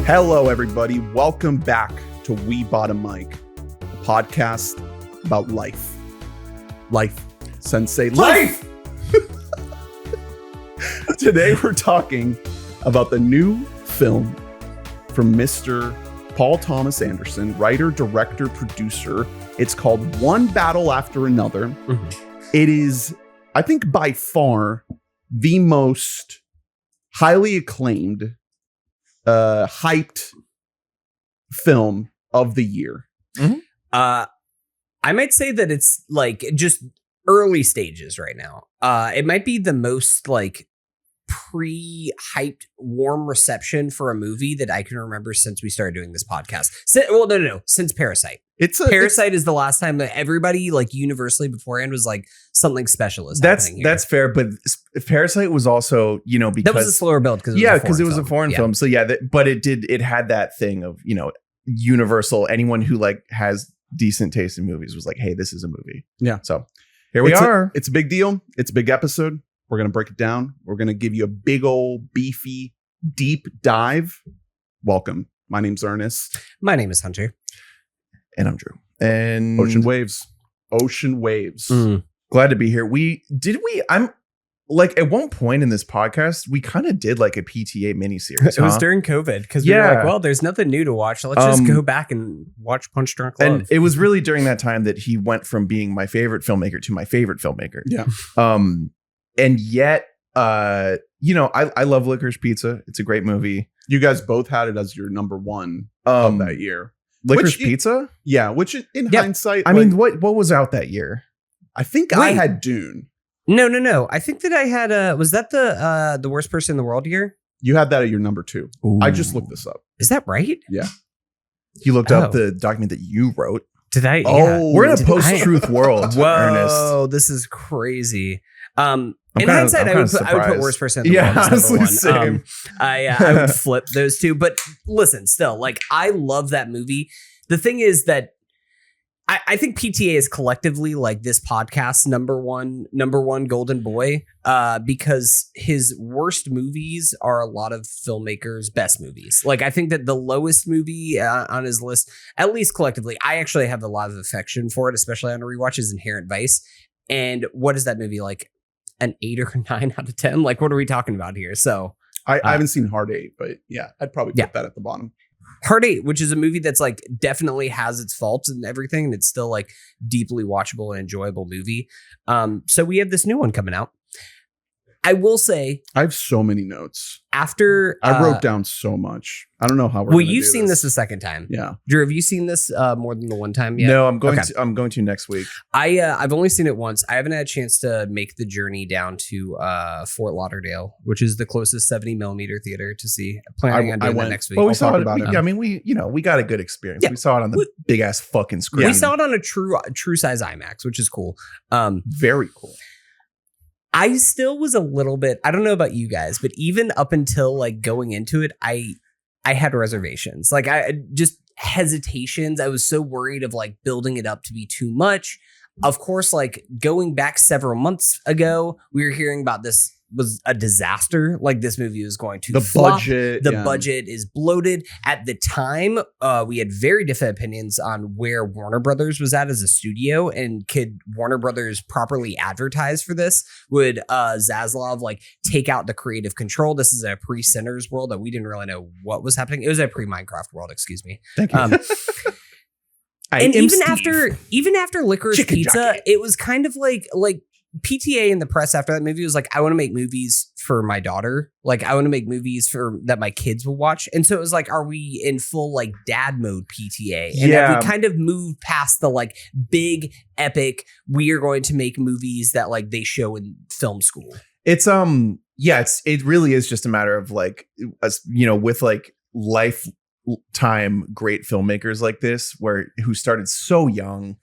Hello, everybody. Welcome back to We Bought a Mic, a podcast about life. Life. Sensei. Life! Today, we're talking about the new film from Mr. Paul Thomas Anderson, writer, director, producer. It's called One Battle After Another. Mm-hmm. It is, I think, by far the most highly acclaimed, hyped film of the year. Mm-hmm. I might say that it's like just early stages right now. It might be the most like pre-hyped warm reception for a movie that I can remember since we started doing this podcast. Since Parasite. Parasite is the last time that everybody like universally beforehand was like something special is happening here. That's fair, but Parasite was also, because that was a slower build because it was a foreign film. So but it had that thing of, universal. Anyone who like has decent taste in movies was like, hey, this is a movie. Yeah. So here we are. It's a big deal. It's a big episode. We're going to break it down. We're going to give you a big old beefy deep dive. Welcome. My name's Ernest. My name is Hunter. And I'm Drew. And Ocean Waves. Glad to be here. I'm like at one point in this podcast, we kind of did like a PTA miniseries. It was during COVID because we were like, well, there's nothing new to watch. So let's just go back and watch Punch Drunk Love. And it was really during that time that he went from being my favorite filmmaker to my favorite filmmaker. Yeah. And yet, I love Licorice Pizza. It's a great movie. You guys both had it as your number one of that year. Licorice Pizza? Yeah, which in hindsight... I mean, what was out that year? I think I had Dune. No. I think that I had... was that the worst person in the world year? You had that at your number 2. Ooh. I just looked this up. Is that right? Yeah. You looked up the document that you wrote. Did I? Oh, yeah. We're in a post-truth world, Whoa, Ernest. This is crazy. In hindsight, I would put worst person in the world. Honestly, same. I would flip those two. But listen, still, like, I love that movie. The thing is that I think PTA is collectively like this podcast's number one golden boy, because his worst movies are a lot of filmmakers' best movies. Like, I think that the lowest movie on his list, at least collectively, I actually have a lot of affection for it, especially on a rewatch, is Inherent Vice. And what is that movie like? An 8 or 9 out of 10? Like, what are we talking about here? So I haven't seen Hard 8, but yeah, I'd probably put that at the bottom. Hard 8, which is a movie that's like definitely has its faults and everything, and it's still like deeply watchable and enjoyable movie. So we have this new one coming out. I will say, I have so many notes. After I wrote down so much. I don't know how we're. Well, you've seen this a second time. Yeah, Drew, have you seen this more than the one time yet? No, I'm going to. I'm going to next week. I've only seen it once. I haven't had a chance to make the journey down to Fort Lauderdale, which is the closest 70mm theater to see. Planning on doing that next week. Well, we saw it about it. I mean, we got a good experience. Yeah. We saw it on the big ass fucking screen. We saw it on a true size IMAX, which is cool. Very cool. I still was a little bit, I don't know about you guys, but even up until like going into it, I had reservations. Like, I just hesitations. I was so worried of like building it up to be too much. Of course, like going back several months ago, we were hearing about this was a disaster. Like, this movie was going to flop. The budget is bloated. At the time, we had very different opinions on where Warner Brothers was at as a studio, and could Warner Brothers properly advertise for this? Would Zaslav like take out the creative control? This is a pre-Sinners world that we didn't really know what was happening. It was a pre-Minecraft world, excuse me. Thank you. And even after Licorice Pizza, it was kind of like PTA in the press after that movie was like, I want to make movies for my daughter. Like, I want to make movies that my kids will watch. And so it was like, are we in full like dad mode PTA? And have we kind of moved past the like big epic, we are going to make movies that like they show in film school? It's it really is just a matter of like, with like lifetime great filmmakers like this, who started so young,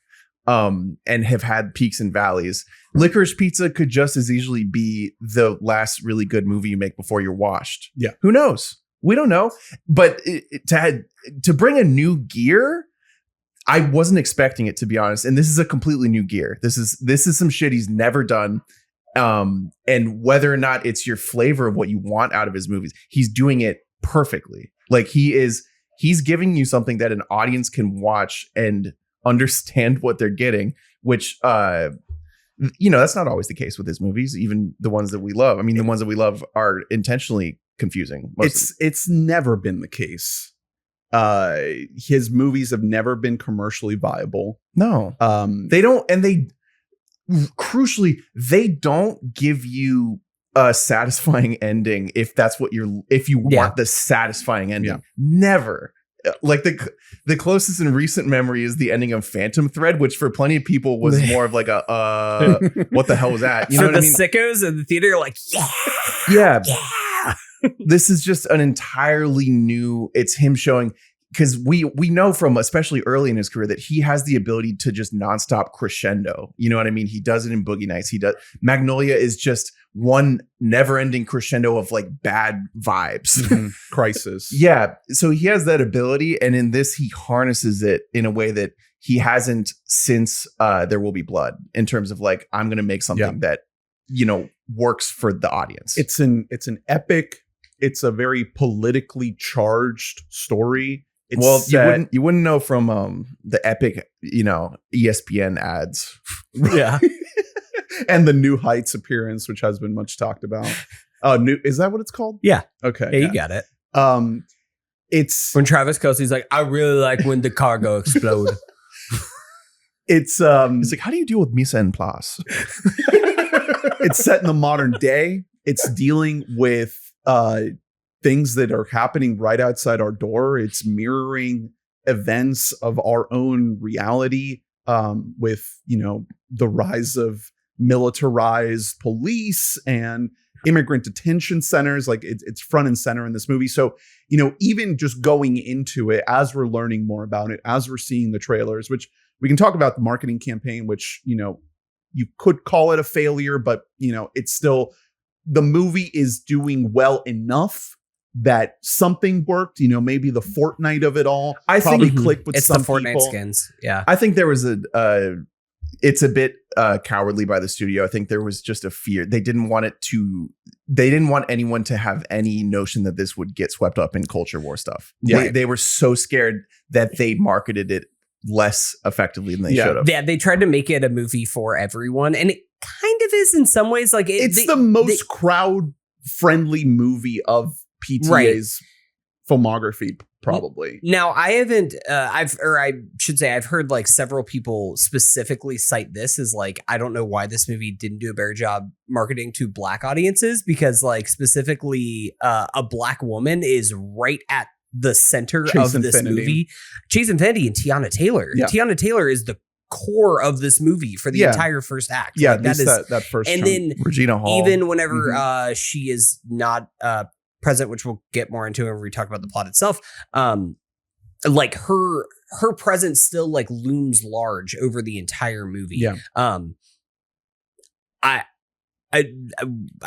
and have had peaks and valleys. Licorice Pizza could just as easily be the last really good movie you make before you're washed. Yeah. Who knows? We don't know. But to bring a new gear, I wasn't expecting it, to be honest. And this is a completely new gear. This is some shit he's never done. And whether or not it's your flavor of what you want out of his movies, he's doing it perfectly. Like he's giving you something that an audience can watch and understand what they're getting, which that's not always the case with his movies, even the ones that we love. I mean, the ones that we love are intentionally confusing. It's never been the case. His movies have never been commercially viable. No. Crucially, they don't give you a satisfying ending if that's what if you want the satisfying ending. Never. Like the closest in recent memory is the ending of Phantom Thread, which for plenty of people was more of like a what the hell was that? You know what I mean? Sickos in the theater are like, yeah. This is just an entirely new. It's him showing, because we know from especially early in his career that he has the ability to just nonstop crescendo. You know what I mean? He does it in Boogie Nights. Magnolia is just one never-ending crescendo of like bad vibes. Crisis. Yeah. So he has that ability. And in this, he harnesses it in a way that he hasn't since There Will Be Blood, in terms of like, I'm going to make something that, works for the audience. It's an epic. It's a very politically charged story. You wouldn't know from the epic, ESPN ads. Yeah. And the New Heights appearance, which has been much talked about. Is that what it's called? Yeah. Okay. Yeah, you got it. It's when Travis Kelce's like, I really like when the cargo explode. It's like, how do you deal with mise en place? It's set in the modern day. It's dealing with things that are happening right outside our door. It's mirroring events of our own reality, with the rise of militarized police and immigrant detention centers. Like it's front and center in this movie. So even just going into it, as we're learning more about it, as we're seeing the trailers, which we can talk about the marketing campaign, which you could call it a failure, but it's still, the movie is doing well enough that something worked. Maybe the Fortnite of it all clicked with it's some the Fortnite people. skins. Yeah, I think there was it's a bit cowardly by the studio. I think there was just a fear. They didn't want anyone to have any notion that this would get swept up in culture war stuff. Yeah, they were so scared that they marketed it less effectively than they should have. Yeah, they tried to make it a movie for everyone, and it kind of is in some ways. Like it's the most crowd friendly movie of PTA's filmography, probably. Now, I haven't, I've heard like several people specifically cite this as like, I don't know why this movie didn't do a better job marketing to Black audiences, because like specifically a Black woman is right at the center Chase of this Infiniti. movie. Chase Infiniti and Teyana Taylor. Yeah. Teyana Taylor is the core of this movie for the entire first act. Yeah, like, that first and chunk. then Regina Hall. even whenever she is not present, which we'll get more into when we talk about the plot itself, like her presence still like looms large over the entire movie. Yeah. I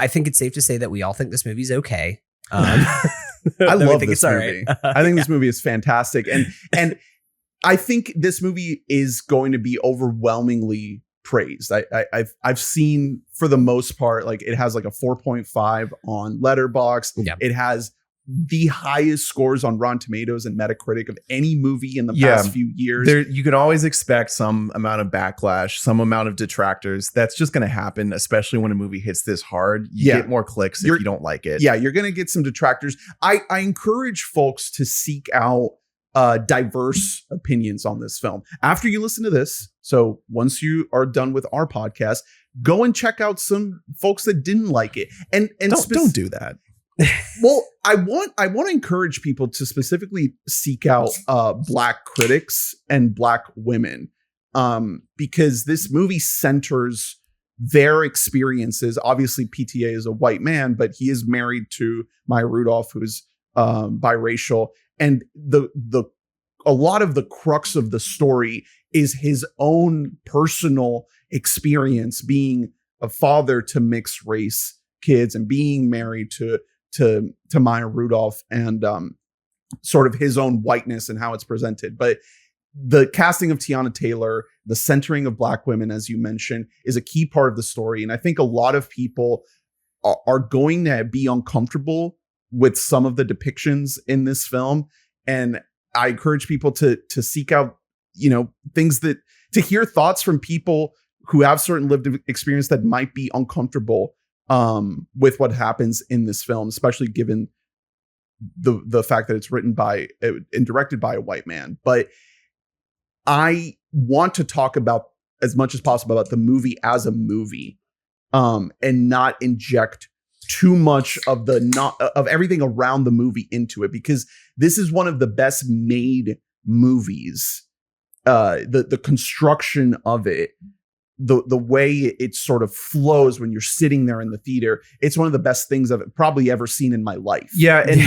think it's safe to say that we all think this movie's okay. I love this movie. I think this movie is fantastic, and I think this movie is going to be overwhelmingly praised. I've seen, for the most part, like it has like a 4.5 on Letterboxd. Yeah. It has the highest scores on Rotten Tomatoes and Metacritic of any movie in the past few years. You can always expect some amount of backlash, some amount of detractors. That's just going to happen, especially when a movie hits this hard. You get more clicks if you don't like it. Yeah, you're going to get some detractors. I encourage folks to seek out diverse opinions on this film after you listen to this. So once you are done with our podcast, go and check out some folks that didn't like it. And don't do that. Well, I want to encourage people to specifically seek out Black critics and Black women, because this movie centers their experiences. Obviously, PTA is a white man, but he is married to Maya Rudolph, who is biracial, and a lot of the crux of the story is his own personal experience being a father to mixed race kids and being married to Maya Rudolph, and sort of his own whiteness and how it's presented. But the casting of Teyana Taylor, the centering of Black women, as you mentioned, is a key part of the story. And I think a lot of people are going to be uncomfortable with some of the depictions in this film. And I encourage people to seek out, things to hear thoughts from people who have certain lived experience that might be uncomfortable with what happens in this film, especially given the fact that it's written by and directed by a white man. But I want to talk about as much as possible about the movie as a movie, and not inject too much of of everything around the movie into it, because this is one of the best made movies. The construction of it, the way it sort of flows when you're sitting there in the theater, it's one of the best things I've probably ever seen in my life. Yeah, and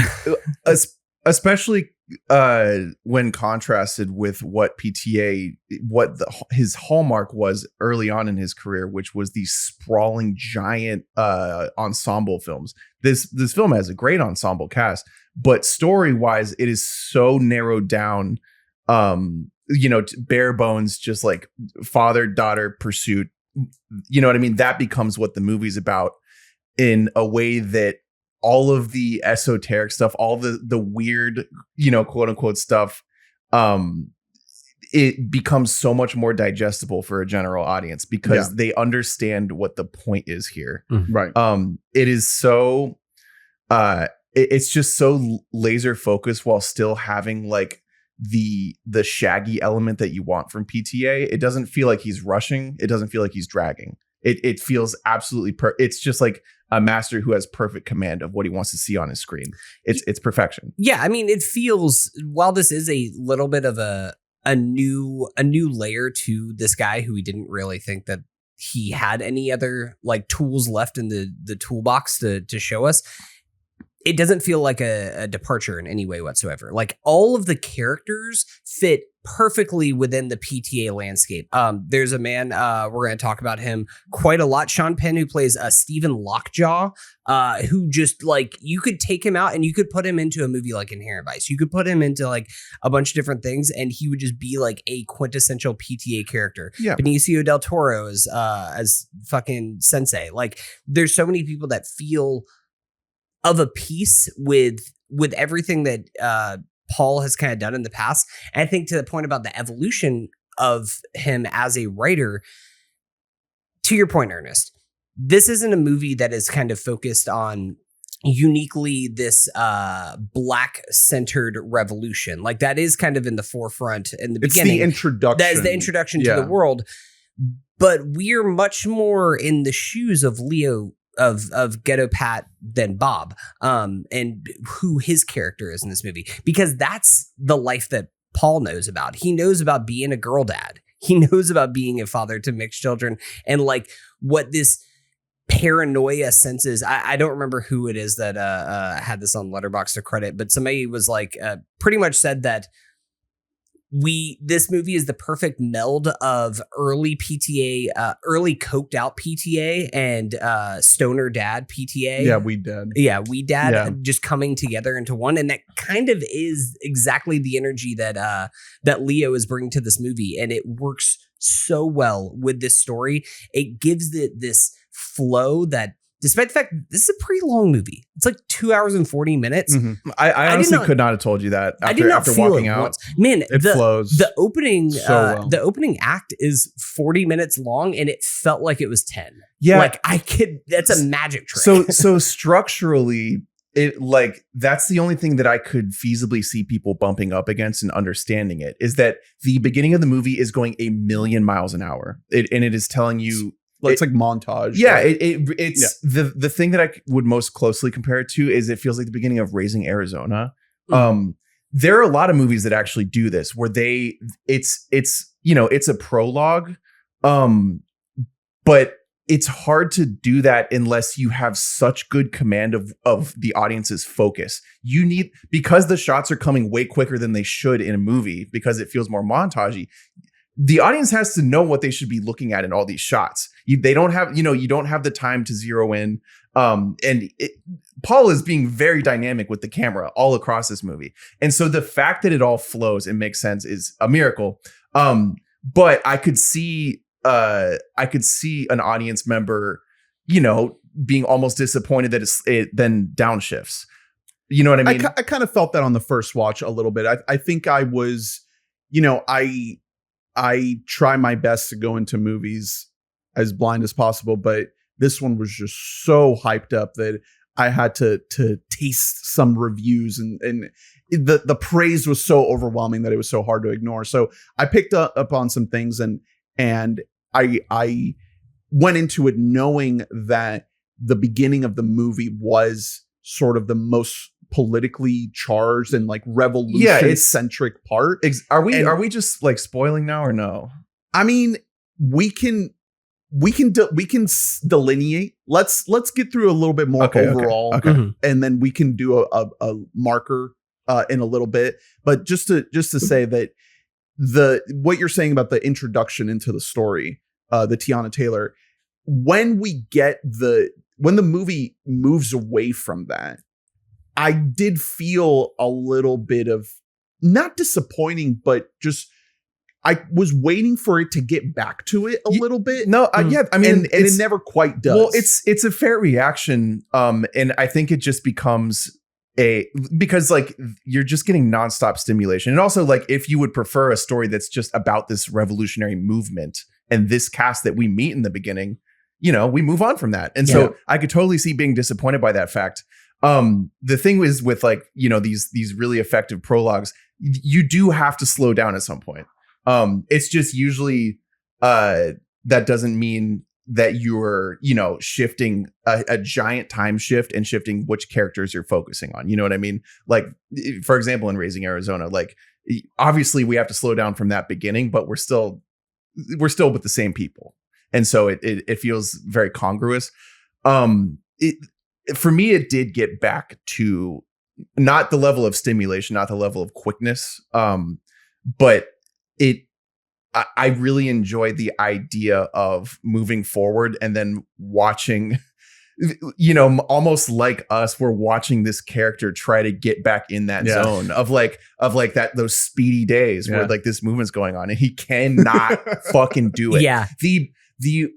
especially when contrasted with what PTA, his hallmark was early on in his career, which was these sprawling giant ensemble films. This film has a great ensemble cast, but story wise, it is so narrowed down. Bare bones, just like father-daughter pursuit. You know what I mean? That becomes what the movie's about, in a way that all of the esoteric stuff, all the weird, quote unquote stuff, it becomes so much more digestible for a general audience, because they understand what the point is here. Right. It is so, it's just so laser focused while still having like the shaggy element that you want from PTA. It doesn't feel like he's rushing. It doesn't feel like he's dragging. It feels absolutely it's just like a master who has perfect command of what he wants to see on his screen. It's perfection. Yeah, I mean, it feels, while this is a little bit of a new layer to this guy who we didn't really think that he had any other like tools left in the toolbox to show us. It doesn't feel like a departure in any way whatsoever. Like, all of the characters fit perfectly within the PTA landscape. There's a man, we're going to talk about him quite a lot, Sean Penn, who plays Stephen Lockjaw, who just like, you could take him out and you could put him into a movie like Inherent Vice. You could put him into like a bunch of different things and he would just be like a quintessential PTA character. Yeah. Benicio del Toro as fucking Sensei. Like, there's so many people that feel of a piece with everything that Paul has kind of done in the past. And I think to the point about the evolution of him as a writer, to your point, Ernest, this isn't a movie that is kind of focused on uniquely this black centered revolution. Like, that is kind of in the forefront in the beginning. It's the introduction. That is the introduction to the world. But we're much more in the shoes of Leo, of Ghetto Pat than Bob, and who his character is in this movie, because that's the life that Paul knows about. He knows about being a girl dad. He knows about being a father to mixed children, and like what this paranoia senses. I don't remember who it is that had this on Letterboxd to credit, but somebody was like pretty much said that this movie is the perfect meld of early PTA, early coked out PTA and stoner dad PTA. Yeah, We Dad. Yeah, We Dad just coming together into one. And that kind of is exactly the energy that that Leo is bringing to this movie. And it works so well with this story. It gives it this flow that, despite the fact this is a pretty long movie, it's like 2 hours and 40 minutes. Mm-hmm. I honestly could not have told you that after walking out. Once. Man, it flows. The opening, well. The opening act is 40 minutes long, and it felt like it was 10. Yeah, like that's a magic trick. So structurally, it like that's the only thing that I could feasibly see people bumping up against and understanding it, is that the beginning of the movie is going 1,000,000 miles an hour, and it is telling you. It's like montage. Yeah, it's the thing that I would most closely compare it to is it feels like the beginning of Raising Arizona. Mm-hmm. There are a lot of movies that actually do this, where it's a prologue, but it's hard to do that unless you have such good command of the audience's focus. You need, because the shots are coming way quicker than they should in a movie, because it feels more montagey. The audience has to know what they should be looking at in all these shots. They don't have, you don't have the time to zero in. Paul is being very dynamic with the camera all across this movie. And so the fact that it all flows and makes sense is a miracle. But I could see an audience member, being almost disappointed that it then downshifts. You know what I mean? I kind of felt that on the first watch a little bit. I think I was, you know, I try my best to go into movies as blind as possible, but this one was just so hyped up that I had to taste some reviews, and the praise was so overwhelming that it was so hard to ignore. So I picked up on some things, and I went into it knowing that the beginning of the movie was sort of the most politically charged and like revolution centric part. Are we just like spoiling now or no? I mean, we can delineate. Let's get through a little bit more overall, okay. And then we can do a marker in a little bit. But just to say that what you're saying about the introduction into the story, the Teyana Taylor, when the movie moves away from that, I did feel a little bit of not disappointing, but just I was waiting for it to get back to it a little bit. No, yeah, I mean, and it never quite does. Well, it's a fair reaction, and I think it just becomes because like you're just getting nonstop stimulation, and also like if you would prefer a story that's just about this revolutionary movement and this cast that we meet in the beginning, you know, we move on from that, and so I could totally see being disappointed by that fact. The thing is with like, you know, these really effective prologues, you do have to slow down at some point. It's just usually that doesn't mean that you're, you know, shifting a giant time shift and shifting which characters you're focusing on. You know what I mean? Like, for example, in Raising Arizona, like obviously we have to slow down from that beginning, but we're still with the same people. And so it feels very congruous. For me, it did get back to not the level of stimulation, not the level of quickness, but I really enjoyed the idea of moving forward and then watching, you know, almost like us, we're watching this character try to get back in that zone of that those speedy days where like this movement's going on and he cannot fucking do it. Yeah. The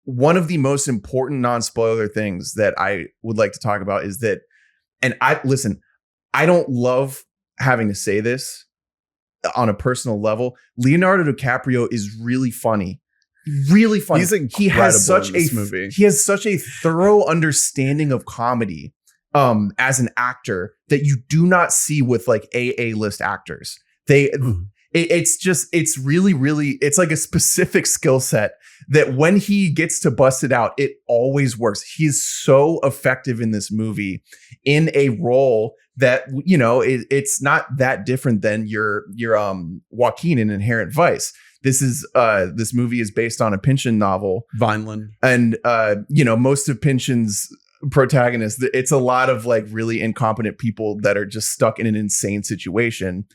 one of the most important non-spoiler things that I would like to talk about is that, and I don't love having to say this on a personal level, Leonardo DiCaprio is really funny. Really funny. He's incredible. He has such a thorough understanding of comedy as an actor that you do not see with like A-list actors. It's really, really, it's like a specific skill set that when he gets to bust it out, it always works. He's so effective in this movie in a role that, you know, it's not that different than your Joaquin in Inherent Vice. This movie is based on a Pynchon novel, Vineland, and you know, most of Pynchon's protagonists, it's a lot of like really incompetent people that are just stuck in an insane situation.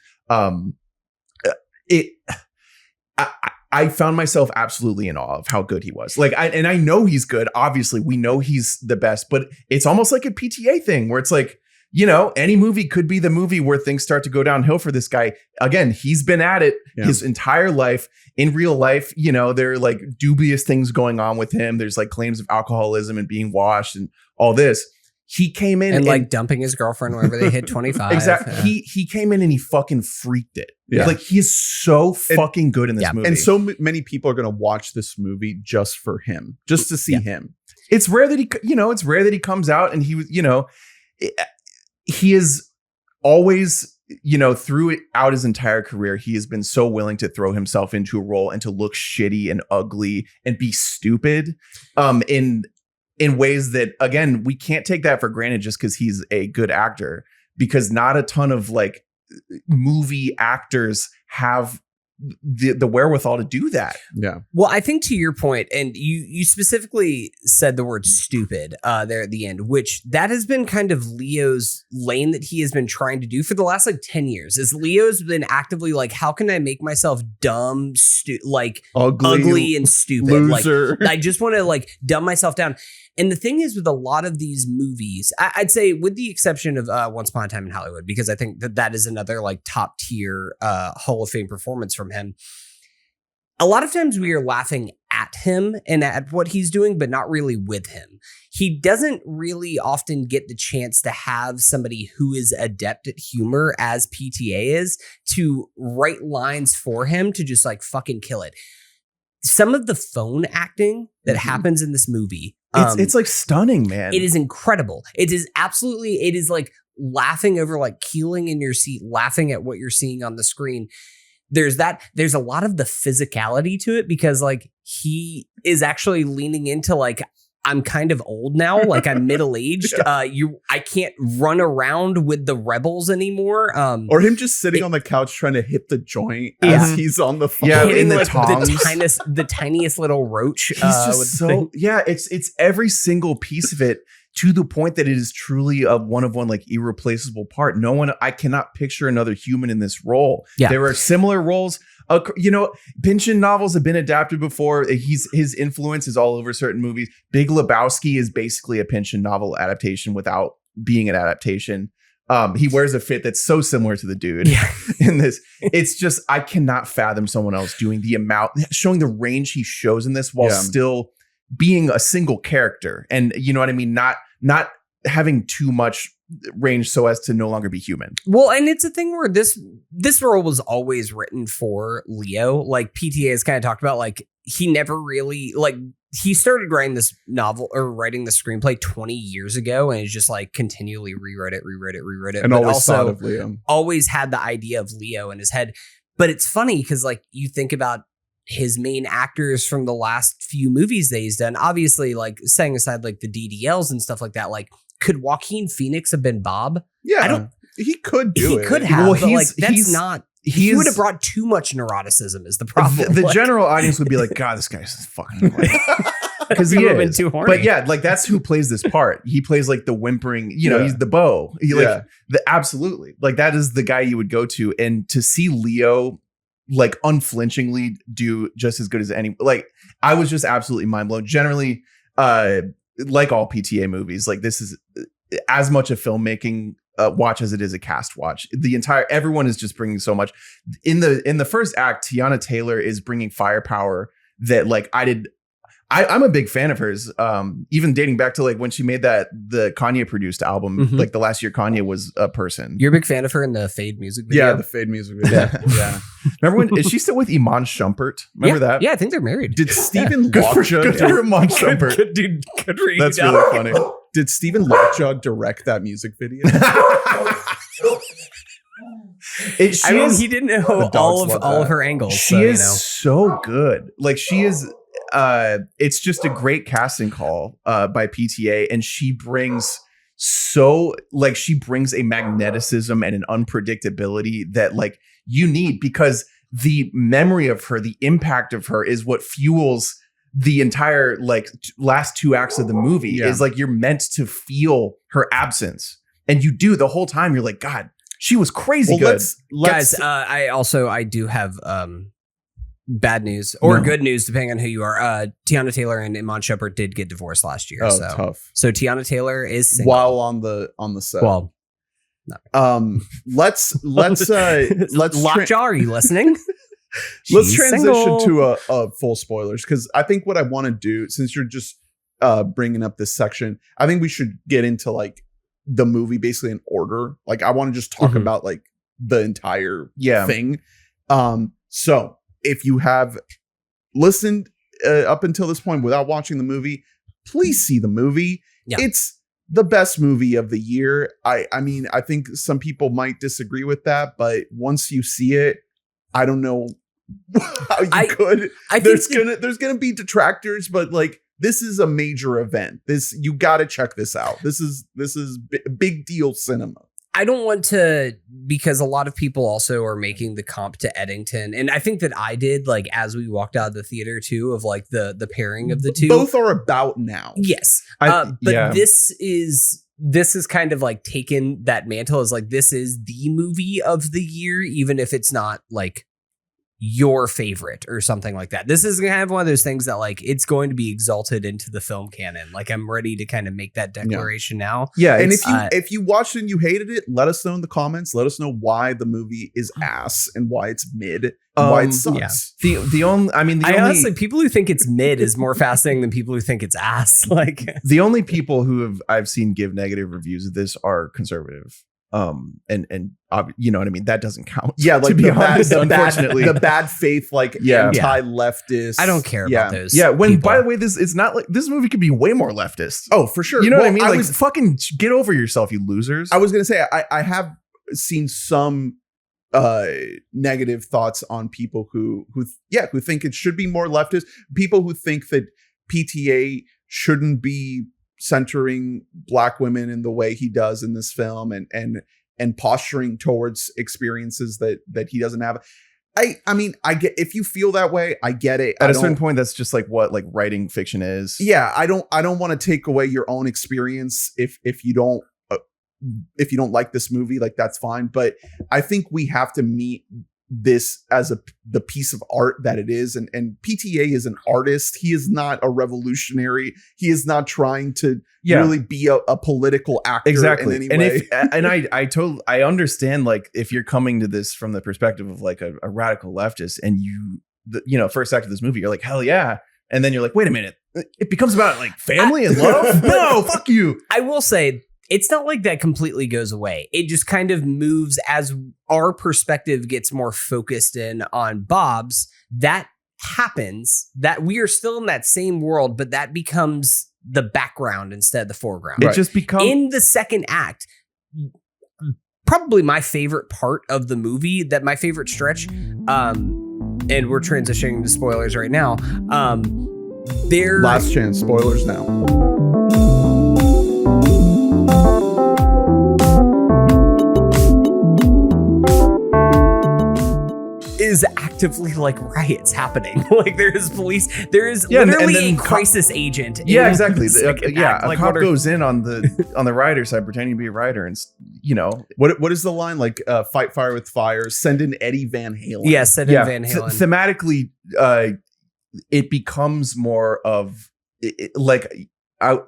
I found myself absolutely in awe of how good he was. Like, I know he's good. Obviously, we know he's the best, but it's almost like a PTA thing where it's like, you know, any movie could be the movie where things start to go downhill for this guy. Again, he's been at it his entire life. In real life, you know, there are like dubious things going on with him. There's like claims of alcoholism and being washed and all this. He came in and like dumping his girlfriend whenever they hit 25. Exactly. Yeah. He came in and he fucking freaked it. Yeah. Like he is so fucking good in this movie. And so many people are going to watch this movie just for him, just to see him. It's rare that he comes out and he was, you know, he is always, you know, throughout his entire career, he has been so willing to throw himself into a role and to look shitty and ugly and be stupid in ways that, again, we can't take that for granted just because he's a good actor, because not a ton of like movie actors have the wherewithal to do that. Yeah. Well, I think to your point, and you specifically said the word stupid there at the end, which that has been kind of Leo's lane that he has been trying to do for the last like 10 years. Is Leo's been actively like, how can I make myself dumb, ugly and stupid? Loser. Like, I just want to like dumb myself down. And the thing is with a lot of these movies, I'd say with the exception of Once Upon a Time in Hollywood, because I think that is another like top tier Hall of Fame performance from him. A lot of times we are laughing at him and at what he's doing, but not really with him. he doesn't really often get the chance to have somebody who is adept at humor as PTA is to write lines for him to just like fucking kill it. Some of the phone acting that happens in this movie, it's like stunning, man. It is incredible. It is absolutely, it is like laughing over, like keeling in your seat, laughing at what you're seeing on the screen. There's a lot of the physicality to it because like he is actually leaning into like, I'm kind of old now, like I'm middle-aged. I can't run around with the rebels anymore. Or him just sitting on the couch trying to hit the joint as he's on the phone. Yeah, hitting, in the like, tongs. the tiniest little roach. He's just it's every single piece of it to the point that it is truly a one of one, like irreplaceable part. I cannot picture another human in this role. Yeah. There are similar roles. Pynchon novels have been adapted before. His influence is all over certain movies. Big Lebowski is basically a Pynchon novel adaptation without being an adaptation. He wears a fit that's so similar to the dude in this. It's just, I cannot fathom someone else showing the range he shows in this while still being a single character. And you know what I mean? Not having too much range so as to no longer be human. Well, and it's a thing where this role was always written for Leo. Like PTA has kind of talked about, like he never really, like he started writing this novel or writing the screenplay 20 years ago and it's just like continually rewrote it. And but always also thought of Leo. Always had the idea of Leo in his head. But it's funny because like you think about his main actors from the last few movies that he's done, obviously like setting aside like the DDLs and stuff like that, like could Joaquin Phoenix have been Bob? Yeah, he could do it. He could have, but like that's not. He would have brought too much neuroticism is the problem. The general audience would be like, God, this guy's fucking annoying. Because he been is. too horny. But yeah, like that's who plays this part. He plays like the whimpering, he's the beau. Absolutely. Like that is the guy you would go to. And to see Leo like unflinchingly do just as good as any, like I was just absolutely mind blown. Generally, like all PTA movies, like this is as much a filmmaking watch as it is a cast watch. Everyone is just bringing so much. In the first act, Teyana Taylor is bringing firepower that like I'm a big fan of hers. Even dating back to like when she made the Kanye produced album, like the last year Kanye was a person. You're a big fan of her in the Fade music video? Yeah, the Fade music video. Yeah. Remember when, is she still with Iman Shumpert? Remember that? Yeah, I think they're married. Did Stephen Good for Lockjaw Iman Shumpert. Good for you. That's really funny. Did Stephen Lockjaw direct that music video? He didn't know all of her angles. She is so good. Like she is. It's just a great casting call by PTA, and she brings a magneticism and an unpredictability that like you need, because the memory of her, the impact of her is what fuels the entire like last two acts of the movie. Is like you're meant to feel her absence, and you do the whole time. You're like, God, she was crazy good. Guys, I do have bad news or good news, depending on who you are. Teyana Taylor and Iman Shumpert did get divorced last year. Oh, tough. So Teyana Taylor is single. While on the set. Well, let's Lockjaw, are you listening? Let's transition to a full spoilers, because I think what I want to do, since you're just bringing up this section, I think we should get into like the movie basically in order. Like I want to just talk about like the entire thing. So if you have listened up until this point without watching the movie, please see the movie. Yeah. It's the best movie of the year. I mean, I think some people might disagree with that, but once you see it, I don't know how you could. There's gonna be detractors, but like this is a major event. You got to check this out. This is big deal cinema. I don't want to, because a lot of people also are making the comp to Eddington. And I think that I did, like, as we walked out of the theater too, of like the pairing of the two. Both are about now. Yes. This is kind of like taken that mantle as like, this is the movie of the year, even if it's not like your favorite or something like that. This is kind of one of those things that like it's going to be exalted into the film canon. Like I'm ready to kind of make that declaration now. Yeah, and if you watched it and you hated it, let us know in the comments. Let us know why the movie is ass and why it's mid and why it sucks. Yeah. The only honestly, people who think it's mid is more fascinating than people who think it's ass. Like the only people who I've seen give negative reviews of this are conservative. And you know what I mean? That doesn't count. Yeah, like to be honest, unfortunately, the bad faith, like anti-leftist. I don't care about those. Yeah, when people. by the way, it's not like this movie could be way more leftist. Oh, for sure. You know what I mean? Like fucking get over yourself, you losers. I was gonna say I have seen some negative thoughts on people who think it should be more leftist. People who think that PTA shouldn't be centering Black women in the way he does in this film and posturing towards experiences that he doesn't have. I mean, I get, if you feel that way, I get it. At a certain point, that's just like what like writing fiction is. Yeah, I don't want to take away your own experience if you don't like this movie, like that's fine. But I think we have to meet this as the piece of art that it is, and PTA is an artist. He is not a revolutionary. He is not trying to really be a political actor exactly in any way. I understand, like, if you're coming to this from the perspective of like a radical leftist, and first act of this movie, you're like, hell yeah, and then you're like, wait a minute, it becomes about like family and love. No, fuck you. I will say, it's not like that completely goes away. It just kind of moves as our perspective gets more focused in on Bob's. That happens, that we are still in that same world, but that becomes the background instead of the foreground. It just becomes in the second act. Probably my favorite part of the movie, that my favorite stretch, and we're transitioning to spoilers right now. Last chance, spoilers now. Is actively like riots happening. Like there is police, there is literally a crisis agent. Yeah, exactly. A cop goes in on the rider side pretending to be a rider, and what is the line, like fight fire with fire, send in Eddie Van Halen. Yeah, send in Van Halen. Thematically, it becomes more of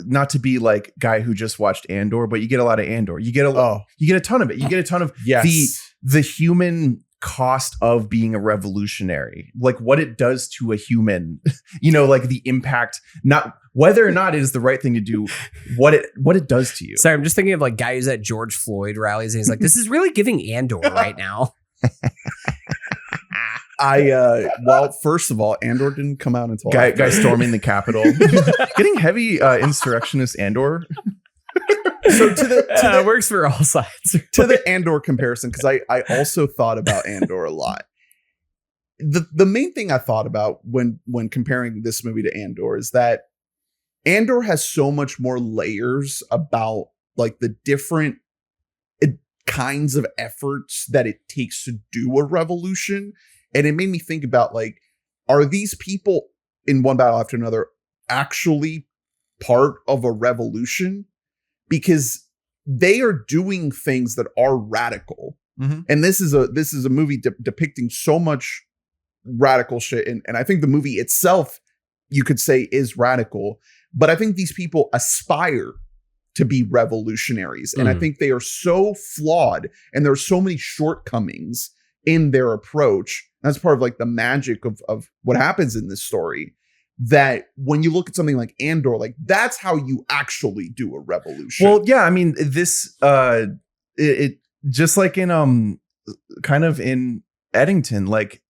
not to be like guy who just watched Andor, but you get a lot of Andor. You get a ton of it. You get a ton of the human cost of being a revolutionary, like what it does to a human, like the impact, not whether or not it is the right thing to do, what it does to you. Sorry, I'm just thinking of like guys at George Floyd rallies, and he's like, this is really giving Andor right now. Well, first of all, Andor didn't come out until guy storming the Capitol, getting heavy insurrectionist Andor. So it works for all sides. To the Andor comparison, because I also thought about Andor a lot. The main thing I thought about when comparing this movie to Andor is that Andor has so much more layers about like the different kinds of efforts that it takes to do a revolution. And it made me think about, like, are these people in One Battle After Another actually part of a revolution? Because they are doing things that are radical. Mm-hmm. And this is a movie depicting so much radical shit. And I think the movie itself, you could say, is radical. But I think these people aspire to be revolutionaries. And I think they are so flawed, and there are so many shortcomings in their approach. That's part of like the magic of what happens in this story, that when you look at something like Andor, like that's how you actually do a revolution. Well, yeah, I mean, this it just like in kind of in Eddington, like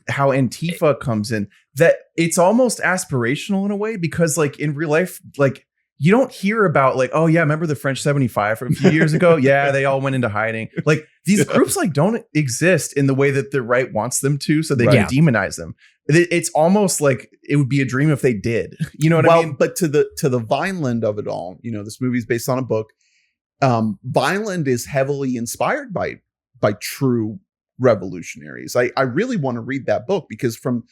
how Antifa comes in, that it's almost aspirational in a way, because like in real life, like you don't hear about like, oh yeah, remember the French 75 from a few years ago? Yeah, they all went into hiding. Like these groups like don't exist in the way that the right wants them to, so they can demonize them. It's almost like it would be a dream if they did. You know what I mean? But to the Vineland of it all, this movie is based on a book. Vineland is heavily inspired by true revolutionaries. I really want to read that book, because from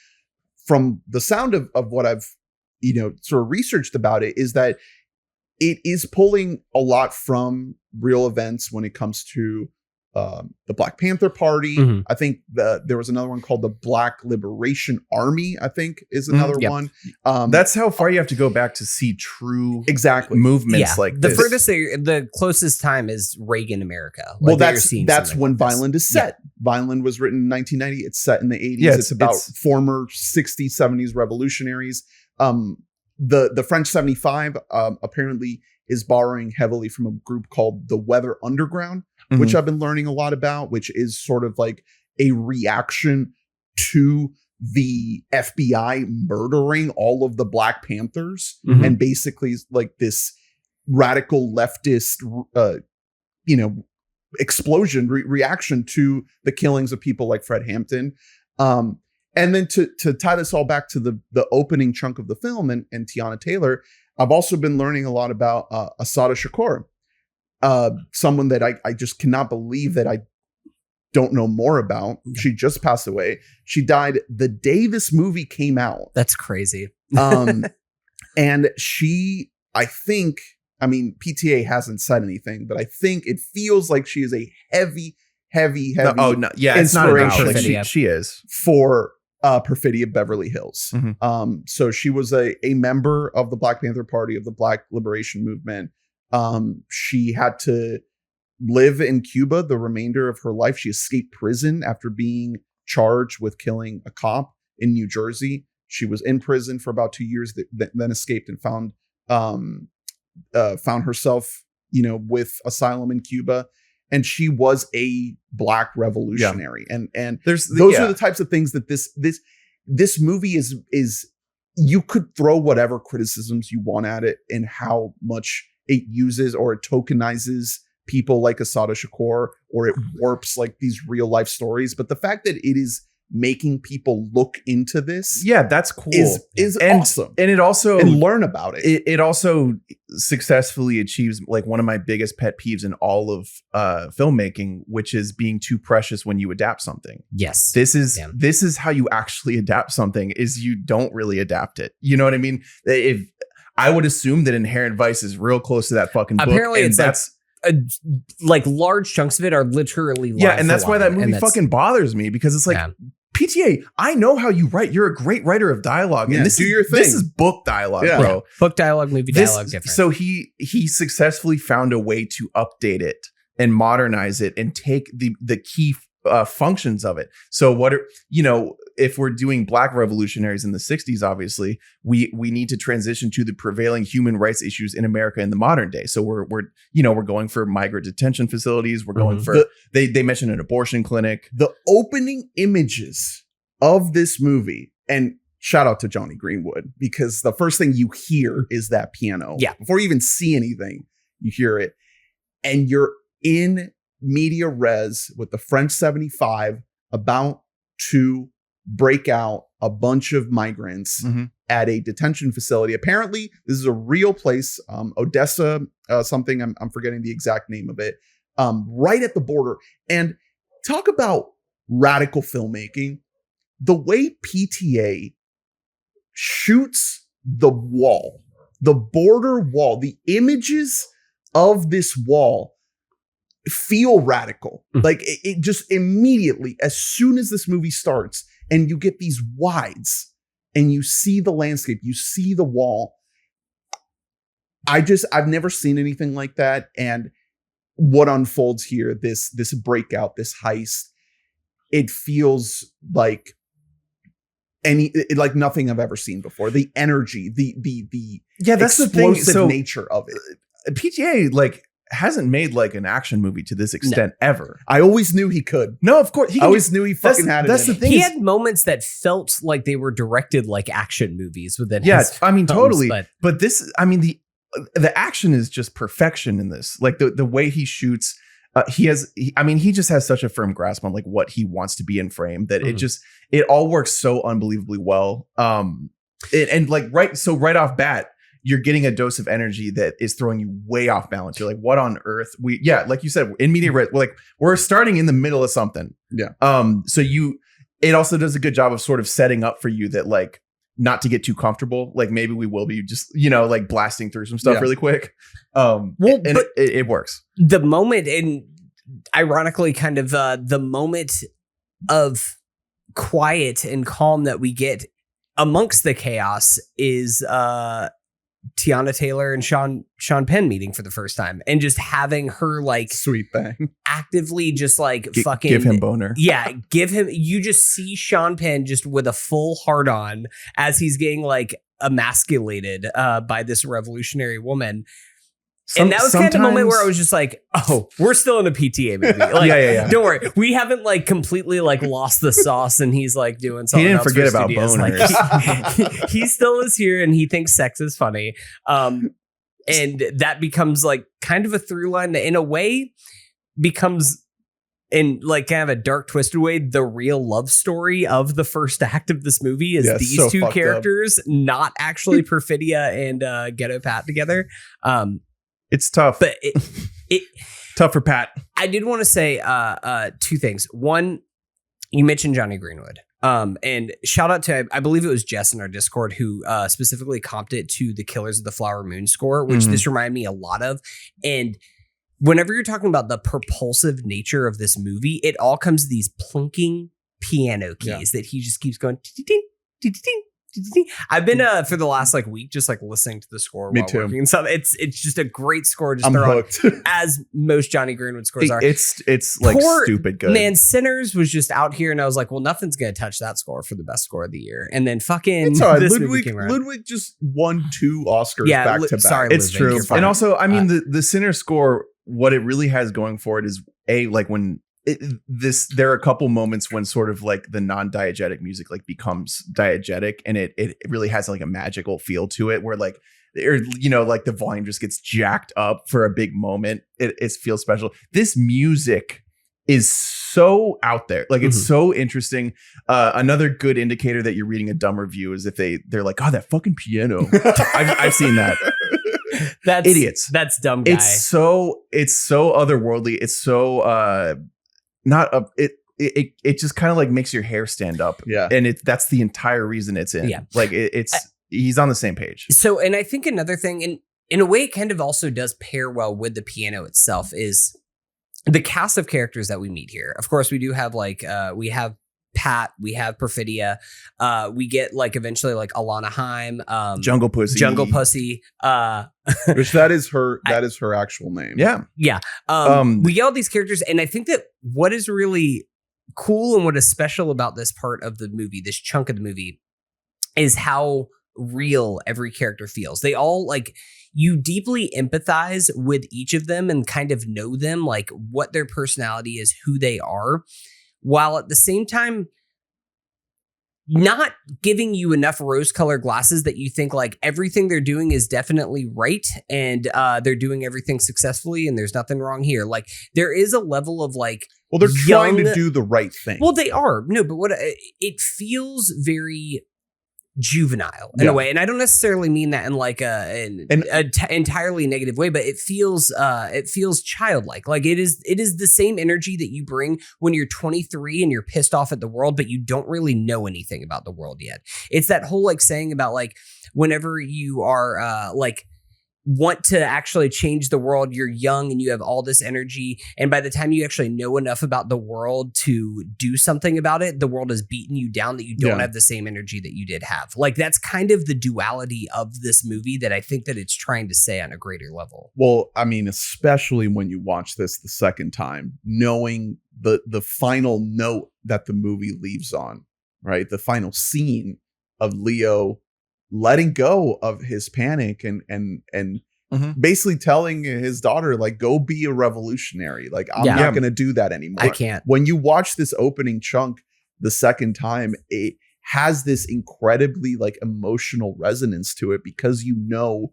the sound of what I've sort of researched about it, is that it is pulling a lot from real events when it comes to the Black Panther Party. Mm-hmm. I think there was another one called the Black Liberation Army, I think is another one. That's how far you have to go back to see true movements like the this. the closest time is Reagan America. Like well, that's when Vineland is set. Vineland was written in 1990. It's set in the 80s. It's about former 60s, 70s revolutionaries. The French 75 apparently is borrowing heavily from a group called the Weather Underground, which I've been learning a lot about, which is sort of like a reaction to the FBI murdering all of the Black Panthers, and basically like this radical leftist, explosion reaction to the killings of people like Fred Hampton. And then to tie this all back to the opening chunk of the film and Teyana Taylor, I've also been learning a lot about Assata Shakur, someone that I just cannot believe that I don't know more about. She just passed away. She died the day this movie came out. That's crazy. And she, I think, I mean, PTA hasn't said anything, but I think it feels like she is a heavy it's not about she is for Perfidia Beverly Hills. So she was a member of the Black Panther Party, of the Black Liberation Movement. She had to live in Cuba the remainder of her life. She escaped prison after being charged with killing a cop in New Jersey. She was in prison for about 2 years, then escaped and found herself, with asylum in Cuba. And she was a Black revolutionary. And those are the types of things that this movie is you could throw whatever criticisms you want at it and how much it uses or it tokenizes people like Assata Shakur, or it warps like these real life stories. But the fact that it is making people look into this, that's cool, is awesome. And it also and learn about it. It also successfully achieves like one of my biggest pet peeves in all of filmmaking, which is being too precious when you adapt something. Yes, this is how you actually adapt something, is you don't really adapt it. You know what I mean? If I would assume that Inherent Vice is real close to that fucking book. Apparently, it's like large chunks of it are literally and that's why that movie fucking bothers me, because it's like, PTA, I know how you write. You're a great writer of dialogue, and this is your thing. This is book dialogue, bro. Book dialogue, movie dialogue, different. So he successfully found a way to update it and modernize it and take the key functions of it. So if we're doing Black revolutionaries in the 60s, obviously we need to transition to the prevailing human rights issues in America in the modern day. So we're going for migrant detention facilities. We're going for they mentioned an abortion clinic. The opening images of this movie, and shout out to Johnny Greenwood, because the first thing you hear is that piano. Yeah. Before you even see anything, you hear it, and you're in media res with the French 75 about to break out a bunch of migrants at a detention facility. Apparently, this is a real place, Odessa, something, I'm forgetting the exact name of it, right at the border. And talk about radical filmmaking. The way PTA shoots the wall, the border wall, the images of this wall feel radical. Like it just immediately, as soon as this movie starts and you get these wides and you see the landscape, you see the wall. I've never seen anything like that. And what unfolds here, this breakout, this heist, it feels like like nothing I've ever seen before. The energy, the that's the thing. Explosive nature of it. PTA hasn't made like an action movie to this extent ever. I always knew he could. No, of course. I always knew he fucking had it. That's the thing. He had moments that felt like they were directed like action movies within his totally. But this, the action is just perfection in this. Like the way he shoots, he just has such a firm grasp on like what he wants to be in frame that it all works so unbelievably well. Right off bat, you're getting a dose of energy that is throwing you way off balance. You're like, what on earth? Like you said, in media res, we're starting in the middle of something. Yeah. It also does a good job of sort of setting up for you that like not to get too comfortable. Like maybe we will be just, blasting through some stuff really quick. It works. The moment, and ironically, kind of the moment of quiet and calm that we get amongst the chaos is Teyana Taylor and Sean Penn meeting for the first time, and just having her like sweet thing actively just like fucking give him boner. Yeah, give him. You just see Sean Penn just with a full hard on as he's getting like emasculated by this revolutionary woman. And that was kind of a moment where I was just like, oh, we're still in a PTA movie. Like, yeah. Don't worry. We haven't like completely like lost the sauce and he's like doing something. He didn't else forget for about studios. boners. Like, he still is here and he thinks sex is funny. And that becomes like kind of a through line that in a way becomes, in like kind of a dark twisted way, the real love story of the first act of this movie is these so two characters, not actually Perfidia and Ghetto Pat together. It's tough, but it tough for Pat. I did want to say two things. One, you mentioned Johnny Greenwood. And shout out to, I believe it was Jess in our Discord who specifically comped it to the Killers of the Flower Moon score, which this reminded me a lot of. And whenever you're talking about the propulsive nature of this movie, it all comes to these plunking piano keys that he just keeps going. I've been for the last like week just like listening to the score while working. So it's just a great score. Just throw on, as most Johnny Greenwood scores are. It's like Poor, stupid good. Man, Sinners was just out here, and I was like, well, nothing's gonna touch that score for the best score of the year. And then fucking it's all right. this movie came around. Ludwig just won 2 Oscars back to back. Sorry, it's Ludwig, true. And also, I mean, the Sinner score, what it really has going for it is like when there are a couple moments when sort of like the non-diegetic music like becomes diegetic, and it really has like a magical feel to it where like, or you know, like the volume just gets jacked up for a big moment. It feels special. This music is so out there, like it's so interesting. Another good indicator that you're reading a dumb review is if they're like, oh, that fucking piano. I've seen that. That's idiots. That's dumb guy. It's so otherworldly. It's so it just kind of like makes your hair stand up. Yeah. And that's the entire reason it's in. Yeah. Like he's on the same page. So, and I think another thing, and in a way it kind of also does pair well with the piano itself, is the cast of characters that we meet here. Of course, we do have like, we have Pat, we have Perfidia, we get like eventually like Alana Haim, Jungle Pussy, which that is her actual name. Yeah. We get all these characters, and I think that what is really cool and what is special about this part of the movie, this chunk of the movie, is how real every character feels. They all like, you deeply empathize with each of them and kind of know them, like what their personality is, who they are, while at the same time not giving you enough rose-colored glasses that you think like everything they're doing is definitely right and they're doing everything successfully and there's nothing wrong here. Like there is a level of like, well, they're trying to do the right thing. Well, they are. No, but what it feels very juvenile in a way, and I don't necessarily mean that in like an entirely negative way, but it feels childlike. Like it is the same energy that you bring when you're 23 and you're pissed off at the world, but you don't really know anything about the world yet. It's that whole like saying about like whenever you are like want to actually change the world, you're young and you have all this energy, and by the time you actually know enough about the world to do something about it, the world has beaten you down that you don't have the same energy that you did have. Like that's kind of the duality of this movie that I think that it's trying to say on a greater level. Well, I mean, especially when you watch this the second time, knowing the final note that the movie leaves on, right? The final scene of Leo letting go of his panic and basically telling his daughter, like, go be a revolutionary. Like, I'm not going to do that anymore. I can't. When you watch this opening chunk the second time, it has this incredibly like emotional resonance to it because you know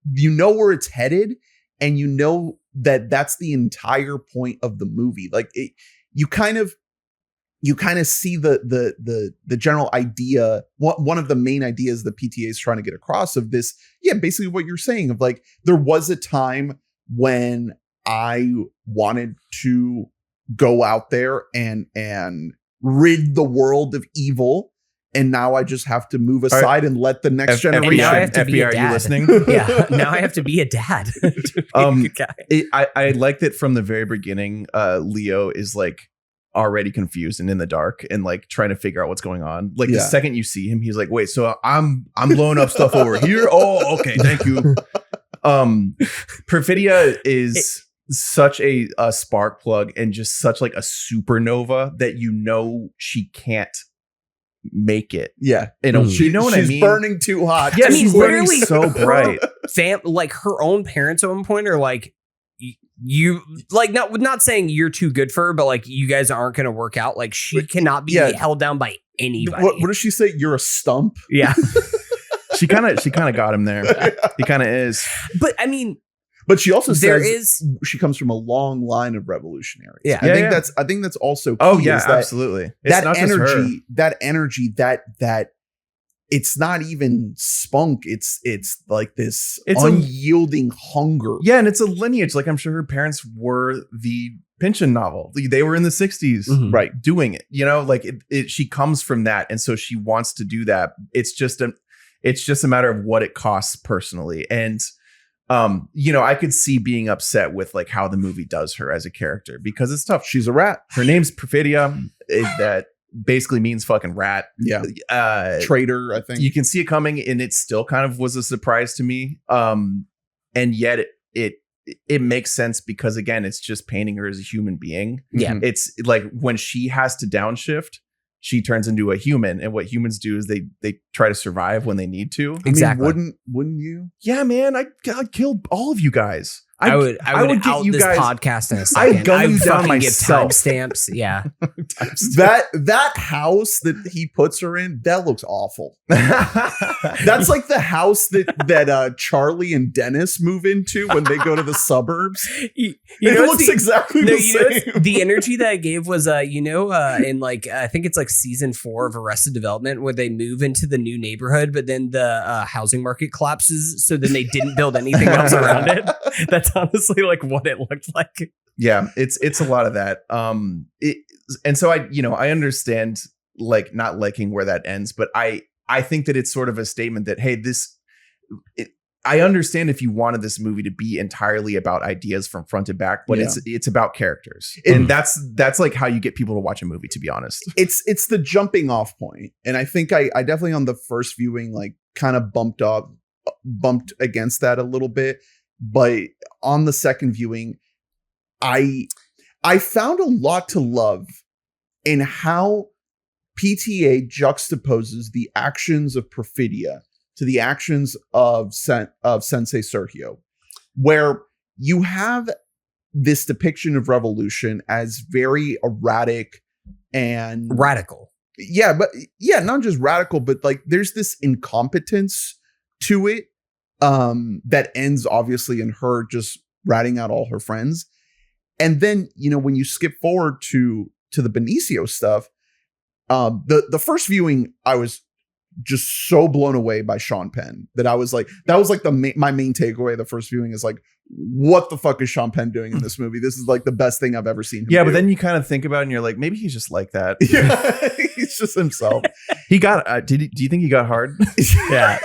where it's headed, and you know that that's the entire point of the movie. Like you kind of see the general idea. One of the main ideas the PTA is trying to get across of this. Yeah, basically what you're saying of like, there was a time when I wanted to go out there and rid the world of evil. and now I just have to move aside and let the next generation. And now I have to be a FBI, are dad. you listening? Yeah, now I have to be a dad. To be a good guy. I like that from the very beginning. Leo is like already confused and in the dark and like trying to figure out what's going on. Like the second you see him, he's like, "Wait, so I'm blowing up stuff over here? Oh, okay, thank you." Perfidia is such a spark plug and just such like a supernova that she can't make it. Yeah, you know what I mean? She's burning too hot. Yeah, I mean, she's burning so bright. Like her own parents at one point are like, you like not saying you're too good for her, but like you guys aren't going to work out. Like she cannot be held down by anybody. What does she say? You're a stump. Yeah. She kind of got him there. He kind of is. But I mean, but she also says she comes from a long line of revolutionaries. Yeah. I think that's also key. Oh yeah, absolutely. It's that energy, that it's not even spunk. It's like this unyielding hunger. Yeah, and it's a lineage. Like I'm sure her parents were the Pynchon novel. They were in the 60s, right, doing it. You know, like she comes from that, and so she wants to do that. It's just a matter of what it costs personally. And I could see being upset with like how the movie does her as a character because it's tough. She's a rat. Her name's Perfidia. That basically means fucking rat. Yeah. Traitor, I think. You can see it coming, and it still kind of was a surprise to me. And yet it makes sense because again, it's just painting her as a human being. Yeah. It's like when she has to downshift, she turns into a human, and what humans do is they try to survive when they need to. Exactly. I mean, wouldn't you? Yeah, man. I'd kill all of you guys. I would get out you this guys. Podcast in a second. I'd gun you down myself. Give timestamps. Yeah. That house that he puts her in, that looks awful. That's like the house that Charlie and Dennis move into when they go to the suburbs. It looks exactly the same. The energy that I gave was, in like I think it's like season 4 of Arrested Development where they move into the new neighborhood, but then the housing market collapses, so then they didn't build anything else around it. That's honestly like what it looked like. Yeah, it's a lot of that. And so I understand like not liking where that ends, but I think that it's sort of a statement that, hey, I understand if you wanted this movie to be entirely about ideas from front to back, but it's about characters. And that's like how you get people to watch a movie, to be honest. It's the jumping off point. And I think I definitely on the first viewing, like kind of bumped against that a little bit. But on the second viewing, I found a lot to love in how PTA juxtaposes the actions of Perfidia to the actions of Sensei Sergio, where you have this depiction of revolution as very erratic and radical. Yeah, but not just radical, but like there's this incompetence to it that ends obviously in her just ratting out all her friends. And then, when you skip forward to the Benicio stuff, the first viewing, I was just so blown away by Sean Penn that I was like, that was like my main takeaway. The first viewing is like, what the fuck is Sean Penn doing in this movie? This is like the best thing I've ever seen him do. But then you kind of think about it and you're like, maybe he's just like that. Yeah, he's just himself. He got, do you think he got hard? Yeah.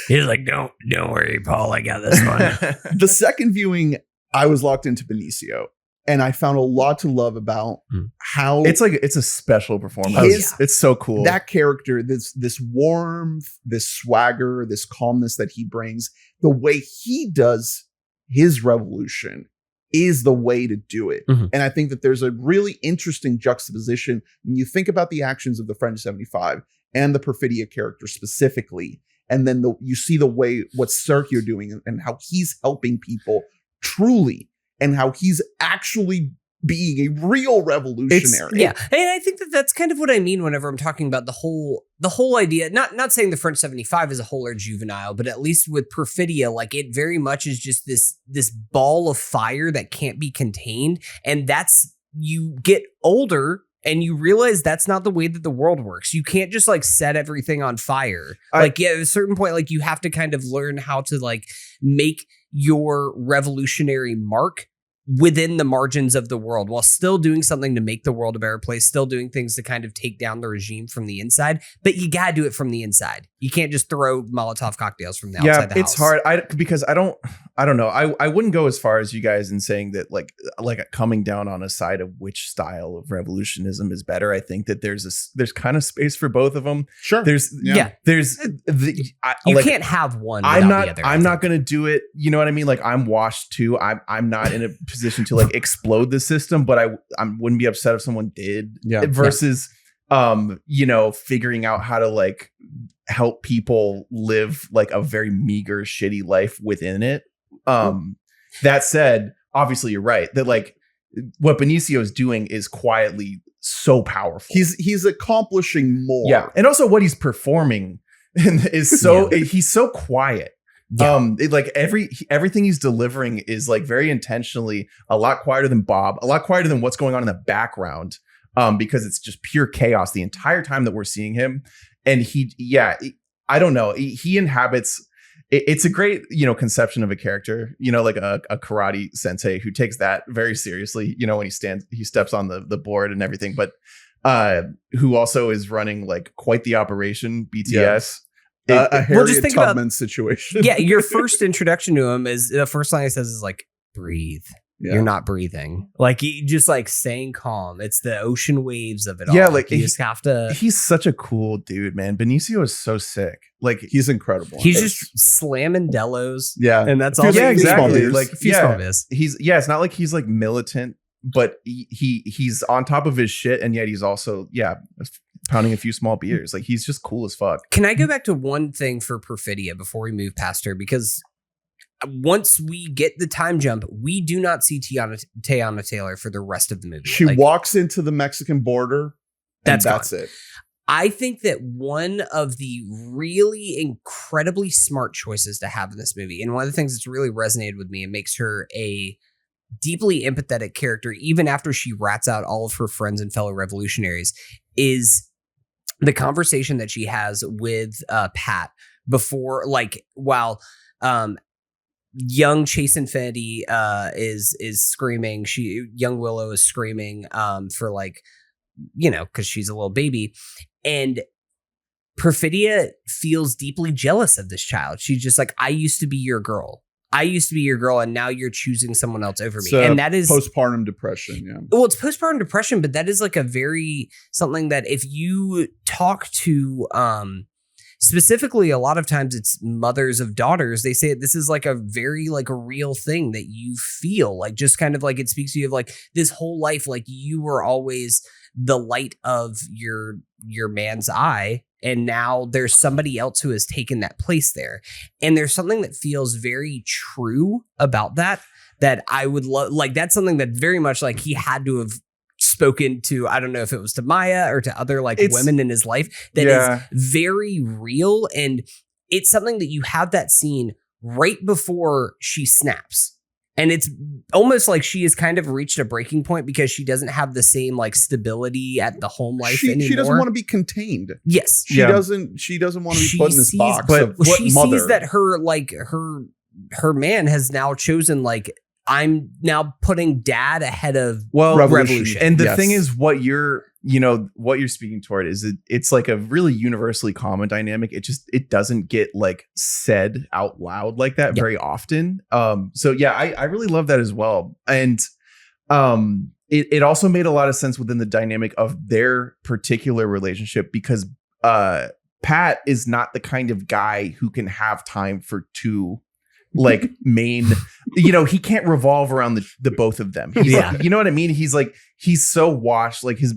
He's like, don't worry, Paul, I got this one. The second viewing, I was locked into Benicio, and I found a lot to love about how it's a special performance. It's so cool. That character, this warmth, this swagger, this calmness that he brings, the way he does his revolution is the way to do it. Mm-hmm. And I think that there's a really interesting juxtaposition when you think about the actions of the French 75 and the Perfidia character specifically. And then you see the way what Sergio doing and how he's helping people truly, and how he's actually being a real revolutionary. And I think that's kind of what I mean whenever I'm talking about the whole idea. Not saying the French 75 as a whole are juvenile, but at least with Perfidia, like it very much is just this ball of fire that can't be contained, and that's you get older. And you realize that's not the way that the world works. You can't just like set everything on fire. At a certain point, like you have to kind of learn how to like make your revolutionary mark within the margins of the world while still doing something to make the world a better place, still doing things to kind of take down the regime from the inside. But you got to do it from the inside. You can't just throw Molotov cocktails from the outside the house. It's hard. Because I don't know. I wouldn't go as far as you guys in saying that like coming down on a side of which style of revolutionism is better. I think that there's kind of space for both of them. Sure. You can't have one. I'm the other, not going to do it. You know what I mean? Like I'm washed too. I'm not in a position to like explode the system, but I wouldn't be upset if someone did. Yeah. Versus, figuring out how to like help people live like a very meager, shitty life within it. That said, obviously you're right that like what Benicio is doing is quietly so powerful. He's accomplishing more. Yeah. And also what he's performing is so he's so quiet. Yeah. Everything he's delivering is like very intentionally a lot quieter than Bob, a lot quieter than what's going on in the background. Because it's just pure chaos the entire time that we're seeing him. And I don't know. He inhabits. It's a great, conception of a character, like a karate sensei who takes that very seriously, when he steps on the board and everything, but who also is running like quite the operation BTS. Yeah. A Harriet think Tubman situation. Yeah. Your first introduction to him is the first line he says is like, breathe. Yeah. You're not breathing. Like you just like staying calm. It's the ocean waves of it all. Yeah, like you just have to. He's such a cool dude, man. Benicio is so sick. Like he's incredible. He's just slamming Delos. Yeah, and that's all. Yeah, exactly. Like it's not like he's like militant, but he's on top of his shit, and yet he's also pounding a few small beers. Like he's just cool as fuck. Can I go back to one thing for Perfidia before we move past her? Because once we get the time jump, we do not see Teyana Taylor for the rest of the movie. She walks into the Mexican border. That's it. I think that one of the really incredibly smart choices to have in this movie, and one of the things that's really resonated with me and makes her a deeply empathetic character, even after she rats out all of her friends and fellow revolutionaries, is the conversation that she has with Pat before, like, while young Chase Infiniti is screaming. Young Willow is screaming for like, because she's a little baby, and Perfidia feels deeply jealous of this child. She's just like, I used to be your girl. And now you're choosing someone else over me. And that is postpartum depression. Yeah. Well, it's postpartum depression, but that is like something that if you talk to specifically, a lot of times it's mothers of daughters. They say this is like a very like a real thing that you feel like, just kind of like it speaks to you of like this whole life, like you were always the light of your man's eye. And now there's somebody else who has taken that place there. And there's something that feels very true about that I would love. Like that's something that very much like he had to have spoken to. I don't know if it was to Maya or to other like women in his life that is very real. And it's something that you have that scene right before she snaps. And it's almost like she has kind of reached a breaking point because she doesn't have the same like stability at the home life anymore. She doesn't want to be contained. Yes. She doesn't want to be put in this box. But she sees that her man has now chosen like, I'm now putting dad ahead of revolution. And the thing is, what you're speaking toward is it's like a really universally common dynamic. It doesn't get like said out loud like that very often. I really love that as well. And it also made a lot of sense within the dynamic of their particular relationship because Pat is not the kind of guy who can have time for two like main, he can't revolve around the both of them. You know what I mean? He's like, he's so washed, like his,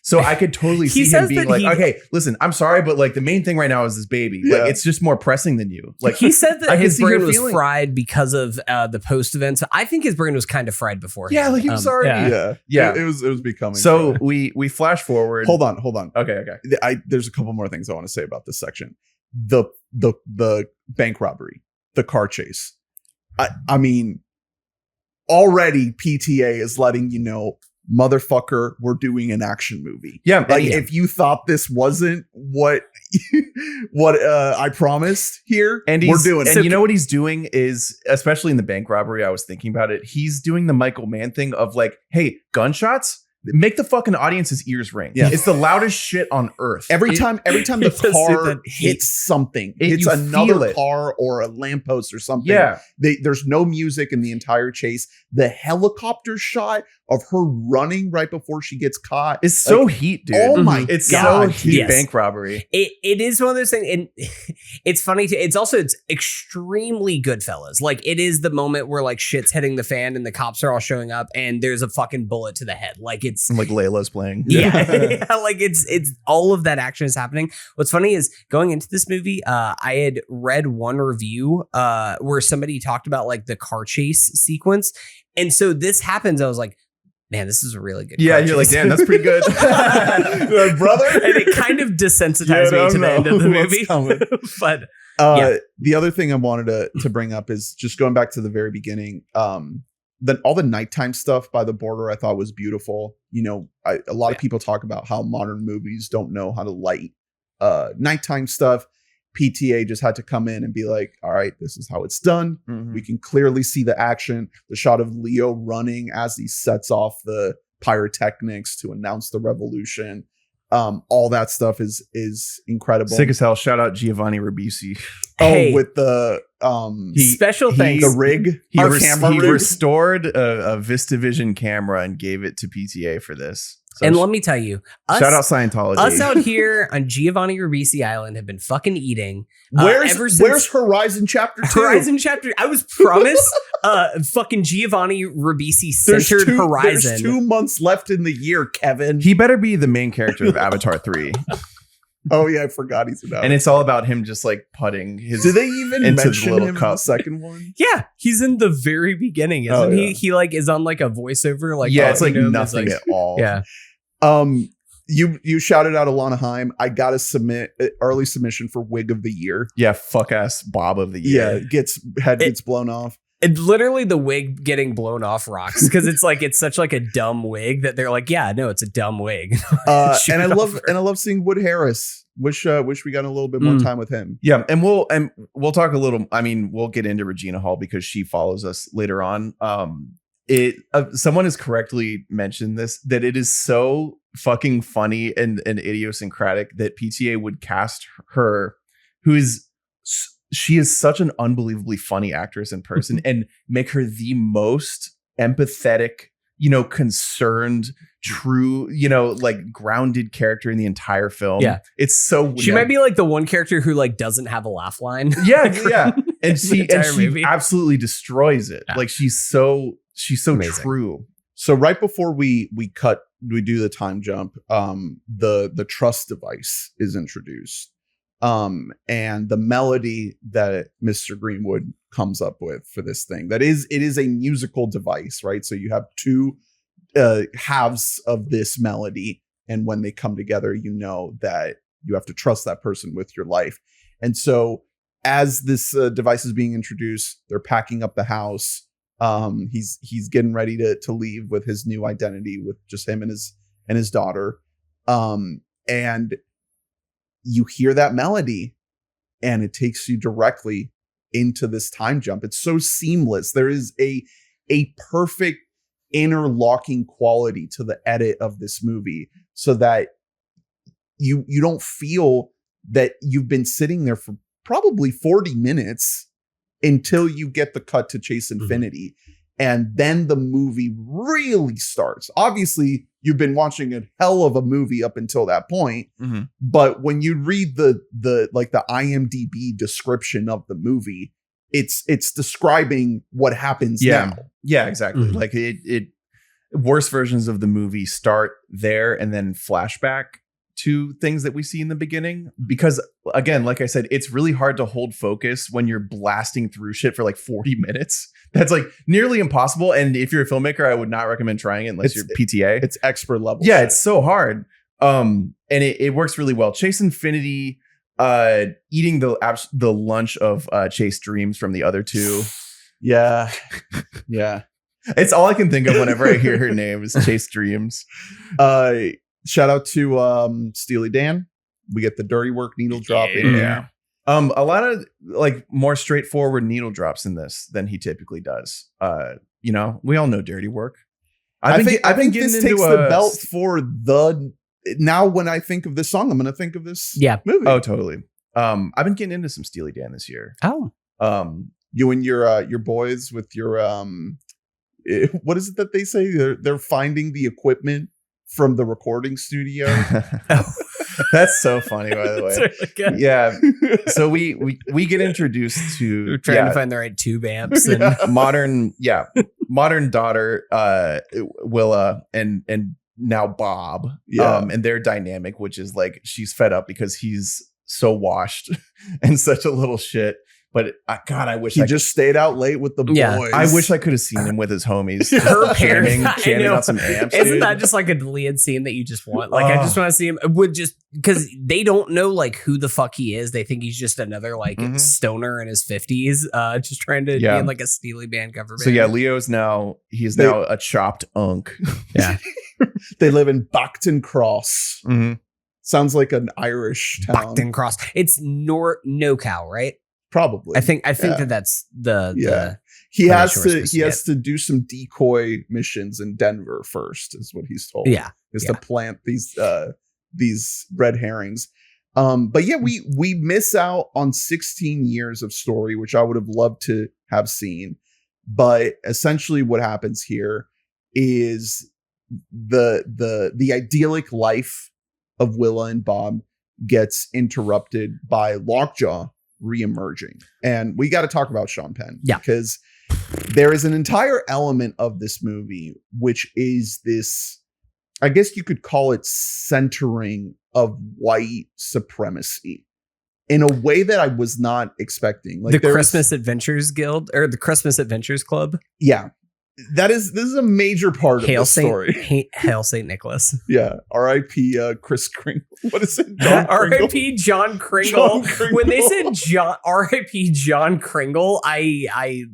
so I could totally see him being like, okay, listen, I'm sorry, but like the main thing right now is this baby. Yeah. Like it's just more pressing than you. Like he said that his brain was fried because of the post events. I think his brain was kind of fried before. Yeah, like he was already. Yeah. It was becoming. So we flash forward. Hold on. Okay. There's a couple more things I want to say about this section. The bank robbery. The car chase. I mean, already PTA is letting you know motherfucker, we're doing an action movie. Yeah. Like if you thought this wasn't what I promised here, and we're doing it. And you know what he's doing is, especially in the bank robbery, I was thinking about it. He's doing the Michael Mann thing of like, hey, gunshots, make the fucking audience's ears ring. Yeah. It's the loudest shit on earth. Every time the car hits something, hits another car or a lamppost or something. Yeah. There's no music in the entire chase. The helicopter shot of her running right before she gets caught is so heat, dude. Oh my it's God. so heat. Yes. Bank robbery. It is one of those things, and it's funny too. It's extremely Goodfellas. Like it is the moment where like shit's hitting the fan and the cops are all showing up and there's a fucking bullet to the head. Like it's like Layla's playing. Yeah. Like it's all of that action is happening. What's funny is going into this movie, I had read one review where somebody talked about like the car chase sequence. And so this happens. I was like, man, this is a really good. Yeah, you're like, damn, that's pretty good, brother. And it kind of desensitized me to the end of the movie. But the other thing I wanted to bring up is just going back to the very beginning. All the nighttime stuff by the border I thought was beautiful. You know, a lot of people talk about how modern movies don't know how to light nighttime stuff. PTA just had to come in and be like, all right, this is how it's done. We can clearly see the action, the shot of Leo running as he sets off the pyrotechnics to announce the revolution. All that stuff is incredible. Sick as hell. Shout out Giovanni Ribisi. With the special thanks. The rig. He restored a VistaVision camera and gave it to PTA for this. So and let me tell you, shout out Scientology. Us out here on Giovanni Ribisi Island have been fucking eating. Where's Horizon Chapter 2? Horizon Chapter. I was promised fucking Giovanni Ribisi centered Horizon. There's 2 months left in the year, Kevin. He better be the main character of Avatar 3. Oh yeah, I forgot he's about. And it's all about him just like putting his. Do they even into mention the little him cup. in the second one? Yeah, he's in the very beginning, isn't he? He like is on like a voiceover. Like it's like nothing at all. Yeah. You shouted out Alana Haim. I gotta submit early submission for Wig of the Year. Yeah, fuck ass Bob of the Year. Yeah, gets blown off. And literally the wig getting blown off rocks because it's such like a dumb wig that they're like, yeah, no, it's a dumb wig. And I love seeing Wood Harris. Wish we got a little bit more time with him. Yeah, and we'll talk a little. I mean, we'll get into Regina Hall because she follows us later on. Someone has correctly mentioned this, that it is so fucking funny and idiosyncratic that PTA would cast her, she is such an unbelievably funny actress in person, and make her the most empathetic, concerned, true, like grounded character in the entire film. Yeah. It's so she might be like the one character who like doesn't have a laugh line. Yeah. And she movie. absolutely destroys it. Yeah. Like she's so amazing. True. So right before we do the time jump, the trust device is introduced. And the melody that Mr. Greenwood comes up with for this thing, it is a musical device, right? So you have two halves of this melody, and when they come together, you know that you have to trust that person with your life. And so as this device is being introduced, they're packing up the house. He's getting ready to leave with his new identity, with just him and his daughter. And you hear that melody and it takes you directly into this time jump. It's so seamless. There is a perfect interlocking quality to the edit of this movie, so that you don't feel that you've been sitting there for probably 40 minutes until you get the cut to Chase Infiniti. And then the movie really starts. Obviously, you've been watching a hell of a movie up until that point. But when you read the IMDb description of the movie, it's describing what happens now. Yeah, exactly. Like it worse versions of the movie start there and then flashback to things that we see in the beginning, because again, like I said, it's really hard to hold focus when you're blasting through shit for like 40 minutes. That's like nearly impossible. And if you're a filmmaker, I would not recommend trying it unless you're PTA. It's expert level. Yeah, shit. It's so hard. And it works really well. Chase Infiniti eating the lunch of Chase dreams from the other two. Yeah. Yeah. It's all I can think of whenever I hear her name is Chase Dreams. Shout out to Steely Dan. We get the dirty work needle drop in there. A lot of like more straightforward needle drops in this than he typically does. You know, we all know dirty work. I think this takes the belt for the. Now, when I think of this song, I'm going to think of this movie. Oh, totally. I've been getting into some Steely Dan this year. Oh, you and your boys with your what is it that they say? They're finding the equipment from the recording studio. That's so funny, by the way. Really good. Yeah. So we get introduced to We're trying to find the right tube amps and modern daughter Willa and now Bob. And their dynamic, which is like she's fed up because he's so washed and such a little shit. But God, I wish he just stayed out late with the boys. I wish I could have seen him with his homies. Her parents jamming out some amps. Isn't that just like a deleted scene that you just want? Like I just want to see him with just because they don't know like who the fuck he is. They think he's just another like stoner in his 50s, just trying to be in like a Steely band cover band. So yeah, Leo's now a chopped unk. Yeah, they live in Bacton Cross. Mm-hmm. Sounds like an Irish town. Bacton Cross. It's NorCal, right? Probably. I think that's the he has to do some decoy missions in Denver first, is what he's told. Yeah. To plant these red herrings. But yeah, we miss out on 16 years of story, which I would have loved to have seen. But essentially what happens here is the idyllic life of Willa and Bob gets interrupted by Lockjaw reemerging. And we got to talk about Sean Penn. Yeah. Because there is an entire element of this movie, which is this, I guess you could call it centering of white supremacy in a way that I was not expecting. Like the Christmas Adventures Guild or the Christmas Adventures Club. Yeah. This is a major part of the story. Hail St. Nicholas. Yeah. R.I.P. Chris Kringle. What is it? R.I.P. John Kringle. When they said R.I.P. John Kringle, I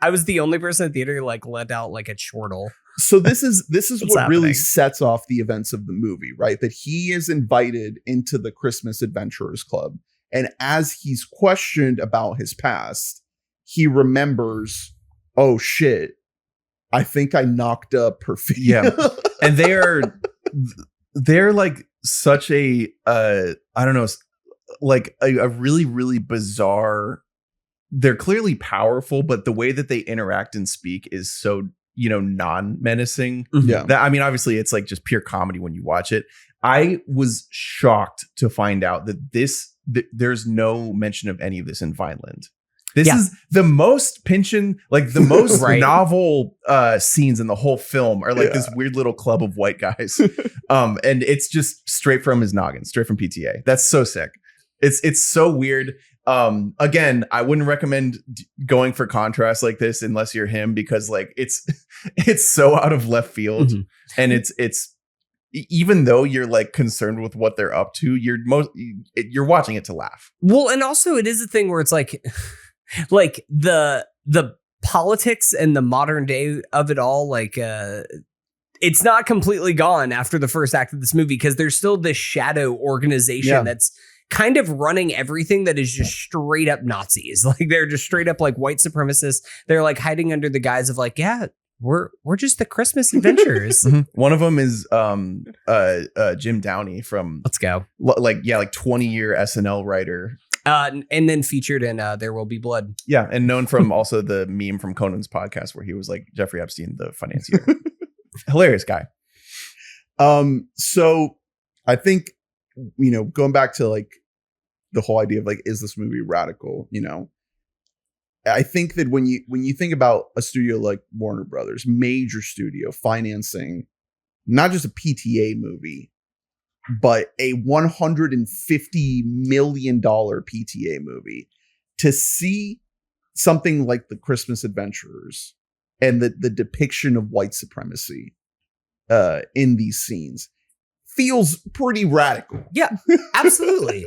was the only person in the theater who like let out like a chortle. So this is what happening? Really sets off the events of the movie, right? That he is invited into the Christmas Adventurers Club. And as he's questioned about his past, he remembers, oh shit, I think I knocked up Perfia. Yeah. And they're like such a I don't know, like a really, really bizarre. They're clearly powerful, but the way that they interact and speak is so, non-menacing. Yeah. That, I mean, obviously it's like just pure comedy when you watch it. I was shocked to find out that there's no mention of any of this in Vineland. This is the most Pynchon, like the most novel scenes in the whole film are like this weird little club of white guys. And it's just straight from his noggin, straight from PTA. That's so sick. It's so weird. Again, I wouldn't recommend going for contrast like this unless you're him, because like it's so out of left field. Mm-hmm. And it's even though you're like concerned with what they're up to, you're watching it to laugh. Well, and also it is a thing where it's like the politics and the modern day of it all, like it's not completely gone after the first act of this movie, because there's still this shadow organization that's kind of running everything that is just straight up Nazis. Like they're just straight up like white supremacists. They're like hiding under the guise of like, we're just the Christmas adventurers. One of them is Jim Downey from Let's Go. Like 20-year SNL writer. And then featured in There Will Be Blood. Yeah, and known from also the meme from Conan's podcast where he was like Jeffrey Epstein, the financier. Hilarious guy. So I think, going back to like the whole idea of like, is this movie radical? I think that when you think about a studio like Warner Brothers, major studio financing, not just a PTA movie, but a $150 million PTA movie, to see something like the Christmas Adventurers and the depiction of white supremacy in these scenes feels pretty radical. Yeah, absolutely.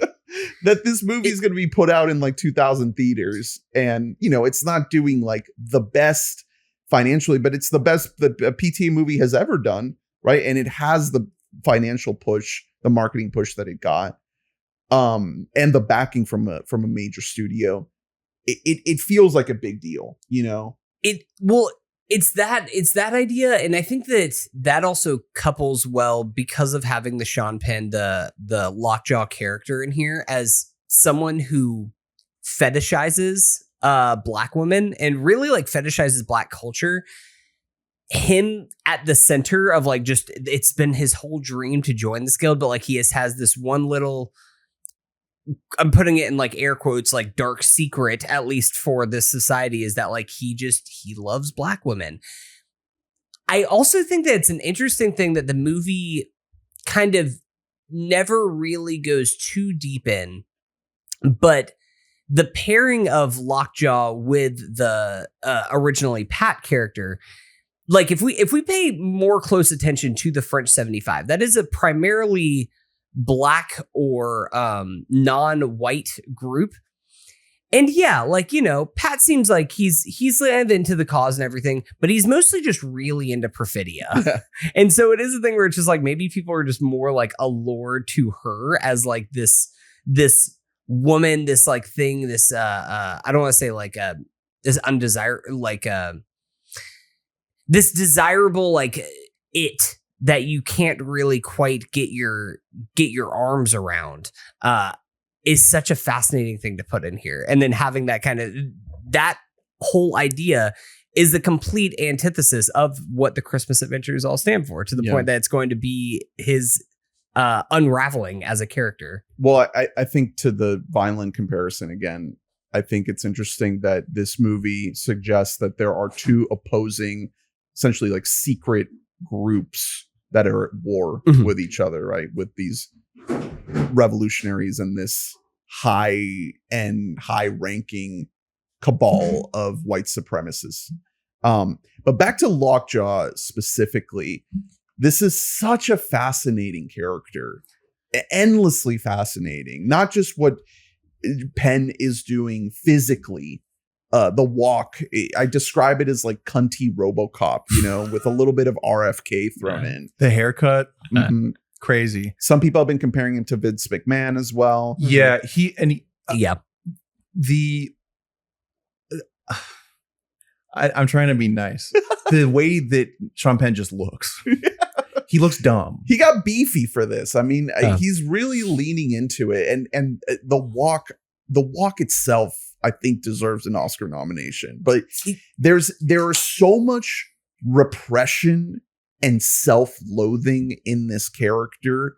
That this movie is going to be put out in like 2,000 theaters, and it's not doing like the best financially, but it's the best that a PTA movie has ever done, right? And it has the financial push, the marketing push that it got, and the backing from a major studio. It feels like a big deal, you know? It's that idea, and I think that also couples well because of having the Sean Penn, the Lockjaw character in here as someone who fetishizes Black women and really like fetishizes Black culture. Him at the center of like just it's been his whole dream to join this guild, but like he has this one little, I'm putting it in like air quotes, like dark secret, at least for this society, is that like he loves Black women. I also think that it's an interesting thing that the movie kind of never really goes too deep in, but the pairing of Lockjaw with the originally Pat character, like if we pay more close attention to the French 75, that is a primarily Black or non-white group. And yeah, like, you know, Pat seems like he's into the cause and everything, but he's mostly just really into perfidia. And so it is a thing where it's just like maybe people are just more like allured to her as like this woman, this like thing, this I don't want to say like this undesirable, like this desirable like it that you can't really quite get your arms around, is such a fascinating thing to put in here. And then having that that whole idea is the complete antithesis of what the Christmas Adventures all stand for, to the point that it's going to be his unraveling as a character. Well, I think to the Vineland comparison again, I think it's interesting that this movie suggests that there are two opposing, essentially like secret groups that are at war with each other, right? With these revolutionaries and this high-ranking cabal of white supremacists. But back to Lockjaw specifically, this is such a fascinating character, endlessly fascinating. Not just what Penn is doing physically. The walk, I describe it as like cunty RoboCop, you know, with a little bit of RFK thrown in. The haircut, crazy. Some people have been comparing him to Vince McMahon as well. Yeah, I'm trying to be nice. The way that Sean Penn just looks, he looks dumb. He got beefy for this. I mean, he's really leaning into it, and the walk itself, I think, deserves an Oscar nomination. But there is so much repression and self-loathing in this character,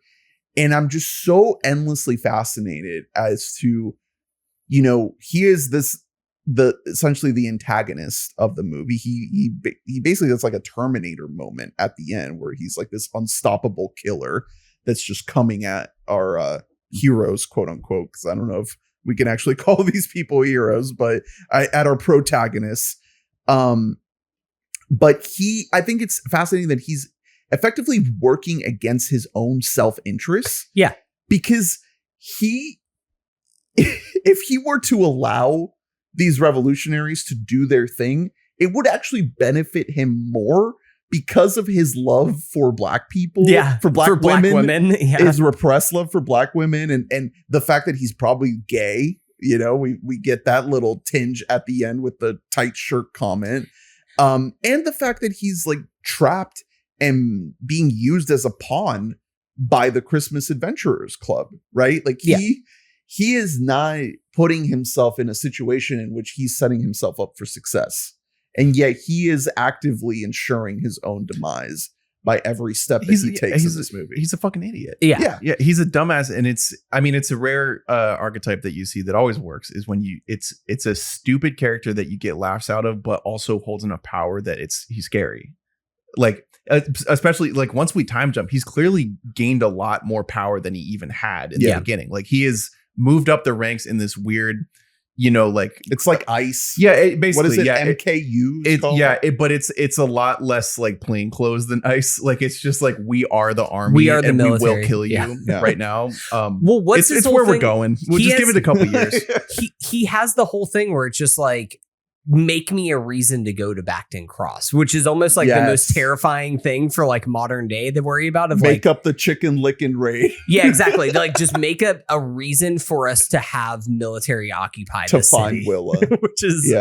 and I'm just so endlessly fascinated as to, you know, he is essentially the antagonist of the movie. He basically, that's like a Terminator moment at the end where he's like this unstoppable killer that's just coming at our heroes, quote unquote, because I don't know if we can actually call these people heroes, but at our protagonists. But I think it's fascinating that he's effectively working against his own self-interest. Yeah. Because if he were to allow these revolutionaries to do their thing, it would actually benefit him more because of his love for Black people, for Black women, his repressed love for Black women, and the fact that he's probably gay. You know, we get that little tinge at the end with the tight shirt comment, and the fact that he's like trapped and being used as a pawn by the Christmas Adventurers Club, right? Like he is not putting himself in a situation in which he's setting himself up for success. And yet he is actively ensuring his own demise by every step that he takes in this movie. He's a fucking idiot. Yeah. He's a dumbass. And it's a rare archetype that you see that always works is when it's a stupid character that you get laughs out of, but also holds enough power that he's scary. Like, especially like once we time jump, he's clearly gained a lot more power than he even had in the beginning. Like he is moved up the ranks in this weird, you know, like it's like ICE. Yeah, basically. What is it? MKU. But it's a lot less like plain clothes than ICE. Like it's just like we are the army. We are the military. We will kill you right now. Well, it's where we're going. We'll just give it a couple years. He has the whole thing where it's just like make me a reason to go to Bacton Cross, which is almost like the most terrifying thing for like modern day to worry about. Of make like, up the chicken licking raid. Yeah, exactly. Like just make up a reason for us to have military occupy to the find city, Willa, which is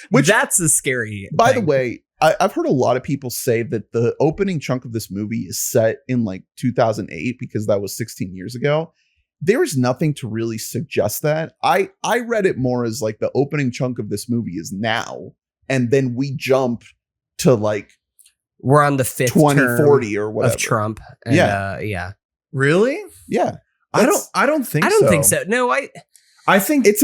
which that's a scary. By thing. the way, I've heard a lot of people say that the opening chunk of this movie is set in like 2008 because that was 16 years ago. There's nothing to really suggest that. I read it more as like the opening chunk of this movie is now, and then we jump to like we're on the 5th 2040 or whatever of Trump. And, yeah. Really? Yeah. I don't think so. No, I think it's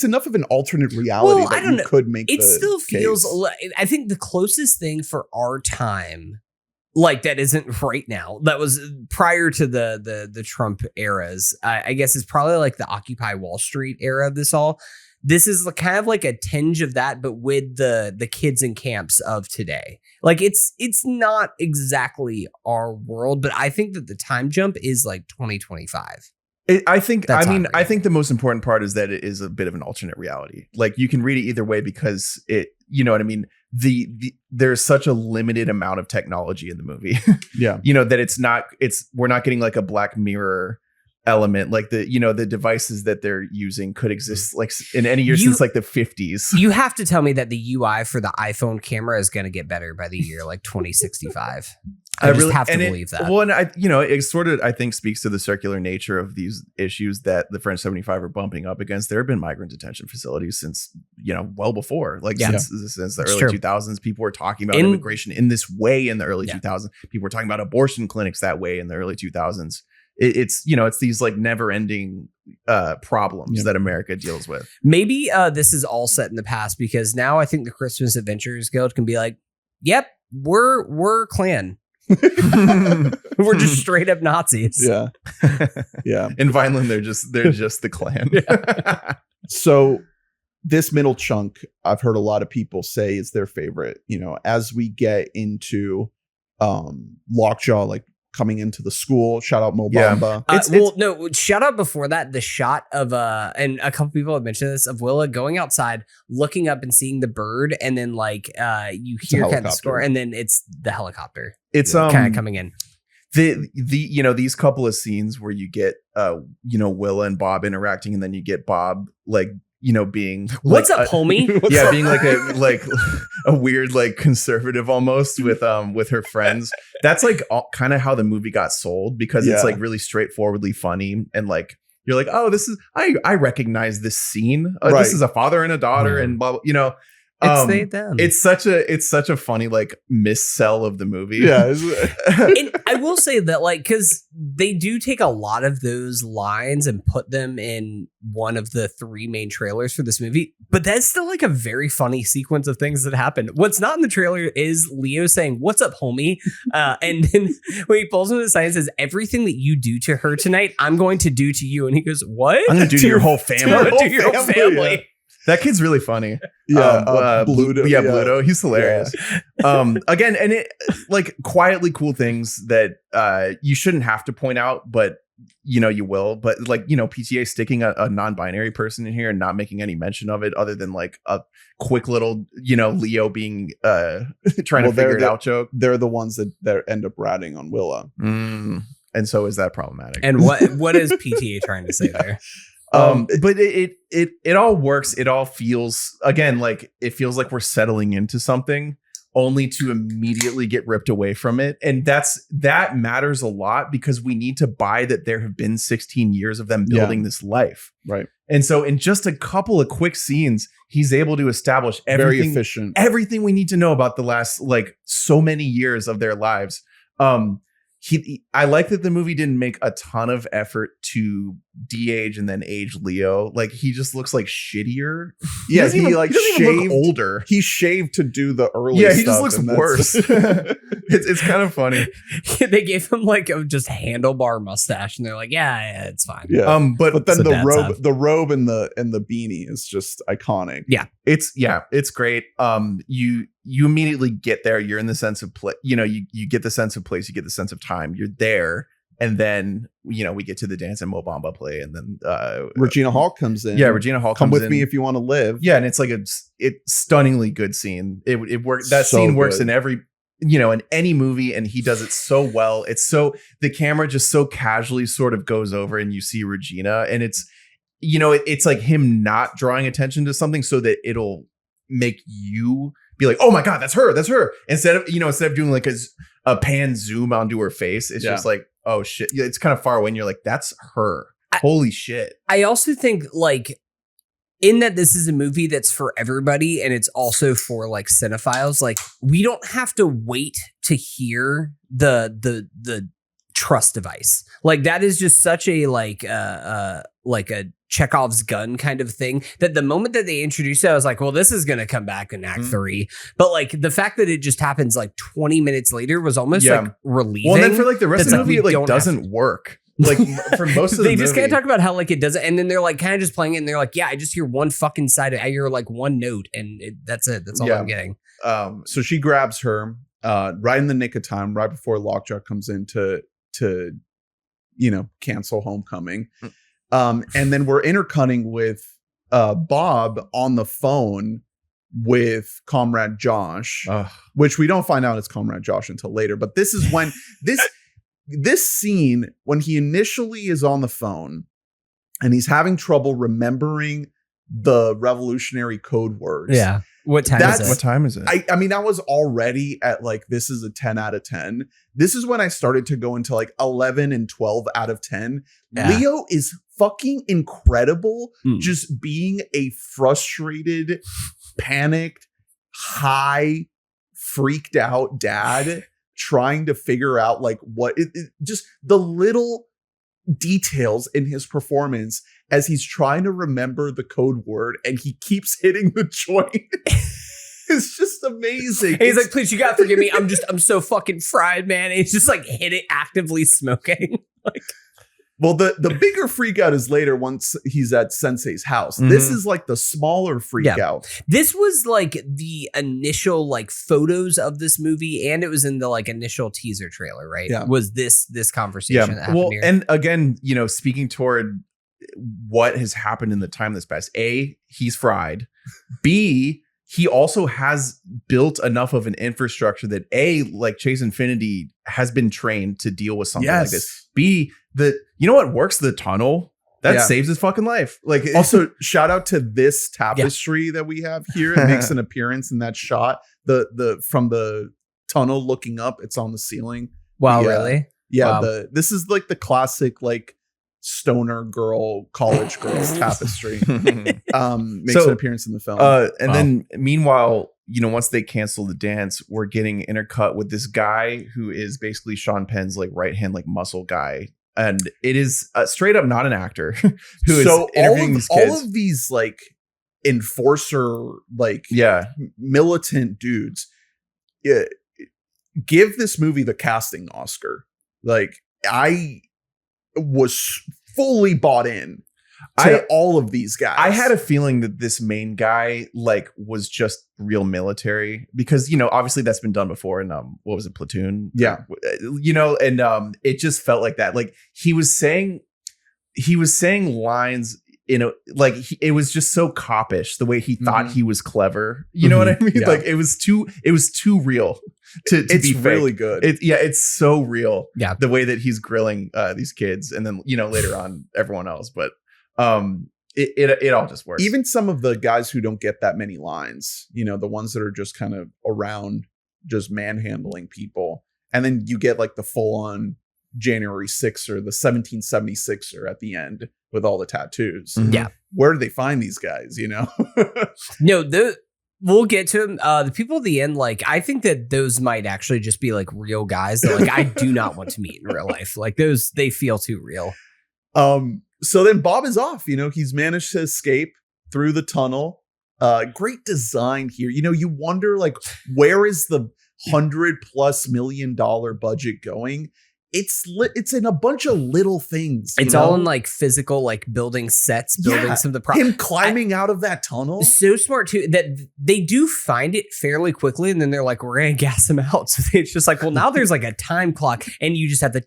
enough of an alternate reality that you could make. It still feels. Case. I think the closest thing for our time, like that isn't right now. That was prior to the Trump eras. I guess is probably like the Occupy Wall Street era of this all. This is kind of like a tinge of that, but with the kids in camps of today. Like it's not exactly our world, but I think that the time jump is like 2025. I think the most important part is that it is a bit of an alternate reality. Like you can read it either way because it, you know what I mean? There's such a limited amount of technology in the movie. Yeah. that we're not getting like a Black Mirror element. Like the devices that they're using could exist like in any year since like the 50s. You have to tell me that the UI for the iPhone camera is going to get better by the year like 2065. I really have to believe that. Well, and it sort of, I think, speaks to the circular nature of these issues that the French 75 are bumping up against. There have been migrant detention facilities since, well before, like since the early 2000s. People were talking about immigration in this way in the early 2000s. People were talking about abortion clinics that way in the early 2000s. It's these like never ending problems that America deals with. Maybe this is all set in the past because now I think the Christmas Adventurers Guild can be like, yep, we're Klan. We're just straight up Nazis. Yeah. Yeah. In Vineland, they're just the Klan. So this middle chunk, I've heard a lot of people say is their favorite, as we get into Lockjaw, like coming into the school. Shout out Mo Bamba. Shout out before that, the shot of and a couple people have mentioned this, of Willa going outside, looking up and seeing the bird, and then like you hear kind of the score, and then it's the helicopter. It's kind of coming in. These couple of scenes where you get Willa and Bob interacting, and then you get Bob like being what's up, homie? Being like a weird like conservative almost with her friends. That's like kind of how the movie got sold, because it's like really straightforwardly funny, and like you're like, oh, this is I recognize this scene. This is a father and a daughter, and blah, blah, It's they them. It's such a funny like missell of the movie. Yeah. And I will say that like, because they do take a lot of those lines and put them in one of the 3 main trailers for this movie, but that's still like a very funny sequence of things that happen. What's not in the trailer is Leo saying, "What's up, homie?" And then when he pulls him to the side and says, "Everything that you do to her tonight, I'm going to do to you." And he goes, "What? I'm going to do to your whole family." To your whole family. Yeah. That kid's really funny. Yeah, Bluto. Bluto. He's hilarious. Again, and it like quietly cool things that you shouldn't have to point out, but you will. But like PTA sticking a non-binary person in here and not making any mention of it, other than like a quick little Leo being trying to figure it out joke. They're the ones that end up ratting on Willa, and so is that problematic? And what is PTA trying to say there? But it all works. It all feels, again, like it feels like we're settling into something, only to immediately get ripped away from it. And that matters a lot, because we need to buy that there have been 16 years of them building this life. Right. And so in just a couple of quick scenes, he's able to establish everything, very efficient, everything we need to know about the last like so many years of their lives. I like that the movie didn't make a ton of effort to de-age and then age Leo. Like he just looks like shittier. Yeah, he like shaved older. He shaved to do the early. Yeah, he just looks worse. It's kind of funny. They gave him like a just handlebar mustache, and they're like, yeah, it's fine. Yeah. But then the robe and the beanie is just iconic. Yeah. It's great. You immediately get there. You're in the sense of play. You get the sense of place. You get the sense of time. You're there. And then, you know, we get to the dance and Mo Bamba play. And then Regina Hall comes in. Yeah, Regina Hall Come comes with in. me if you want to live. Yeah, and it's like it's stunningly good scene. It works. That So scene works good. in every, you know, in any movie, and he does it so well. It's so, the camera just so casually sort of goes over and you see Regina, and it's, you know, it's like him not drawing attention to something so that it'll make you be like, oh my God, that's her. Instead of doing like a pan zoom onto her face, it's just like, oh shit. Yeah, it's kind of far away and you're like, that's her. Holy shit. I also think like in that this is a movie that's for everybody and it's also for like cinephiles. Like we don't have to wait to hear the trust device. Like that is just such a like a Chekhov's gun kind of thing that the moment that they introduced it, I was like, well, this is going to come back in Act 3. But like the fact that it just happens like 20 minutes later was almost like relieving. Well, and then for like the rest of the movie, it like doesn't work. Like for most of the they movie. just kind of talk about how like it doesn't, and then they're like kind of just playing it and they're like, yeah, I just hear one fucking side of, I hear like one note and that's it. That's all I'm getting. So she grabs her right in the nick of time, right before Lockjaw comes in to you know, cancel Homecoming. And then we're intercutting with Bob on the phone with Comrade Josh, which we don't find out it's Comrade Josh until later. But this is when this scene, when he initially is on the phone and he's having trouble remembering the revolutionary code words. Yeah. What time is it? I mean, I was already at like, this is a 10 out of 10. This is when I started to go into like 11 and 12 out of 10. Yeah. Leo is fucking incredible. Just being a frustrated, panicked, high, freaked out dad trying to figure out like just the little details in his performance as he's trying to remember the code word and he keeps hitting the joint. It's just amazing. And he's like, please, you gotta forgive me. I'm so fucking fried, man. And he's just like actively smoking. Like, well, the bigger freak out is later once he's at Sensei's house. This is like the smaller freak out. This was like the initial like photos of this movie, and it was in the like initial teaser trailer, right? Yeah. Was this conversation that happened here? And again, you know, speaking toward what has happened in the time that's passed. A, he's fried. B, he also has built enough of an infrastructure that A, like Chase Infiniti has been trained to deal with something like this. B, you know what works? The tunnel. That saves his fucking life. Like, also, shout out to this tapestry that we have here. It makes an appearance in that shot. The from the tunnel looking up, it's on the ceiling. Wow, really? Yeah. Wow. This is like the classic like stoner girl, college girls tapestry. Makes an appearance in the film. And then meanwhile, you know, once they cancel the dance, we're getting intercut with this guy who is basically Sean Penn's like right hand, like muscle guy. And it is straight up not an actor who is interviewing these kids. All of these like enforcer, like militant dudes, give this movie the casting Oscar. Like I was fully bought in to all of these guys. I had a feeling that this main guy like was just real military because, you know, obviously that's been done before in what was it, Platoon? Yeah. You know, and it just felt like that. Like he was saying lines in a like it was just so coppish the way he thought he was clever. You know what I mean? Yeah. Like it was too real to be fake. Really good. It's so real. Yeah. The way that he's grilling these kids and then, you know, later on everyone else. But it all just works. Even some of the guys who don't get that many lines, you know, the ones that are just kind of around just manhandling people. And then you get like the full on January 6th or the 1776er at the end with all the tattoos. Yeah. Where do they find these guys, you know? No, we'll get to them. The people at the end, like, I think that those might actually just be like real guys that like I do not want to meet in real life. Like those, they feel too real. So then Bob is off, you know, he's managed to escape through the tunnel. Great design here. You know, you wonder like, where is the $100+ million budget going? It's in a bunch of little things. It's all in like physical, like building sets, building some of the him climbing out of that tunnle. So smart too that they do find it fairly quickly, and then they're like, "We're gonna gas him out." So it's just like, well, now there's like a time clock, and you just have the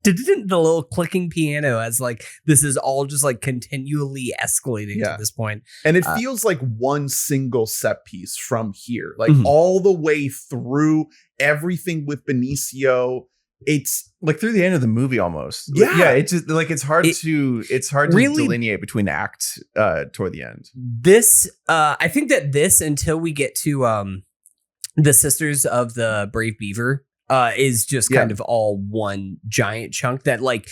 the little clicking piano as like this is all just like continually escalating to this point. And it feels like one single set piece from here, like Mhm. all the way through everything with Benicio. It's like through the end of the movie almost. Yeah. It's just like it's hard to really, delineate between acts toward the end. This I think that this, until we get to the Sisters of the Brave Beaver, is just kind of all one giant chunk that like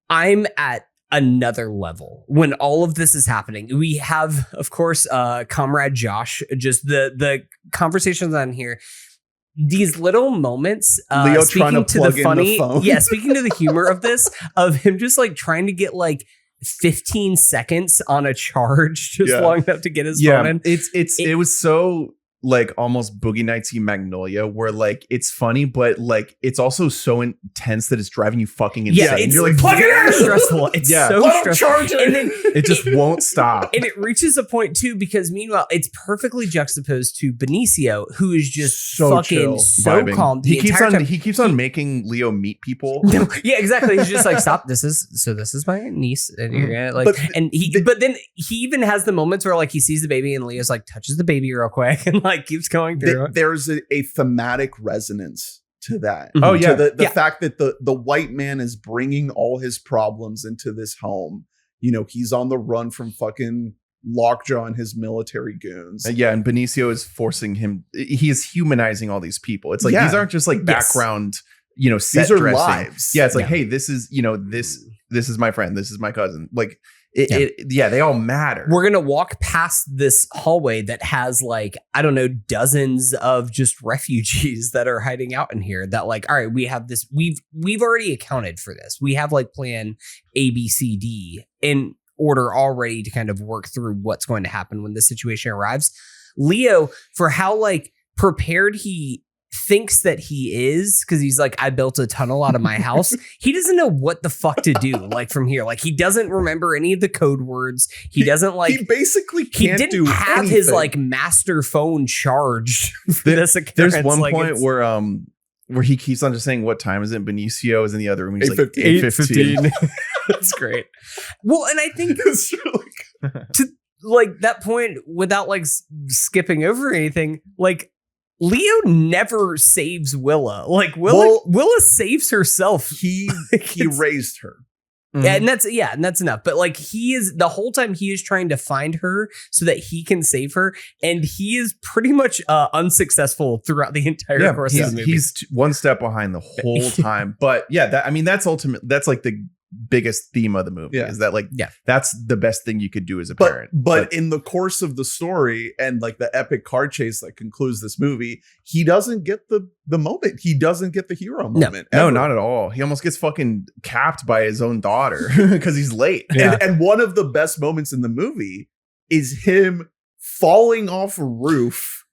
I'm at another level when all of this is happening. We have, of course, Comrade Josh, just the conversations on here. These little moments, Leo trying to plug the funny, in the phone. speaking to the humor of this, of him just like trying to get like 15 seconds on a charge just long enough to get his phone in. It was so like almost Boogie Nights-y Magnolia, where like it's funny, but like it's also so intense that it's driving you fucking insane. Yeah, it's you're like, plug it in! Stressful. It's so stressful. And then it just won't stop. And it reaches a point too, because meanwhile, it's perfectly juxtaposed to Benicio, who is just so fucking chill, so vibing. calm. He keeps on making Leo meet people. Yeah, exactly. He's just like, stop. This is my niece, and you're gonna like, but then he even has the moments where like he sees the baby and Leo's like touches the baby real quick and like keeps going through. There's a thematic resonance to that. Mhm. Oh yeah, to the fact that the white man is bringing all his problems into this home. You know, he's on the run from fucking Lockjaw and his military goons. And Benicio is forcing him. He is humanizing all these people. It's like these aren't just like background, set these are dressing. lives. Yeah, it's like, hey, this is this is my friend. This is my cousin. Like, they all matter. We're going to walk past this hallway that has like, I don't know, dozens of just refugees that are hiding out in here that like, all right, we have this, we've already accounted for this. We have like plan A, B, C, D in order already to kind of work through what's going to happen when the situation arrives. Leo, for how like prepared he thinks that he is, because he's like, I built a tunnel out of my house. He doesn't know what the fuck to do like from here. Like he doesn't remember any of the code words. He doesn't like, he basically can't didn't do have anything. his like master phone charged for this occurrence. There's one like, point where he keeps on just saying, what time is it? Benicio is in the other room. He's like 8:15. That's great. Well, and I think It's really to like that point, without like skipping over anything, like Leo never saves Willa. Like Willa saves herself. he raised her. Yeah, and that's enough. But like he is the whole time he is trying to find her so that he can save her, and he is pretty much unsuccessful throughout the entire course of the movie. He's one step behind the whole time. But that's ultimate. That's like the biggest theme of the movie is that like that's the best thing you could do as a parent. But in the course of the story and like the epic car chase that concludes this movie, he doesn't get the moment. He doesn't get the hero moment. No, not at all. He almost gets fucking capped by his own daughter because he's late. Yeah. And one of the best moments in the movie is him falling off a roof,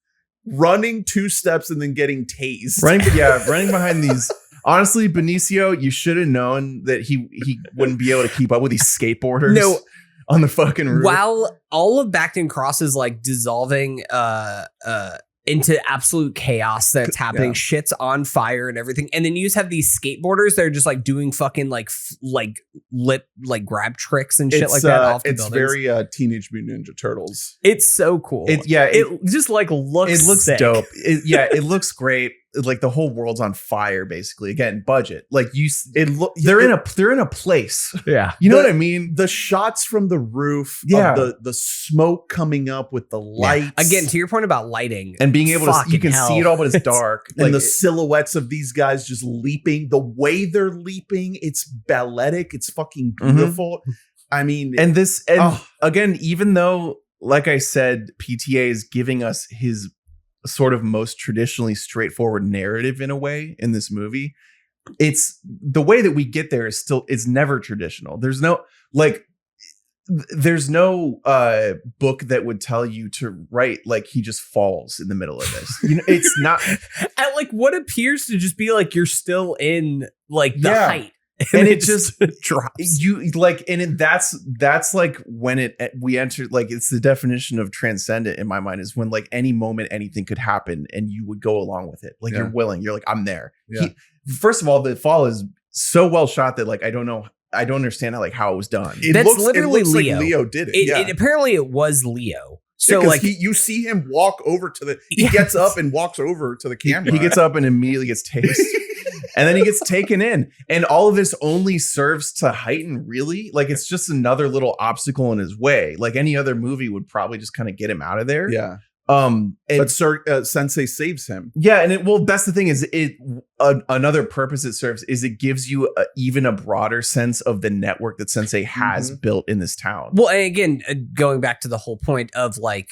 running 2 steps and then getting tased. Running behind these. Honestly, Benicio, you should have known that he wouldn't be able to keep up with these skateboarders on the fucking roof. While all of Backton Cross is like dissolving into absolute chaos that's happening, shit's on fire and everything. And then you just have these skateboarders that are just like doing fucking like lip like grab tricks and shit like that off the buildings. It's very Teenage Mutant Ninja Turtles. It's so cool. It just like looks sick. dope. It looks great. Like the whole world's on fire, basically. Again, budget. Like they're in a place. Yeah, you know what I mean. The shots from the roof, of the smoke coming up with the lights. Again, to your point about lighting and being able to, you can see it all, but it's dark. And the silhouettes of these guys just leaping. The way they're leaping, it's balletic. It's fucking beautiful. I mean, again, even though, like I said, PTA is giving us his sort of most traditionally straightforward narrative in a way in this movie, it's the way that we get there is never traditional. There's no book that would tell you to write like he just falls in the middle of this. It's not at like what appears to just be like you're still in like the height. and it just drops. You like, and that's like when we enter, like, it's the definition of transcendent in my mind, is when like any moment anything could happen and you would go along with it. Like you're willing, you're like, I'm there. Yeah. First of all, the fall is so well shot that like I don't understand how it was done. That's literally Leo. Like Leo did it. It apparently it was Leo. So like you see him walk over to he gets up and walks over to the camera. He gets up and immediately gets tased. And then he gets taken in. And all of this only serves to heighten, really. Like, it's just another little obstacle in his way. Like, any other movie would probably just kind of get him out of there. Yeah. But Sensei saves him. Yeah. And that's the thing is another purpose it serves is it gives you even a broader sense of the network that Sensei has built in this town. Well, and again, going back to the whole point of like,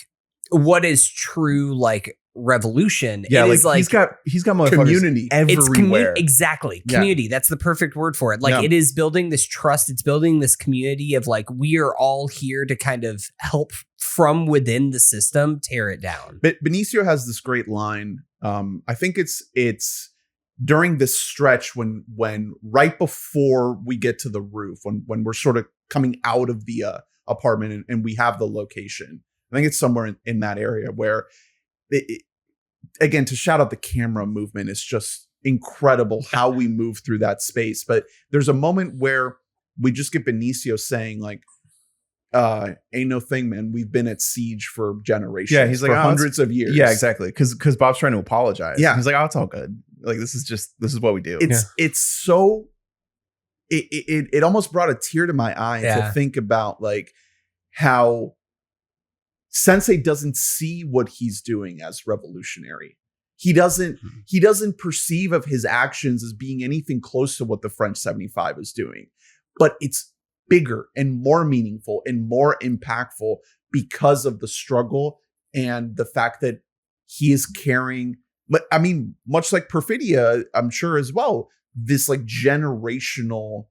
what is true, like, revolution. Yeah, he's got motherfuckers community everywhere. Exactly. Community. That's the perfect word for it. Like it is building this trust. It's building this community of like, we are all here to kind of help from within the system tear it down. But Benicio has this great line. I think it's during this stretch when right before we get to the roof, when we're sort of coming out of the apartment and we have the location. I think it's somewhere in that area where again, to shout out the camera movement is just incredible how we move through that space. But there's a moment where we just get Benicio saying like, ain't no thing, man. We've been at siege for generations. Yeah, he's like, for hundreds of years. Yeah, exactly. Because Bob's trying to apologize. Yeah. He's like, oh, it's all good. Like, this is what we do. It's so it almost brought a tear to my eye to think about like how Sensei doesn't see what he's doing as revolutionary. He doesn't perceive of his actions as being anything close to what the French 75 is doing. But it's bigger and more meaningful and more impactful because of the struggle and the fact that he is carrying, but I mean, much like Perfidia, I'm sure as well, this like generational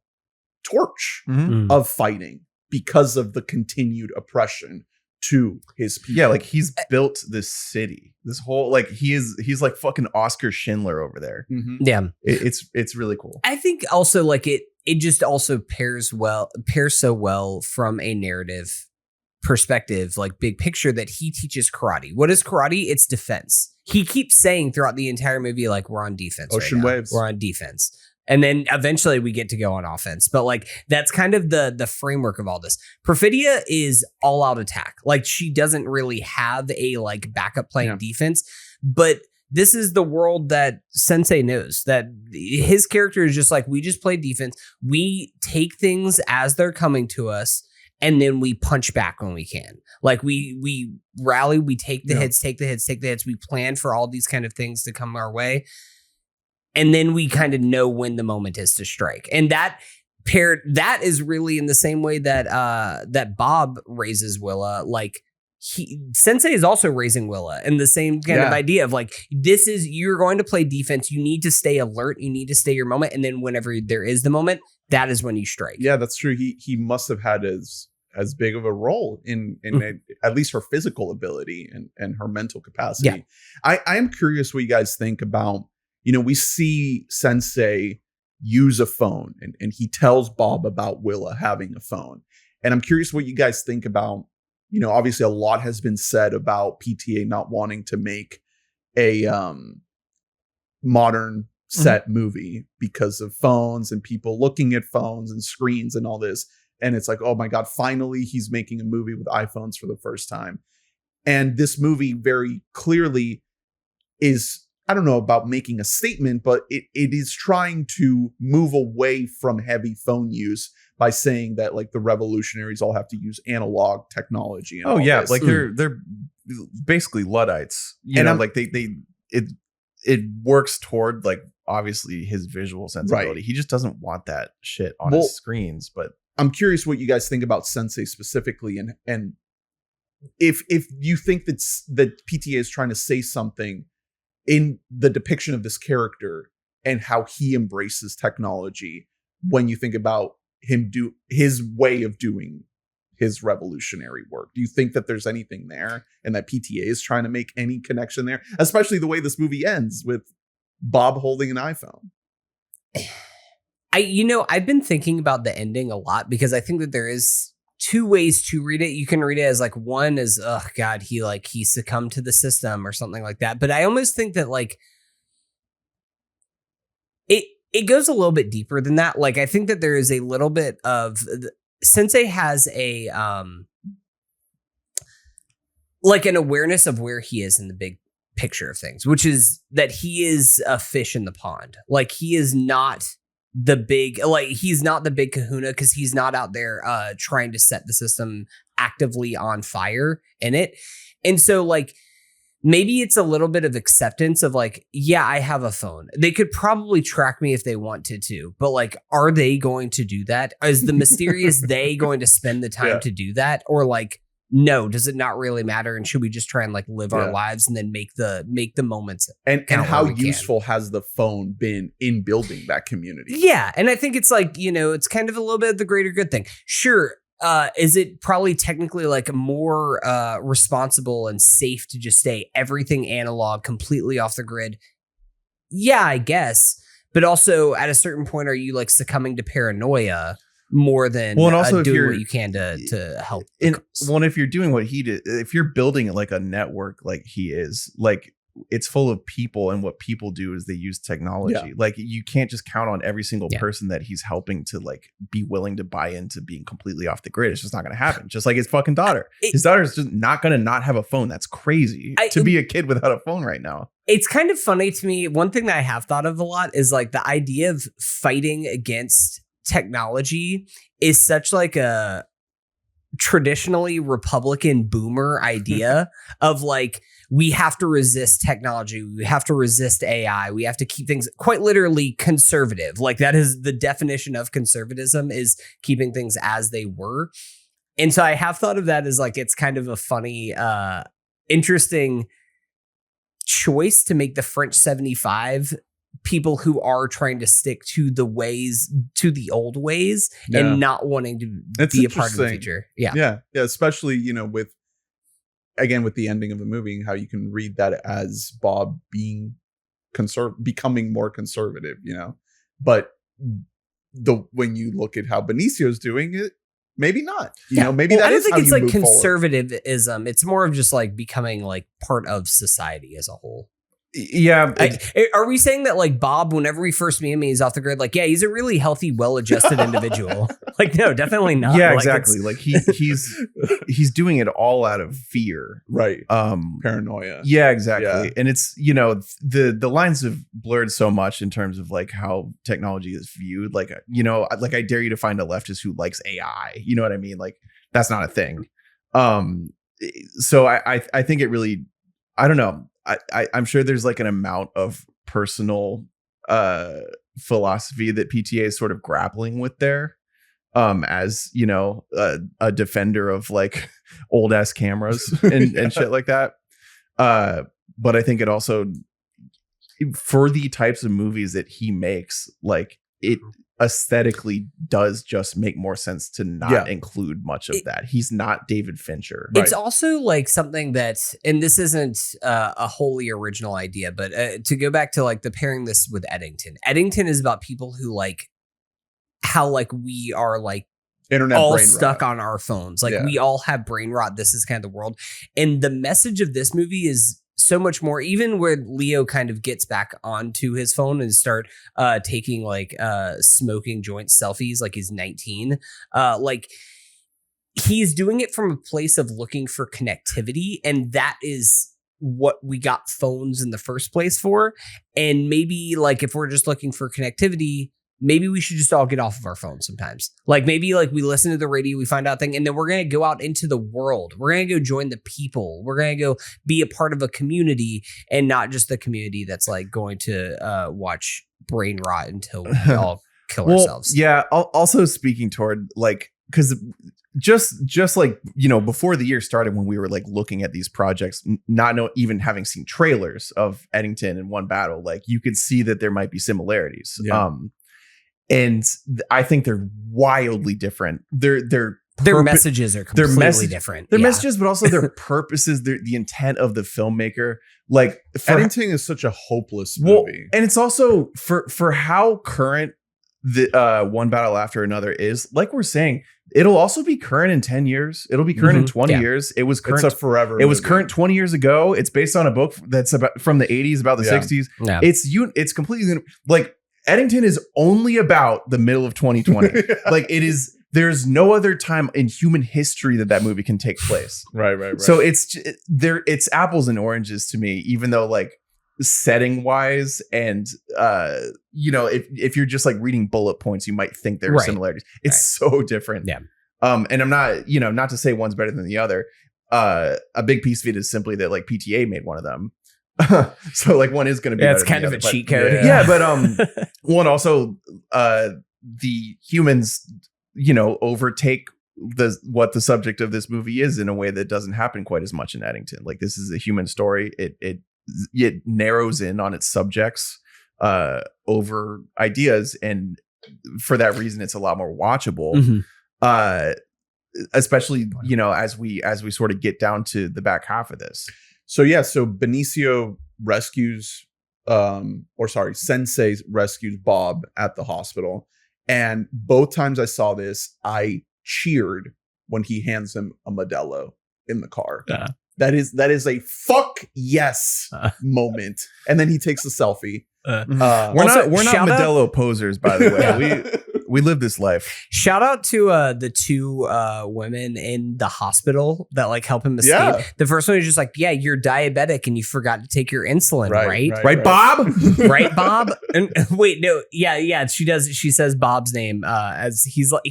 torch of fighting because of the continued oppression to his people. Yeah, like he's built this city, this whole like he's like fucking Oscar Schindler over there. Yeah, it's really cool. I think also like it just also pairs so well from a narrative perspective, like big picture, that he teaches karate. What is karate? It's defense. He keeps saying throughout the entire movie, like, we're on defense. Ocean waves. We're on defense. And then eventually we get to go on offense. But like, that's kind of the framework of all this. Perfidia is all out attack. Like, she doesn't really have a like backup plan defense, but this is the world that Sensei knows, that his character is just like, we just play defense. We take things as they're coming to us, and then we punch back when we can. Like we rally, we take the hits, take the hits. We plan for all these kind of things to come our way. And then we kind of know when the moment is to strike. And that is really in the same way that that Bob raises Willa. Like, Sensei is also raising Willa in the same kind of idea of like, you're going to play defense. You need to stay alert. You need to stay your moment. And then whenever there is the moment, that is when you strike. Yeah, that's true. He must have had as big of a role in at least her physical ability and her mental capacity. Yeah. I am curious what you guys think about, we see Sensei use a phone and he tells Bob about Willa having a phone. And I'm curious what you guys think about, obviously a lot has been said about PTA not wanting to make a modern set movie because of phones and people looking at phones and screens and all this. And it's like, oh my God, finally he's making a movie with iPhones for the first time. And this movie very clearly is, I don't know about making a statement, but it is trying to move away from heavy phone use by saying that like the revolutionaries all have to use analog technology. And this. Like they're basically Luddites, like it works toward like obviously his visual sensibility. Right. He just doesn't want that shit on his screens. But I'm curious what you guys think about Sensei specifically, and if you think that PTA is trying to say something in the depiction of this character and how he embraces technology when you think about him do his way of doing his revolutionary work. Do you think that there's anything there and that PTA is trying to make any connection there, especially the way this movie ends with Bob holding an iPhone? I've been thinking about the ending a lot because I think that there is two ways to read it. You can read it as like, one is, oh God, he succumbed to the system or something like that. But I almost think that like it goes a little bit deeper than that. Like, I think that there is a little bit of Sensei has a like an awareness of where he is in the big picture of things, which is that he is a fish in the pond. Like, he is not he's not the big kahuna because he's not out there trying to set the system actively on fire in it. And so like, maybe it's a little bit of acceptance of like, yeah, I have a phone. They could probably track me if they wanted to, but like, are they going to do that? Is the mysterious they going to spend the time to do that? Or like, no, does it not really matter? And should we just try and like live our lives and then make the moments? And how useful has the phone been in building that community? Yeah. And I think it's like, it's kind of a little bit of the greater good thing. Sure. Is it probably technically like more responsible and safe to just stay everything analog, completely off the grid? Yeah, I guess. But also at a certain point, are you like succumbing to paranoia more than and also doing what you can to help? And if you're doing what he did, if you're building like a network like he is, like it's full of people, and what people do is they use technology. Like, you can't just count on every single person that he's helping to like be willing to buy into being completely off the grid. It's just not going to happen. Just like his fucking daughter. His daughter's just not going to not have a phone. That's crazy to be a kid without a phone right now. It's kind of funny to me. One thing that I have thought of a lot is like the idea of fighting against technology is such like a traditionally Republican boomer idea of like, we have to resist technology. We have to resist AI. We have to keep things quite literally conservative. Like, that is the definition of conservatism, is keeping things as they were. And so I have thought of that as like, it's kind of a funny, interesting choice to make the French 75 people who are trying to stick to to the old ways and not wanting to be a part of the future. Yeah. Especially, with the ending of the movie, how you can read that as Bob being becoming more conservative, but when you look at how Benicio's doing it, maybe not, maybe that is how you move forward. I don't think it's like conservatism. It's more of just like becoming like part of society as a whole. Yeah. Are we saying that like Bob, whenever we first meet him, he's off the grid? Like, yeah, he's a really healthy, well-adjusted individual. Like, no, definitely not. Yeah, exactly. Like he's doing it all out of fear. Right. Paranoia. Yeah, exactly. Yeah. And it's, the lines have blurred so much in terms of like how technology is viewed. Like, like I dare you to find a leftist who likes AI. You know what I mean? Like, that's not a thing. So I think it really, I don't know. I'm sure there's like an amount of personal philosophy that PTA is sort of grappling with there, as a defender of like old ass cameras and shit like that. But I think it also, for the types of movies that he makes, like, it aesthetically does just make more sense to not include much of that. He's not David Fincher. It's also like something that, and this isn't a wholly original idea, but to go back to like the pairing this with Eddington. Eddington is about people who like how like we are like internet all brain stuck rot on our phones. Like we all have brain rot. This is kind of the world. And the message of this movie is so much more, even where Leo kind of gets back onto his phone and start taking like smoking joint selfies like he's 19. Like he's doing it from a place of looking for connectivity, and that is what we got phones in the first place for. And maybe like if we're just looking for connectivity, maybe we should just all get off of our phones sometimes. Like maybe like we listen to the radio, we find out thing, and then we're going to go out into the world. We're going to go join the people. We're going to go be a part of a community, and not just the community that's like going to watch brain rot until we all kill ourselves. Yeah. Also speaking toward like, because just like, before the year started, when we were like looking at these projects, even having seen trailers of Eddington and One Battle, like you could see that there might be similarities. Yeah. And I think they're wildly different. Their messages are completely different. Their messages, but also their purposes, the intent of the filmmaker. Like Eddington is such a hopeless movie. And it's also for how current the One Battle After Another is, like we're saying, it'll also be current in 10 years. It'll be current in 20 years. It was current. It's a forever. It was movie. current 20 years ago. It's based on a book that's about from the 80s, about the 60s. Yeah. It's completely like Eddington is only about the middle of 2020. Like it is. There's no other time in human history that movie can take place. Right. So it's apples and oranges to me, even though like setting wise and if you're just like reading bullet points, you might think there are similarities. It's so different. Yeah. And I'm not to say one's better than the other. A big piece of it is simply that like PTA made one of them. So like one is going to be. Yeah, it's kind of a cheat code. Yeah, but one also the humans overtake what the subject of this movie is in a way that doesn't happen quite as much in Eddington. Like this is a human story. It narrows in on its subjects over ideas, and for that reason it's a lot more watchable. Especially as we sort of get down to the back half of this. So Benicio rescues Sensei rescues Bob at the hospital. And both times I saw this, I cheered when he hands him a Modelo in the car. That is a fuck yes moment. And then he takes a selfie. We're not Modelo posers, by the way. We live this life. Shout out to the two women in the hospital that like help him escape. Yeah. The first one is just like, yeah, you're diabetic and you forgot to take your insulin, right? Bob? Right, Bob? And wait, no, yeah, she does. She says Bob's name as he's like,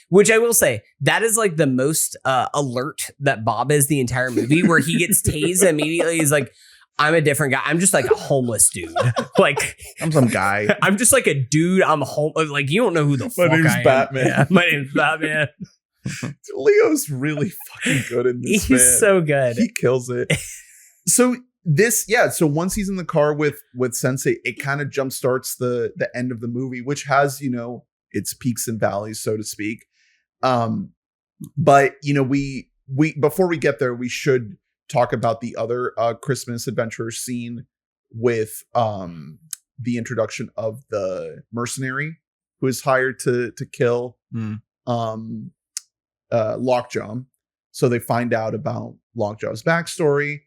which I will say, that is like the most alert that Bob is the entire movie, where he gets tased immediately. He's like, I'm a different guy. I'm just like a homeless dude. Like I'm some guy. I'm just like a dude. I'm home. Like you don't know who the fuck name's I am. Batman. Yeah, my name's Batman. Leo's really fucking good in this. He's so good. He kills it. So once he's in the car with Sensei, it kind of jumpstarts the end of the movie, which has its peaks and valleys, so to speak. But we before we get there, we should talk about the other Christmas adventure scene with the introduction of the mercenary who is hired to kill Lockjaw. So they find out about Lockjaw's backstory.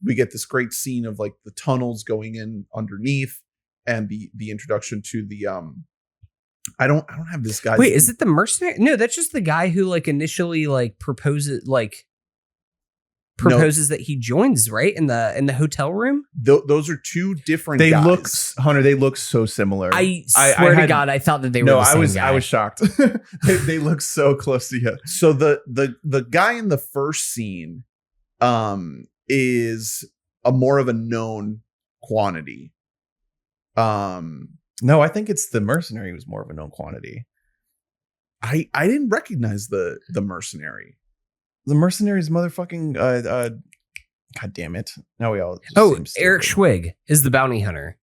We get this great scene of like the tunnels going in underneath, and the introduction to the I don't have this guy. Wait, is it the mercenary? No, that's just the guy who like initially like proposes that he joins, right? In the hotel room. Those are two different guys. They look so similar. I swear to God, I thought that they were the same guy. I was shocked. they look so close to you. So the guy in the first scene is a more of a known quantity. No, I think it's the mercenary who's more of a known quantity. I didn't recognize the mercenary. The mercenary's motherfucking God damn it. Now we all Eric Schwig is the bounty hunter.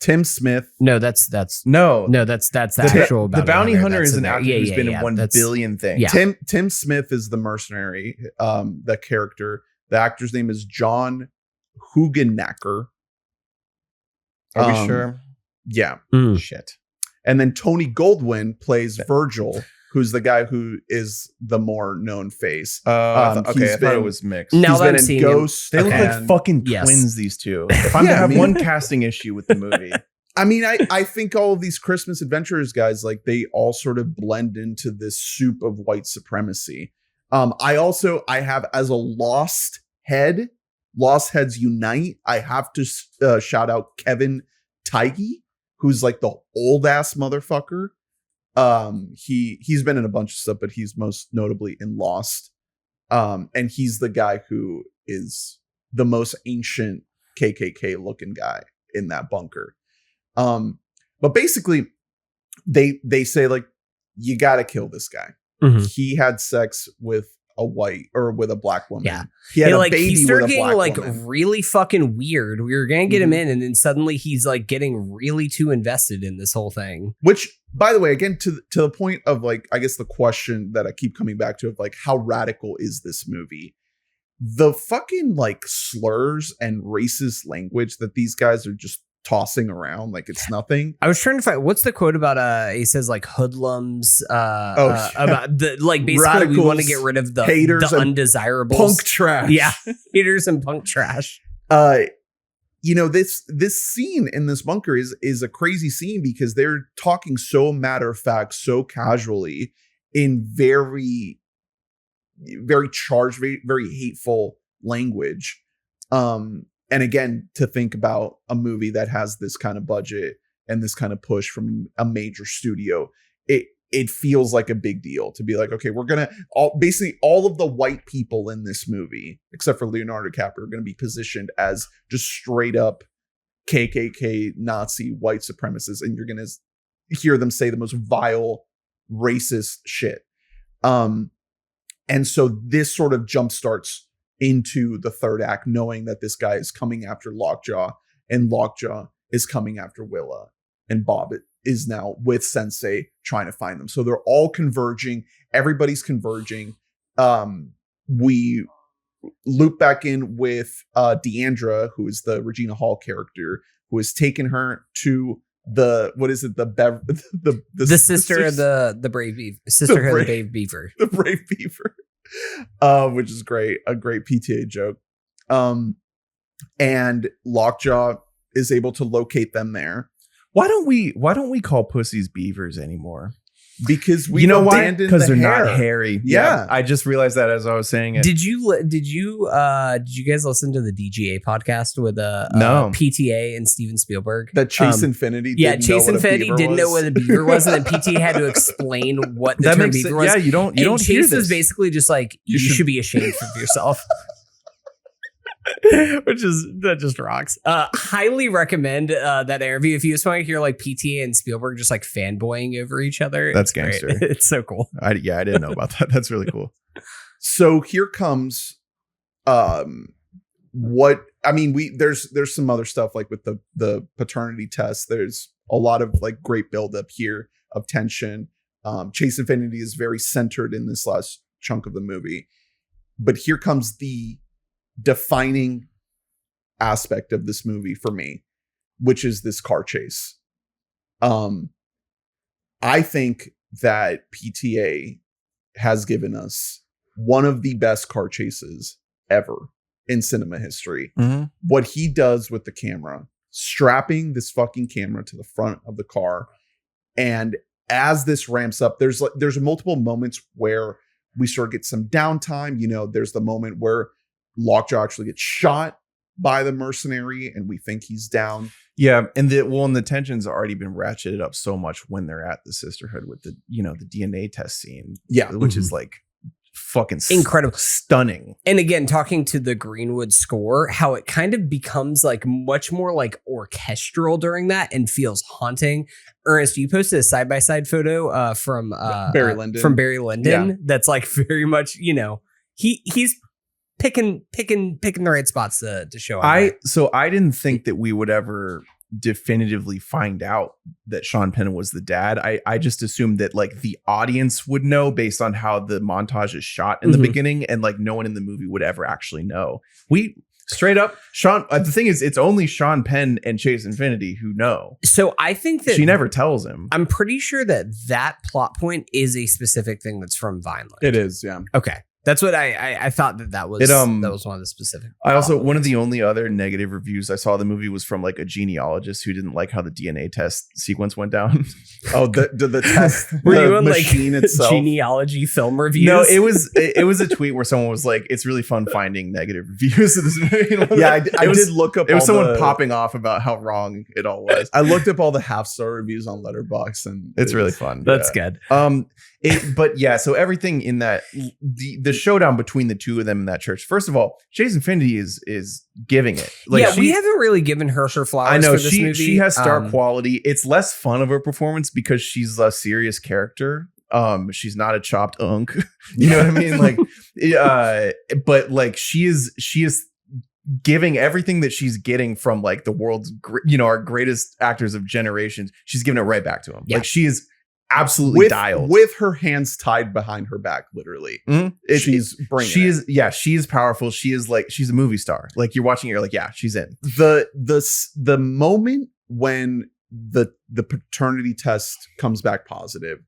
Tim Smith. No, that's the actual bounty hunter is an actor who's been in 1 billion things. Yeah. Tim Smith is the mercenary, the character. The actor's name is John Hugenacker. Are we sure? Yeah. Shit. And then Tony Goldwyn plays Virgil, who's the guy who is the more known face. I thought it was mixed. Now he's that been I'm in seeing Ghost. They look like fucking twins, these two. If I'm to have one casting issue with the movie. I mean, I think all of these Christmas adventurers guys, like they all sort of blend into this soup of white supremacy. I have as a Lost Heads Unite, I have to shout out Kevin Feige, who's like the old ass motherfucker. He's been in a bunch of stuff, but he's most notably in Lost. And he's the guy who is the most ancient KKK looking guy in that bunker. But basically they say like, you got to kill this guy. Mm-hmm. He had sex with a black woman. Yeah. He had a like, baby he started with a black getting woman. really fucking weird. We were going to get him in, and then suddenly he's like getting really too invested in this whole thing. Which, by the way, again, to the point of like, I guess the question that I keep coming back to of like, how radical is this movie? The fucking like slurs and racist language that these guys are just tossing around like it's nothing. I was trying to find what's the quote about he says like hoodlums about the like basically Radicals, we want to get rid of the haters, the undesirables, punk trash. Yeah, haters and punk trash. You know, this scene in this bunker is a crazy scene because they're talking so matter of fact, so casually in very, very charged, very, very hateful language. And again, to think about a movie that has this kind of budget and this kind of push from a major studio, it feels like a big deal to be like, okay, we're gonna basically all of the white people in this movie, except for Leonardo DiCaprio, are gonna be positioned as just straight up KKK Nazi white supremacists, and you're gonna hear them say the most vile, racist shit. And so this sort of jumpstarts into the third act, knowing that this guy is coming after Lockjaw, and Lockjaw is coming after Willa, and Bob is now with Sensei trying to find them. So they're all converging. Everybody's converging. We loop back in with Deandra, who is the Regina Hall character, who has taken her to the sister of the Brave Beaver, sisterhood of the Brave Beaver, the Brave Beaver, which is great, a great PTA joke. And Lockjaw is able to locate them there. Why don't we call pussies beavers anymore? Because we, you know why? Because Because they're not hairy. Yeah. I just realized that as I was saying it. Did you guys listen to the DGA podcast with No. PTA and Steven Spielberg? That Chase Infiniti. Yeah, Chase Infiniti didn't know what a beaver was, and then PTA had to explain what the term beaver was. Yeah, you don't hear Chase this. was basically just like, you should be ashamed of yourself. That just rocks. Highly recommend that interview if you just want to hear like PTA and Spielberg just like fanboying over each other. That's It's gangster. great. It's so cool. I didn't know about that. That's really cool. So here comes what I mean, there's some other stuff like with the paternity test. There's a lot of like great buildup here of tension. Chase Infiniti is very centered in this last chunk of the movie. But here comes the defining aspect of this movie for me, which is this car chase. I think that PTA has given us one of the best car chases ever in cinema history. Mm-hmm. What he does with the camera, strapping this fucking camera to the front of the car, and as this ramps up, there's multiple moments where we sort of get some downtime. You know, there's the moment where Lockjaw actually gets shot by the mercenary and we think he's down. Yeah, and the tension's already been ratcheted up so much when they're at the sisterhood with the DNA test scene. Yeah, which is like fucking incredible, stunning. And again, talking to the Greenwood score, how it kind of becomes like much more like orchestral during that and feels haunting. Ernest, you posted a side-by-side photo from Barry Lyndon. From Barry Lyndon. Yeah. That's like very much, he's picking the right spots to show. So I didn't think that we would ever definitively find out that Sean Penn was the dad. I just assumed that like the audience would know based on how the montage is shot in the beginning, and like no one in the movie would ever actually know. We straight up Sean. The thing is, it's only Sean Penn and Chase Infiniti who know. So I think that she never tells him. I'm pretty sure that plot point is a specific thing that's from Vineland. It is, yeah. Okay. That's what I thought that was. That was one of the specific. I also, one of the only other negative reviews I saw of the movie was from like a genealogist who didn't like how the DNA test sequence went down. Oh, the test. Were you the on machine like itself. genealogy film reviews? No, it was a tweet where someone was like, "It's really fun finding negative reviews of this movie." Yeah, I did look up. It was someone popping off about how wrong it all was. I looked up all the half-star reviews on Letterboxd, and it's really fun. That's good. But yeah, so everything in that the showdown between the two of them in that church. First of all, Chase Infiniti is giving it. Like, yeah, we haven't really given her flowers. I know for this movie. She has star quality. It's less fun of a performance because she's a serious character. She's not a chopped unk. You know what I mean? Like, but like she is giving everything that she's getting from like the world's, our greatest actors of generations. She's giving it right back to him. Yeah. Like she is absolutely dialed with her hands tied behind her back, literally. She's bringing she is powerful. She's a movie star. Like you're watching it, you're like, yeah, she's in. The moment when the paternity test comes back positive,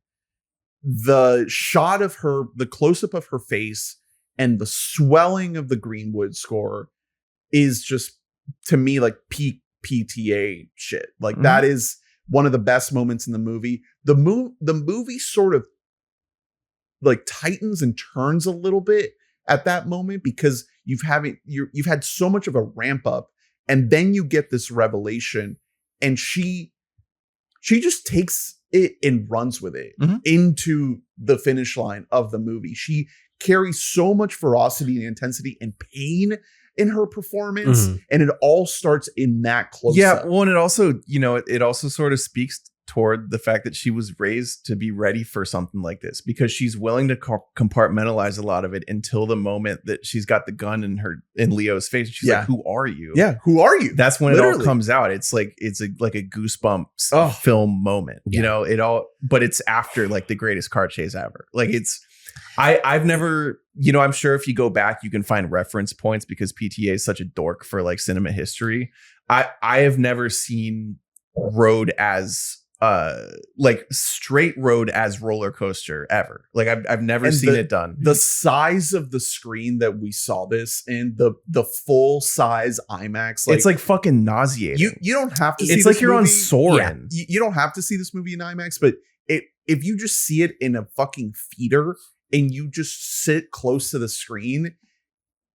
the shot of her, the close-up of her face and the swelling of the Greenwood score is just, to me, like peak PTA shit. Like that is one of the best moments in the movie. The movie sort of like tightens and turns a little bit at that moment because you've had so much of a ramp up, and then you get this revelation, and she just takes it and runs with it into the finish line of the movie. She carries so much ferocity and intensity and pain in her performance, and it all starts in that close-up. Yeah, well, and it also, it also sort of speaks toward the fact that she was raised to be ready for something like this, because she's willing to compartmentalize a lot of it until the moment that she's got the gun in Leo's face. She's like, "Who are you?" Yeah, who are you? That's when it all comes out. It's like like a Goosebumps film moment. But it's after like the greatest car chase ever. Like I've never, I'm sure if you go back, you can find reference points because PTA is such a dork for like cinema history. I have never seen road as like straight road as roller coaster ever. Like I've never seen it done. The size of the screen that we saw this in, the full size IMAX, it's like fucking nauseating. You don't have to see it's this like you're movie. on Soarin'. Yeah, you don't have to see this movie in IMAX, but if you just see it in a fucking theater and you just sit close to the screen,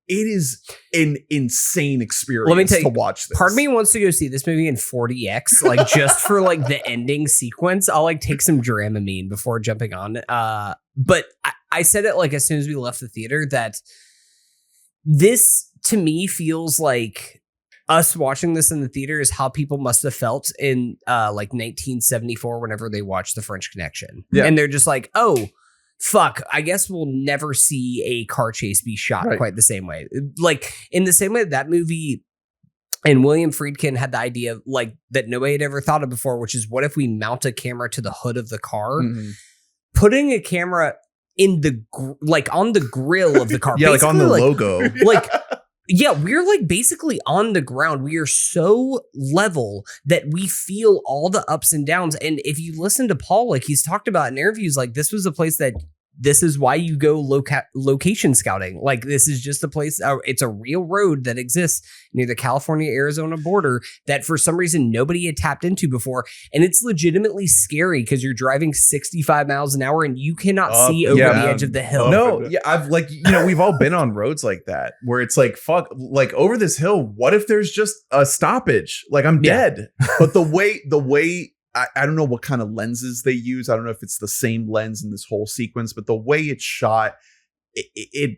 it is an insane experience. Let me tell you, to watch this. Part of me wants to go see this movie in 40X, like just for like the ending sequence. I'll like take some Dramamine before jumping on. But I said it like as soon as we left the theater that this to me feels like us watching this in the theater is how people must have felt in like 1974 whenever they watched The French Connection. Yeah. And they're just like, oh, fuck, I guess we'll never see a car chase be shot quite the same way. Like in the same way that movie and William Friedkin had the idea of, like, that nobody had ever thought of before, which is what if we mount a camera to the hood of the car, putting a camera in the like on the grill of the car, like on the logo, like. Yeah, we're like basically on the ground. We are so level that we feel all the ups and downs. And if you listen to Paul, like he's talked about in interviews, like this was a place that this is why you go location scouting. Like this is just a place. It's a real road that exists near the California-Arizona border that for some reason nobody had tapped into before. And it's legitimately scary because you're driving 65 miles an hour and you cannot see over the edge of the hill. No, yeah, I've like, we've all been on roads like that where it's like, fuck, like over this hill, what if there's just a stoppage? Like I'm dead. But the way I don't know what kind of lenses they use. I don't know if it's the same lens in this whole sequence, but the way it's shot,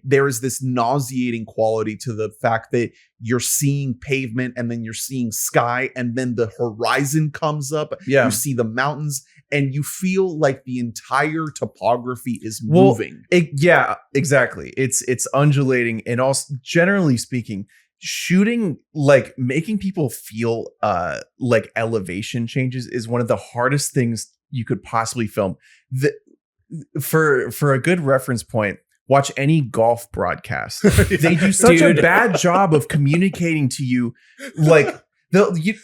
there is this nauseating quality to the fact that you're seeing pavement and then you're seeing sky and then the horizon comes up. Yeah. You see the mountains and you feel like the entire topography is moving. Yeah, exactly. It's undulating, and also generally speaking, shooting, like making people feel like elevation changes is one of the hardest things you could possibly film. For a good reference point, watch any golf broadcast. They do such a bad job of communicating to you, like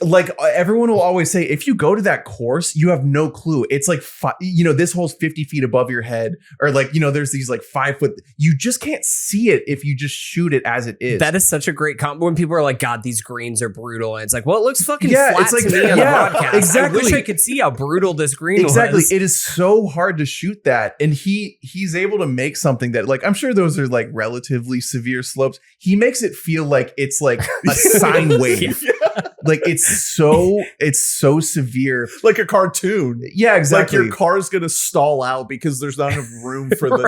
like everyone will always say, if you go to that course, you have no clue. It's like, this hole's 50 feet above your head, or like, there's these like 5 foot, you just can't see it if you just shoot it as it is. That is such a great comment when people are like, God, these greens are brutal. And it's like, well, it looks fucking flat to me on the broadcast. Exactly. I wish I could see how brutal this green was. It is so hard to shoot that. And he's able to make something that, like, I'm sure those are like relatively severe slopes. He makes it feel like it's like a sine wave. Like it's so severe, like a cartoon. Yeah, exactly. Like your car's gonna stall out because there's not enough room for the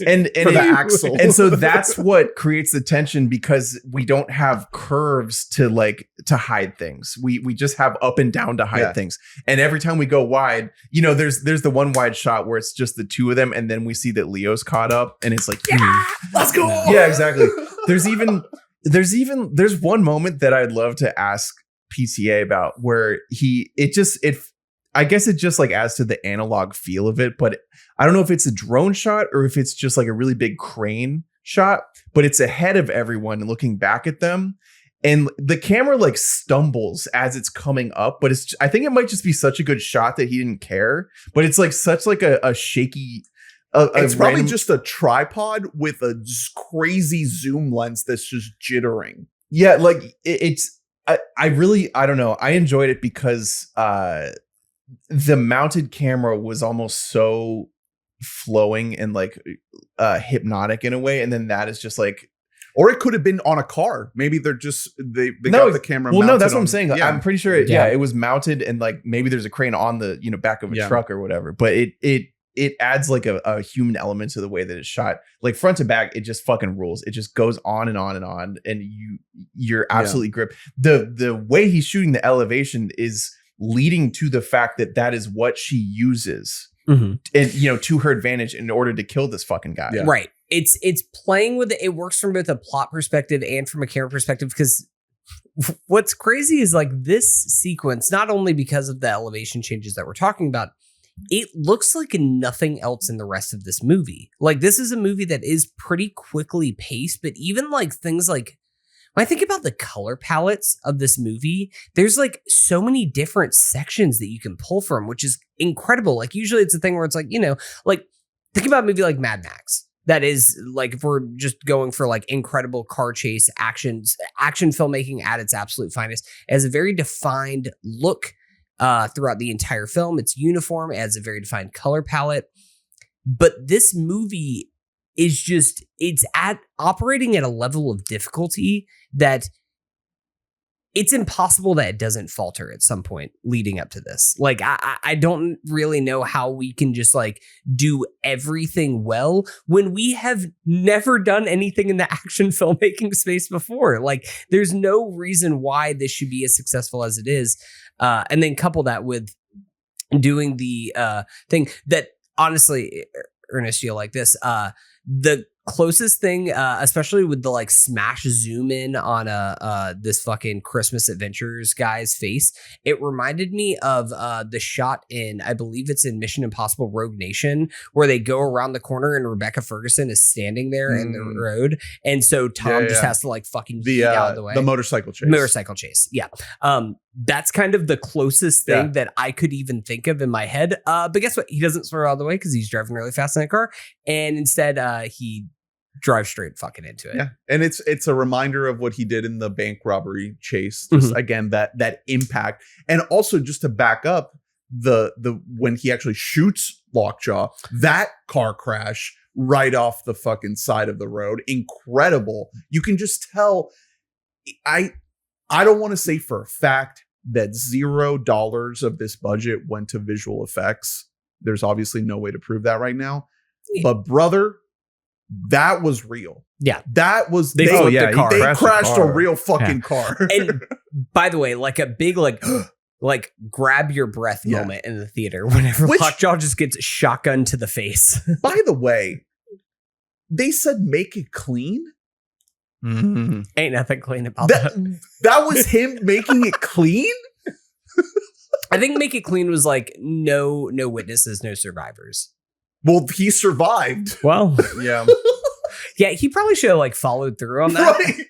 and for the axle. And so that's what creates the tension, because we don't have curves to hide things. We just have up and down to hide things. And every time we go wide, there's the one wide shot where it's just the two of them, and then we see that Leo's caught up, and it's like, let's go. Yeah, exactly. There's one moment that I'd love to ask PTA about, where I guess it just like adds to the analog feel of it, but I don't know if it's a drone shot or if it's just like a really big crane shot, but it's ahead of everyone and looking back at them. and the camera like stumbles as it's coming up, but I think it might just be such a good shot that he didn't care, but it's like such like a shaky. It's probably just a tripod with a crazy zoom lens that's just jittering. Yeah, like I don't know. I enjoyed it because the mounted camera was almost so flowing and like hypnotic in a way, and then that is just like, or it could have been on a car. Maybe they're just they got the camera. Well, no, that's what on, I'm saying. Yeah. I'm pretty sure. It was mounted, and like maybe there's a crane on the back of a truck or whatever. But it adds like a human element to the way that it's shot. Like front to back, it just fucking rules. It just goes on and on and on, and you're absolutely gripped. The way he's shooting the elevation is leading to the fact that is what she uses, and to her advantage in order to kill this fucking guy. Yeah. Right. It's playing with it. It works from both a plot perspective and from a camera perspective, because what's crazy is like this sequence, not only because of the elevation changes that we're talking about, it looks like nothing else in the rest of this movie. Like, this is a movie that is pretty quickly paced, but even like things like, when I think about the color palettes of this movie, there's like so many different sections that you can pull from, which is incredible. Like, usually it's a thing where it's like, like think about a movie like Mad Max. That is like, if we're just going for like incredible car chase action filmmaking at its absolute finest, it has a very defined look throughout the entire film. It's uniform, it has a very defined color palette. But this movie is just, it's operating at a level of difficulty that it's impossible that it doesn't falter at some point leading up to this. Like, I don't really know how we can just like do everything well when we have never done anything in the action filmmaking space before. Like, there's no reason why this should be as successful as it is. And then couple that with doing the thing that, honestly, Ernest, you'll like this. The closest thing, especially with the like smash zoom in on this fucking Christmas Adventures guy's face, it reminded me of the shot in, I believe it's in Mission Impossible Rogue Nation, where they go around the corner and Rebecca Ferguson is standing there in the road, and so Tom just has to like fucking get out of the way. The motorcycle chase. Yeah. That's kind of the closest thing that I could even think of in my head. But guess what? He doesn't swerve out of the way because he's driving really fast in a car, and instead he drive straight fucking into it. Yeah. And it's a reminder of what he did in the bank robbery chase. Just again, that impact. And also, just to back up, the when he actually shoots Lockjaw, that car crash right off the fucking side of the road. Incredible. You can just tell. I don't want to say for a fact that $0 of this budget went to visual effects. There's obviously no way to prove that right now. Yeah. But brother, that was real. Yeah. That was they crashed a real fucking car. And by the way, like a big like grab your breath moment in the theater whenever Lockjaw just gets shotgun to the face. By the way, they said make it clean. Mm-hmm. Ain't nothing clean about that. That was him making it clean? I think make it clean was like no witnesses, no survivors. Well, he survived. Well, yeah. Yeah, he probably should have like followed through on that. Right.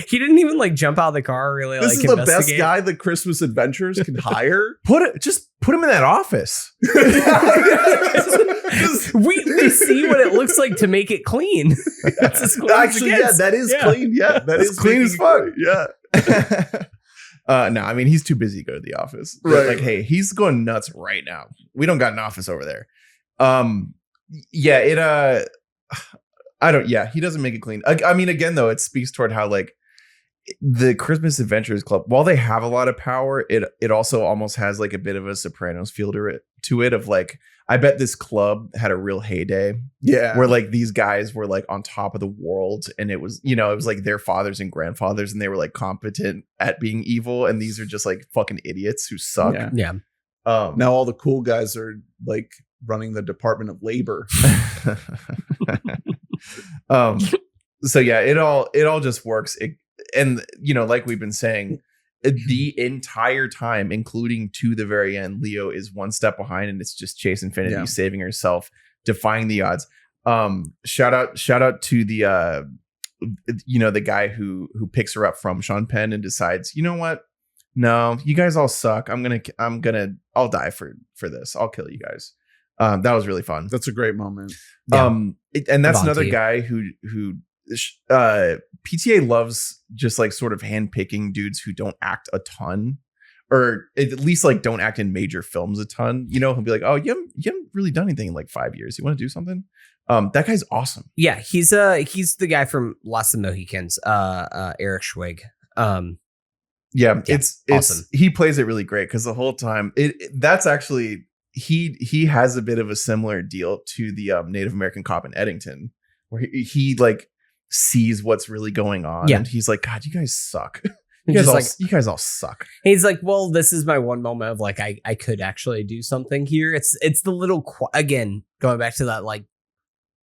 He didn't even like jump out of the car. Really, this is the best guy that Christmas Adventures can hire. Just put him in that office. we see what it looks like to make it clean. That's as clean actually, that is clean. Yeah, that's clean as fuck. Yeah. No, I mean, he's too busy to go to the office. Right. Like, hey, he's going nuts right now. We don't got an office over there. He doesn't make it clean. I mean, again, though, it speaks toward how like the Christmas Adventures Club, while they have a lot of power, it also almost has like a bit of a Sopranos feel to it of like, I bet this club had a real heyday. Yeah. Where like these guys were like on top of the world, and it was like their fathers and grandfathers, and they were like competent at being evil. And these are just like fucking idiots who suck. Yeah. Now all the cool guys are like running the Department of Labor. So yeah, it all just works. And like we've been saying, the entire time, including to the very end, Leo is one step behind, and it's just Chase Infiniti saving herself, defying the odds. Shout out to the the guy who picks her up from Sean Penn and decides, you know what? No, you guys all suck. I'll die for this. I'll kill you guys. That was really fun. That's a great moment. Yeah. And that's another Avanti. guy who PTA loves just like sort of handpicking dudes who don't act a ton, or at least like don't act in major films a ton. He'll be like, oh, you haven't really done anything in like 5 years. You want to do something? That guy's awesome. Yeah, he's the guy from Lost of the Mohicans, Eric Schwig. Yeah, it's awesome. He plays it really great because the whole time that's actually he has a bit of a similar deal to the Native American cop in Eddington, where he like sees what's really going on, and he's like, God, you guys suck. You guys all suck. He's like, well, this is my one moment of like I could actually do something here. It's the little again going back to that like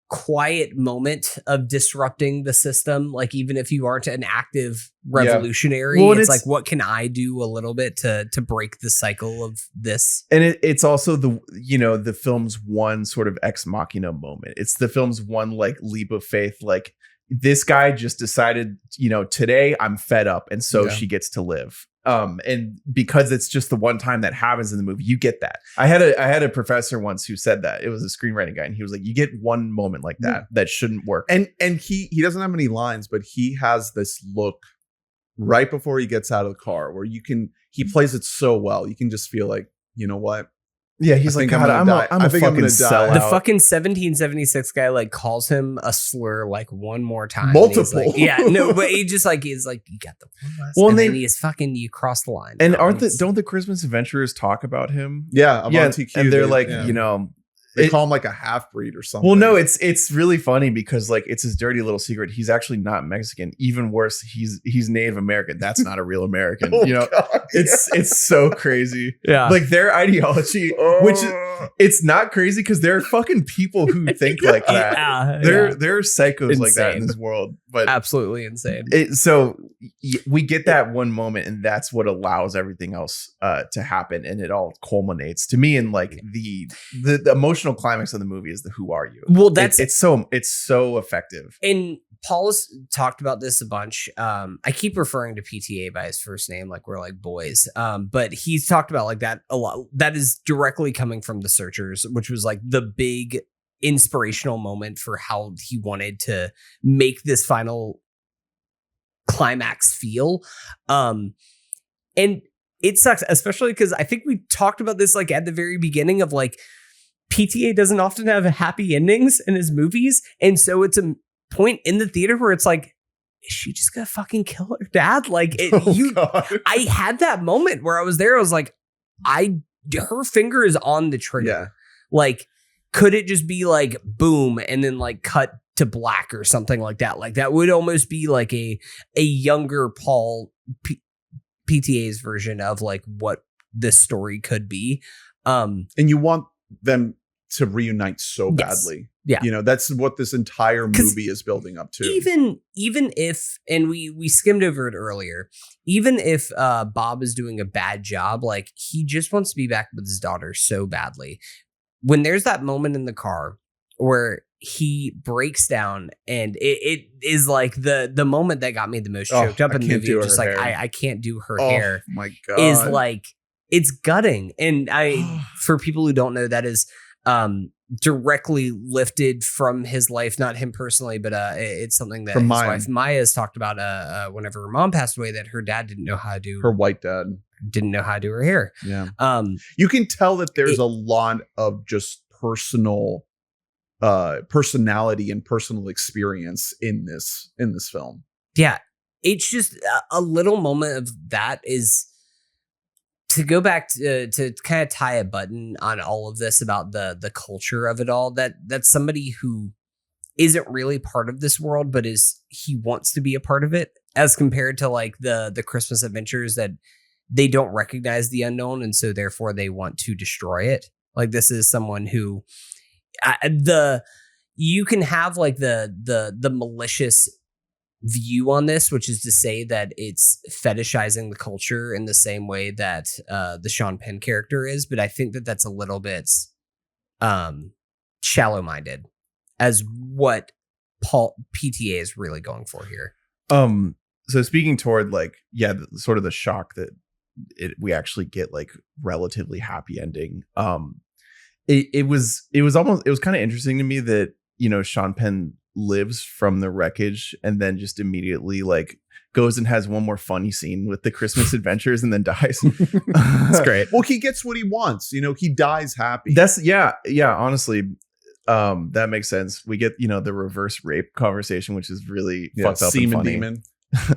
quiet moment of disrupting the system. Like even if you aren't an active revolutionary, it's like, what can I do a little bit to break the cycle of this? And it's also the film's one sort of ex machina moment. It's the film's one like leap of faith. Like this guy just decided, today I'm fed up, and so she gets to live. And because it's just the one time that happens in the movie, you get that. I had a professor once who said that. It was a screenwriting guy, and he was like, you get one moment like that shouldn't work. And he doesn't have many lines, but he has this look right before he gets out of the car where he plays it so well. You can just feel like, you know what? Yeah, he's like, God, I'm a fucking sellout. The fucking 1776 guy like calls him a slur like one more time. Multiple. Like, yeah, no, but he's like, you got the one last. Well, and then he is fucking, you cross the line. And don't the Christmas Adventurers talk about him? Yeah, Avanti Q, and they're like, they call him like a half breed or something. Well, no, it's really funny because like it's his dirty little secret. He's actually not Mexican. Even worse, he's Native American. That's not a real American. God, it's so crazy. Yeah, like their ideology, which it's not crazy because there are fucking people who think like that. There are psychos like that in this world, but absolutely insane. So we get that one moment, and that's what allows everything else to happen, and it all culminates to me in like the emotional climax of the movie is the "Who are you?" Well, that's it's so effective. And Paul's talked about this a bunch. I keep referring to PTA by his first name, like we're like boys. But he's talked about like that a lot. That is directly coming from The Searchers, which was like the big inspirational moment for how he wanted to make this final climax feel. And it sucks, especially because I think we talked about this like at the very beginning of like PTA doesn't often have happy endings in his movies. And so it's a point in the theater where it's like, is she just gonna fucking kill her dad? Like I had that moment where I was there. I was like, her finger is on the trigger. Yeah. Like, could it just be like boom and then like cut to black or something like that? Like that would almost be like a younger Paul PTA's version of like what this story could be. And you want them to reunite so badly. Yeah. That's what this entire movie is building up to. Even if, and we skimmed over it earlier, even if Bob is doing a bad job, like he just wants to be back with his daughter so badly. When there's that moment in the car where he breaks down, and it is like the moment that got me the most choked up in the movie, just like I can't do her hair. My God. Is like, it's gutting. And for people who don't know, that is directly lifted from his life, not him personally, but it's something that his wife Maya has talked about whenever her mom passed away, that her dad didn't know how to do her white dad didn't know how to do her hair. Yeah. You can tell that there's a lot of just personal personality and personal experience in this film. Yeah. It's just a little moment of that is to go back to kind of tie a button on all of this about the culture of it all, that's somebody who isn't really part of this world, but he wants to be a part of it, as compared to like the Christmas Adventures that they don't recognize the unknown. And so therefore they want to destroy it. Like this is someone who you can have like the malicious view on this, which is to say that it's fetishizing the culture in the same way that the Sean Penn character is, but I think that that's a little bit shallow-minded as what PTA is really going for here. So speaking toward like, sort of the shock that we actually get like relatively happy ending. It was kind of interesting to me that, Sean Penn lives from the wreckage and then just immediately like goes and has one more funny scene with the Christmas adventures and then dies. It's great. Well, he gets what he wants. He dies happy. Honestly, that makes sense. We get, the reverse rape conversation, which is really fucked up and funny. Demon.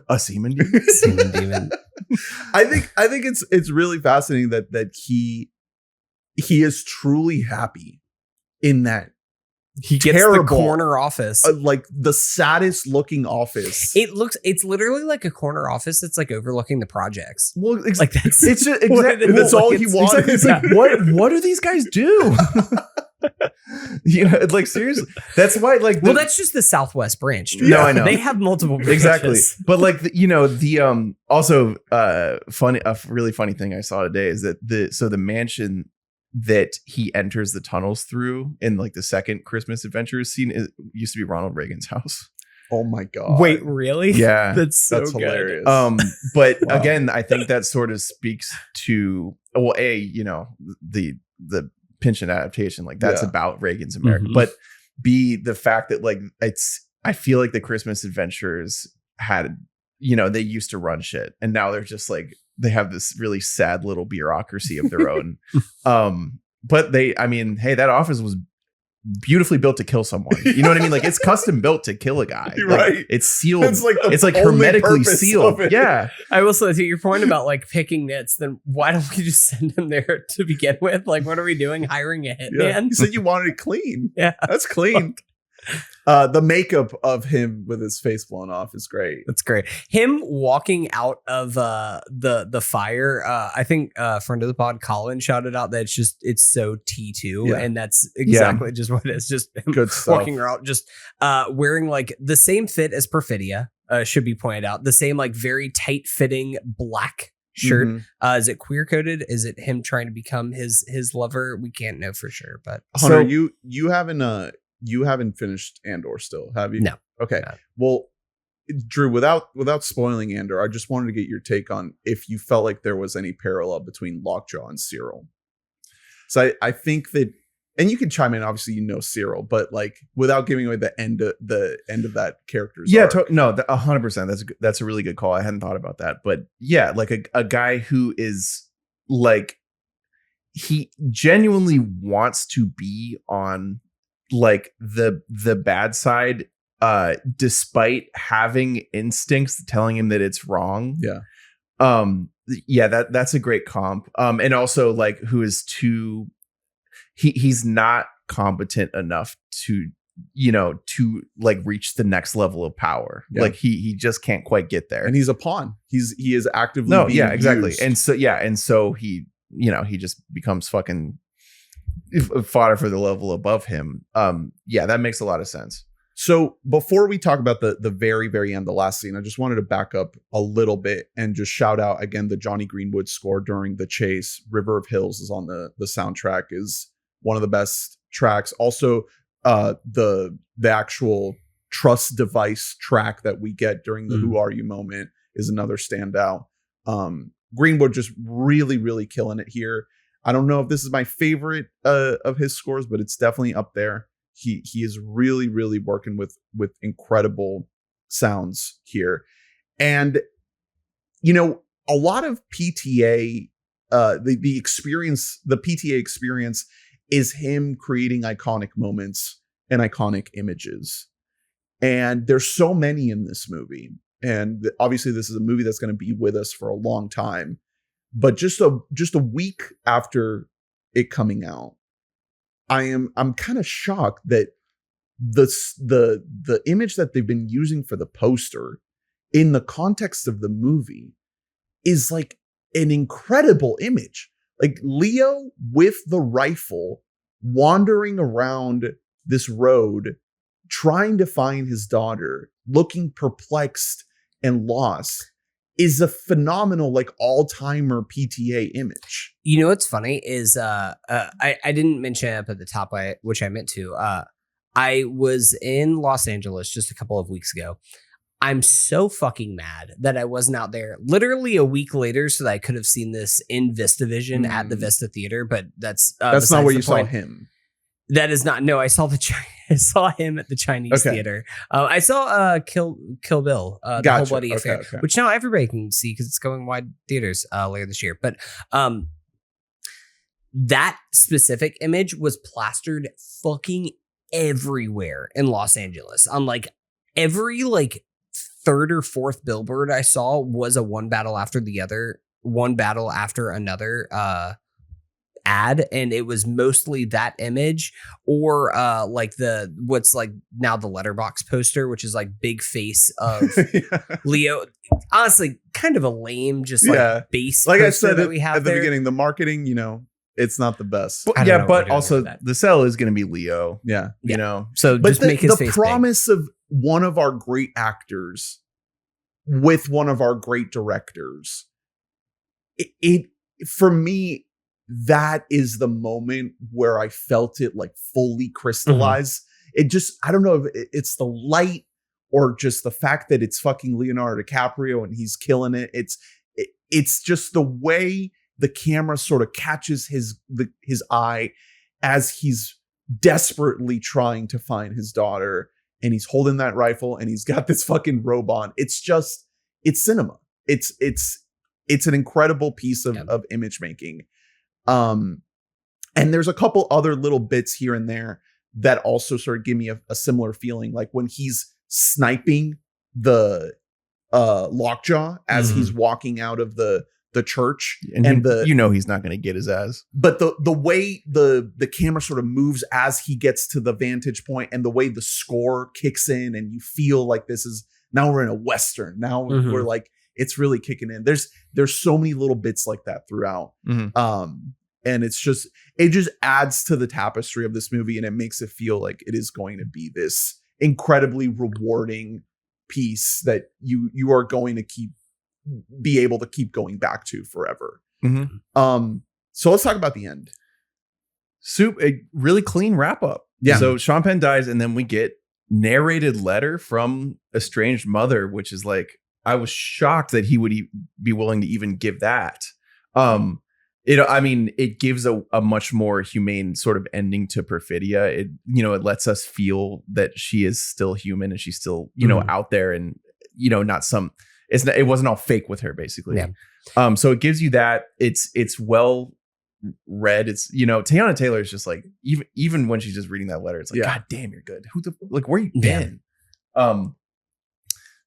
A semen demon. Semen demon. I think it's really fascinating that he is truly happy in that. He gets the corner office, like the saddest looking office. It's literally like a corner office that's like overlooking the projects. Well, like that's it's just, exactly that's all he wanted. Exactly, it's like what do these guys do? Like seriously, that's why that's just the Southwest branch. No, I know they have multiple branches. Exactly, but like also a really funny thing I saw today is that the mansion that he enters the tunnels through in like the second Christmas Adventures scene used to be Ronald Reagan's house. Oh my God. Wait, really? Yeah. That's good. Hilarious. But wow. Again, I think that sort of speaks to, well, the Pynchon adaptation, like that's about Reagan's America, but B, the fact that like I feel like the Christmas Adventures had, they used to run shit and now they're just like, they have this really sad little bureaucracy of their own. But that office was beautifully built to kill someone. You know what I mean? Like it's custom built to kill a guy. Right. Like, it's sealed. It's like hermetically sealed. Yeah. I will say to your point about like picking nits, then why don't we just send him there to begin with? Like, what are we doing? Hiring a hitman? Yeah. You said you wanted it clean. Yeah. That's clean. The makeup of him with his face blown off is great. That's great. Him walking out of the fire. I think friend of the pod Colin shouted out that it's so T2, and that's exactly just what it is. Just him good stuff. Walking around, just wearing like the same fit as Perfidia. Should be pointed out, the same like very tight fitting black shirt. Is it queer coded? Is it him trying to become his lover? We can't know for sure. But Hunter, you haven't finished Andor still, have you? No. Okay. No. Well, Drew, without spoiling Andor, I just wanted to get your take on if you felt like there was any parallel between Lockjaw and Cyril. So I think that, and you can chime in. Obviously, Cyril, but like without giving away the end of that character's arc. 100%. That's a really good call. I hadn't thought about that, but yeah, like a guy who is like he genuinely wants to be on like the bad side, despite having instincts telling him that it's wrong. That's a great comp. And also like who is he's not competent enough to like reach the next level of power. Like he just can't quite get there, and he's a pawn. He is actively being exactly used. And so he he just becomes fucking fodder for the level above him. That makes a lot of sense. So before we talk about the very, very end, the last scene, I just wanted to back up a little bit and just shout out again the Johnny Greenwood score during the chase. River of Hills is on the soundtrack, is one of the best tracks. Also, the actual trust device track that we get during the Who Are You moment is another standout. Greenwood just really, really killing it here. I don't know if this is my favorite of his scores, but it's definitely up there. He is really, really working with incredible sounds here. And, a lot of PTA, the experience, the PTA experience is him creating iconic moments and iconic images. And there's so many in this movie. And obviously this is a movie that's going to be with us for a long time. But just a week after it coming out, I'm kind of shocked that the image that they've been using for the poster in the context of the movie is like an incredible image. Like Leo with the rifle wandering around this road, trying to find his daughter, looking perplexed and lost, is a phenomenal, like all-timer PTA image. What's funny is I didn't mention it up at the top, which I meant to. I was in Los Angeles just a couple of weeks ago. I'm so fucking mad that I wasn't out there literally a week later so that I could have seen this in VistaVision at the Vista Theater, but that's not where you saw him. That is not. No, I saw I saw him at the Chinese theater. I saw Kill Bill, the Whole Bloody Affair, which now everybody can see because it's going wide theaters later this year. But that specific image was plastered fucking everywhere in Los Angeles. On like every like third or fourth billboard I saw was a one battle after another ad, and it was mostly that image or like what's like now the Letterbox poster, which is like big face of Leo. Honestly, kind of a lame, just like base. Like I said that we have at the beginning, the marketing, it's not the best. But also the sell is going to be Leo. You know. So but just make his face promise of one of our great actors with one of our great directors. It for me, that is the moment where I felt it like fully crystallize. It just, I don't know if it's the light or just the fact that it's fucking Leonardo DiCaprio and he's killing it. It's just the way the camera sort of catches his eye as he's desperately trying to find his daughter, and he's holding that rifle and he's got this fucking robe on. It's cinema. It's an incredible piece of image making. And there's a couple other little bits here and there that also sort of give me a similar feeling, like when he's sniping the lockjaw as he's walking out of the church, and he's not going to get his ass. But the way the camera sort of moves as he gets to the vantage point, and the way the score kicks in, and you feel like now we're in a Western. Now we're like, it's really kicking in. There's so many little bits like that throughout. And it just adds to the tapestry of this movie, and it makes it feel like it is going to be this incredibly rewarding piece that you are going to be able to keep going back to forever. So let's talk about the end. A really clean wrap up. Yeah. So Sean Penn dies, and then we get narrated letter from estranged mother, which is like, I was shocked that he would be willing to even give that. It gives a much more humane sort of ending to Perfidia. It lets us feel that she is still human and she's still, out there, and, not some, it wasn't all fake with her, basically. Yeah. So it gives you that. It's well read. It's, Teyana Taylor is just like, even when she's just reading that letter, it's like, God damn, you're good. Where you been?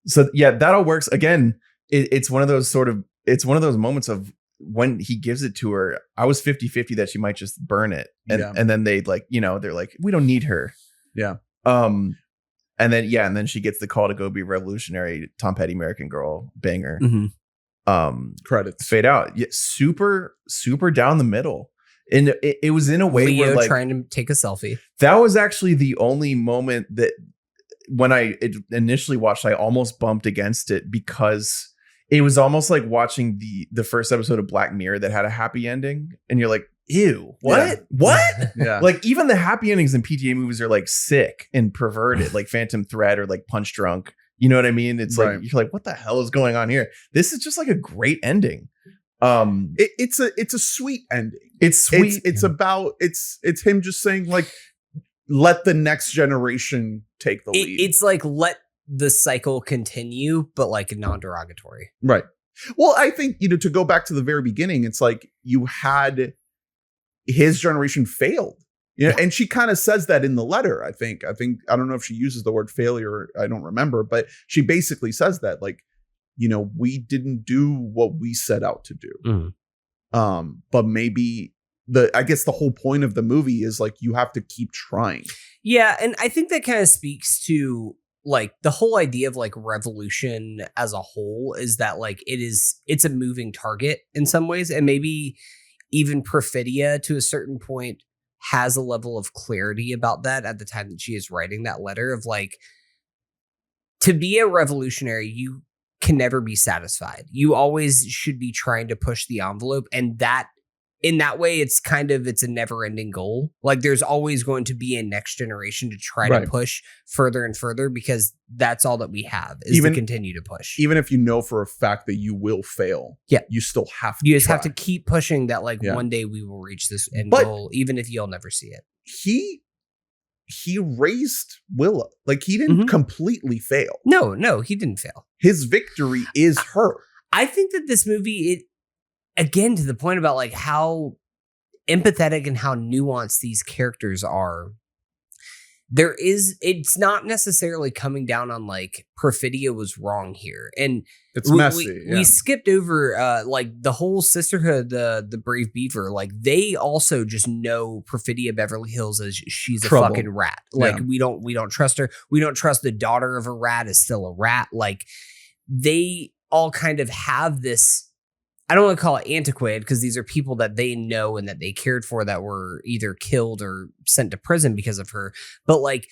So yeah, that all works. Again, it's one of those moments of when he gives it to her, I was 50-50 that she might just burn it. And then they're like, we don't need her. Yeah. And then she gets the call to go be revolutionary Tom Petty American Girl banger. Credits fade out. Yeah, super, super down the middle. And it was in a way Leo where, like, trying to take a selfie. That was actually the only moment that when I initially watched, I almost bumped against it, because it was almost like watching the first episode of Black Mirror that had a happy ending, and you're like, ew, what? Yeah. What? Yeah. Like, even the happy endings in PTA movies are like sick and perverted, like Phantom Thread or like Punch Drunk. You know what I mean? It's like, you're like, what the hell is going on here? This is just like a great ending. It's a sweet ending. It's sweet. It's him just saying, like, let the next generation take the lead. It's like, let the cycle continue, but like non-derogatory. Right. Well, I think, to go back to the very beginning, it's like you had his generation failed. And she kind of says that in the letter, I think. I don't know if she uses the word failure. I don't remember, but she basically says that, like, we didn't do what we set out to do. But maybe I guess the whole point of the movie is, like, you have to keep trying. Yeah. And I think that kind of speaks to, like, the whole idea of, like, revolution as a whole is that, like, it's a moving target in some ways. And maybe even Perfidia, to a certain point, has a level of clarity about that at the time that she is writing that letter of, like, to be a revolutionary, you can never be satisfied. You always should be trying to push the envelope. And that in that way, it's a never ending goal. Like there's always going to be a next generation to try to push further and further because that's all that we have is to continue to push. Even if you know for a fact that you will fail, you still have to. You just have to keep pushing that. Like one day we will reach this end goal, even if you'll never see it. He raised Willow. Like he didn't completely fail. No, he didn't fail. His victory is her. I think that this movie, again, to the point about like how empathetic and how nuanced these characters are, it's not necessarily coming down on like Perfidia was wrong here. And it's messy. We skipped over like the whole sisterhood, the Brave Beaver, like they also just know Perfidia Beverly Hills as she's a fucking rat. Like we don't trust her. We don't trust the daughter of a rat is still a rat. Like they all kind of have this, I don't want to call it antiquated because these are people that they know and that they cared for that were either killed or sent to prison because of her. But like,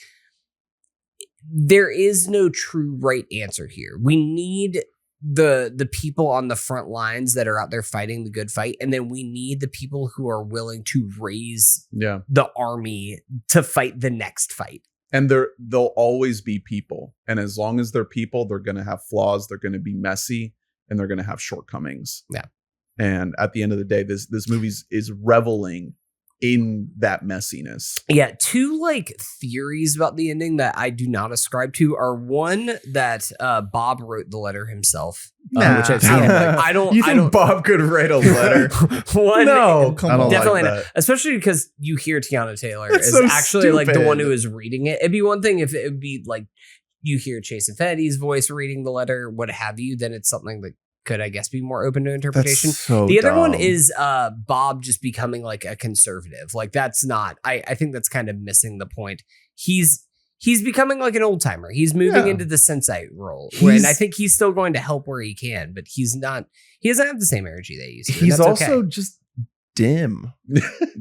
there is no true right answer here. We need the people on the front lines that are out there fighting the good fight. And then we need the people who are willing to raise the army to fight the next fight. And they'll always be people. And as long as they're people, they're going to have flaws. They're going to be messy. And they're going to have shortcomings. Yeah. And at the end of the day, this movie is reveling in that messiness. Yeah. Two like theories about the ending that I do not ascribe to are one that Bob wrote the letter himself, which I've seen. I don't. You think Bob could write a letter? No, come on. Definitely not. Especially because you hear Teyana Taylor is so actually like the one who is reading it. It'd be one thing if it would be like you hear Chase Infiniti's voice reading the letter, what have you, then it's something that could, I guess, be more open to interpretation. The other one is Bob just becoming like a conservative. Like that's not, I think that's kind of missing the point. He's becoming like an old timer. He's moving into the sensei role. And I think he's still going to help where he can, but he doesn't have the same energy they used to. He's also just dim.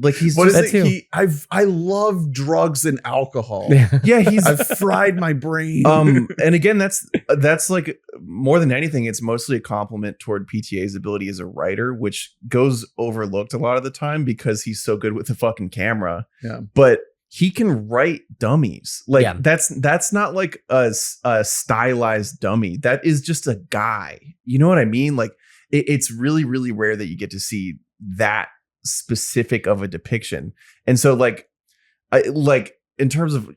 Like he's what just, is it? I love drugs and alcohol. I've fried my brain. And again, that's like more than anything, it's mostly a compliment toward PTA's ability as a writer, which goes overlooked a lot of the time because he's so good with the fucking camera. Yeah. But he can write dummies. Like that's not like a stylized dummy. That is just a guy. You know what I mean? Like it's really, really rare that you get to see that specific of a depiction. And so like in terms of,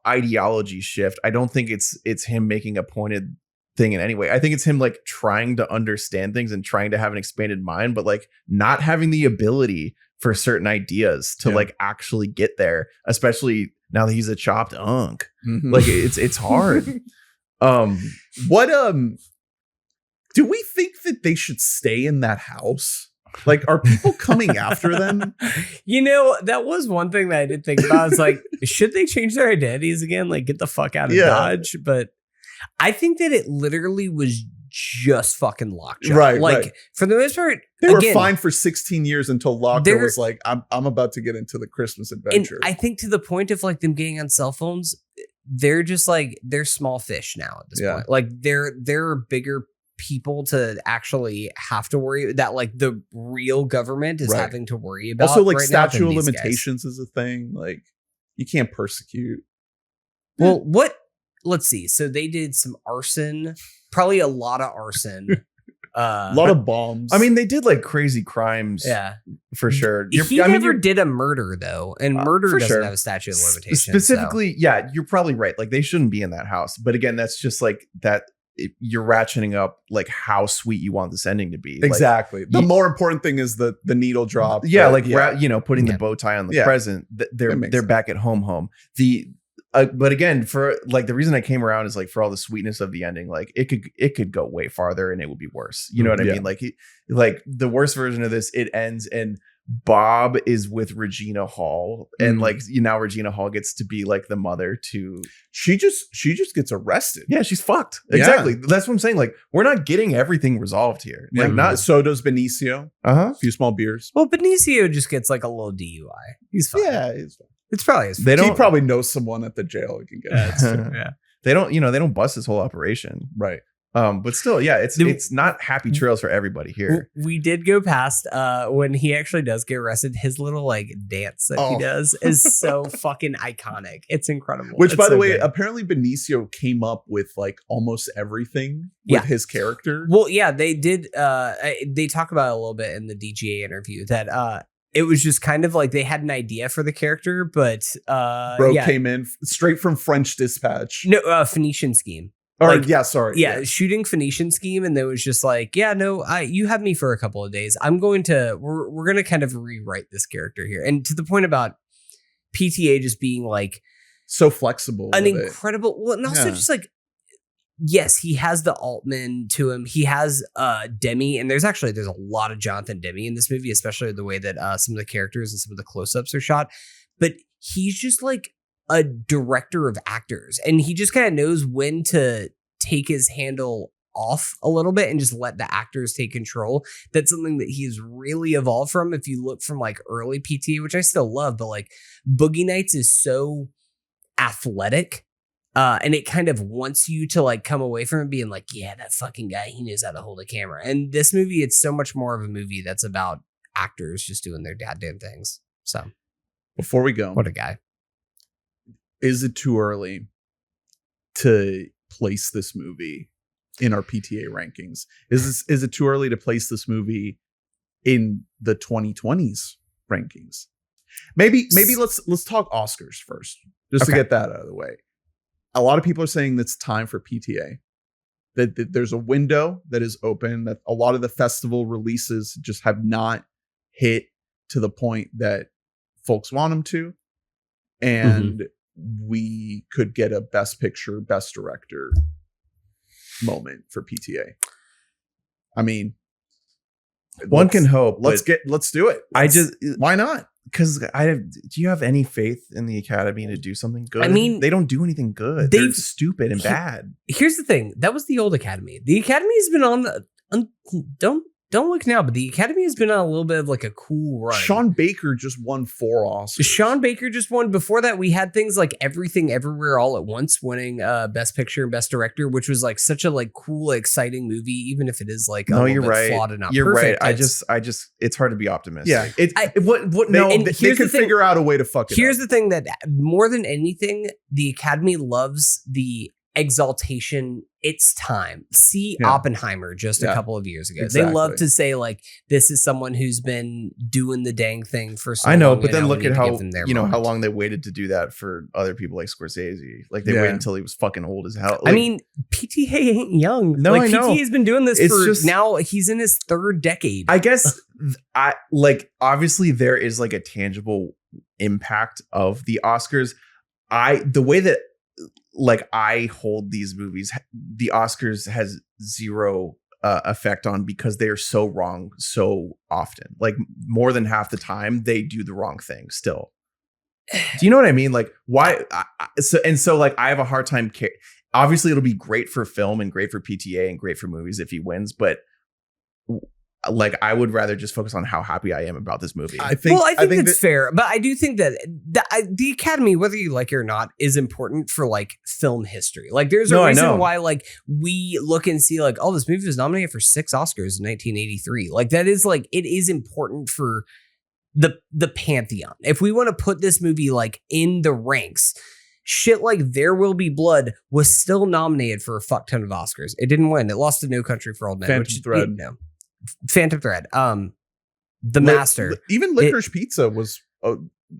ideology shift, I don't think it's him making a pointed thing in any way. I think it's him like trying to understand things and trying to have an expanded mind, but like not having the ability for certain ideas to like actually get there, especially now that he's a chopped unk. Mm-hmm. Like it's hard. What do we think that they should stay in that house? Like, are people coming after them? That was one thing that I did think about. I was like, should they change their identities again? Like, get the fuck out of Dodge. But I think that it literally was just fucking Lockjaw. Right. Like, for the most part, they were fine for 16 years until Lockjaw was like, I'm about to get into the Christmas adventure. And I think to the point of like them getting on cell phones, they're just like, they're small fish now at this point. Like, they're bigger people to actually have to worry that like the real government is having to worry about. Also, like statute of limitations is a thing. Like you can't persecute. Well, let's see. So they did some arson, probably a lot of arson. A lot of bombs. I mean, they did like crazy crimes. Yeah, for sure. He never did a murder though, and murder doesn't have a statute of limitations. Specifically, you're probably right. Like they shouldn't be in that house. But again, that's just like that. You're ratcheting up like how sweet you want this ending to be. Exactly. Like, the more important thing is the needle drop. Yeah, putting the bow tie on the present. They're back at home. But again, for like the reason I came around is like for all the sweetness of the ending, like it could go way farther and it would be worse. You know what I mean? Like the worst version of this, it ends and Bob is with Regina Hall, and like now Regina Hall gets to be like the mother to. She just gets arrested. Yeah, she's fucked. Exactly. That's what I'm saying. Like we're not getting everything resolved here. Like not so does Benicio. A few small beers. Well, Benicio just gets like a little DUI. He's fine. Yeah, he's fine. It's probably his. He probably knows someone at the jail he can get. They don't bust this whole operation. Right. But still, yeah, it's not happy trails for everybody here. We did go past when he actually does get arrested. His little like dance that he does is so fucking iconic. It's incredible. Which, by the way, good. apparently Benicio came up with like almost everything with his character. Well, yeah, they did. They talk about it a little bit in the DGA interview that it was just kind of like they had an idea for the character, but came in straight from French Dispatch. No, Phoenician Scheme. Or Like, shooting Phoenician Scheme, and it was just like, you have me for a couple of days. We're gonna kind of rewrite this character here, and to the point about PTA just being like so flexible, an incredible. Well, and also just like, yes, he has the Altman to him. He has Demi, and there's a lot of Jonathan Demi in this movie, especially the way that some of the characters and some of the close-ups are shot. But he's just like a director of actors, and he just kind of knows when to take his handle off a little bit and just let the actors take control. That's something that he's really evolved from. If you look from like early PTA, which I still love, but like Boogie Nights is so athletic, and it kind of wants you to like come away from it being like, yeah, that fucking guy, he knows how to hold a camera. And this movie, it's so much more of a movie that's about actors just doing their goddamn things. So before we go, what a guy. Is it too early to place this movie in our PTA rankings? Is it too early to place this movie in the 2020s rankings? Maybe let's talk Oscars first, just to get that out of the way. A lot of people are saying it's time for PTA. That there's a window that is open, that a lot of the festival releases just have not hit to the point that folks want them to. And we could get a best picture, best director moment for PTA. I mean, one can hope. Let's do it. Why not? Because do you have any faith in the Academy to do something good? I mean, they don't do anything good. They're stupid and bad. Here's the thing. That was the old Academy. The Academy has been on don't look now, but the Academy has been on a little bit of like a cool run. Sean Baker just won 4 Oscars. Sean Baker just won. Before that, we had things like Everything Everywhere All at Once winning Best Picture and Best Director, which was like such a like cool, exciting movie, even if it is like a little bit flawed and not perfect. Right. I just it's hard to be optimistic. Yeah. They could figure out a way to fuck it Here's up. the thing that more than anything, the Academy loves the exaltation. It's time. See Oppenheimer just a couple of years ago. Exactly. They love to say like, this is someone who's been doing the dang thing for so long. I know, but then look at how how long they waited to do that for other people like Scorsese. Like they waited until he was fucking old as hell. Like, I mean, PTA ain't young. No, like, I know. PTA has been doing this now. He's in his 3rd decade. I guess obviously there is like a tangible impact of the Oscars. The way that like I hold these movies, the Oscars has zero effect on, because they are so wrong so often. Like more than half the time they do the wrong thing still. Do you know what I mean? Like why? So like I have a hard time. Obviously it'll be great for film and great for PTA and great for movies if he wins, but like I would rather just focus on how happy I am about this movie. I think that's fair, but I do think that the Academy, whether you like it or not, is important for like film history. Like there's a reason why like we look and see like, oh, this movie was nominated for 6 Oscars in 1983. Like that is like, it is important for the pantheon. If we want to put this movie like in the ranks, shit like There Will Be Blood was still nominated for a fuck ton of Oscars. It didn't win. It lost to No Country for Old Men. Phantom Thread, The Master, even Licorice Pizza was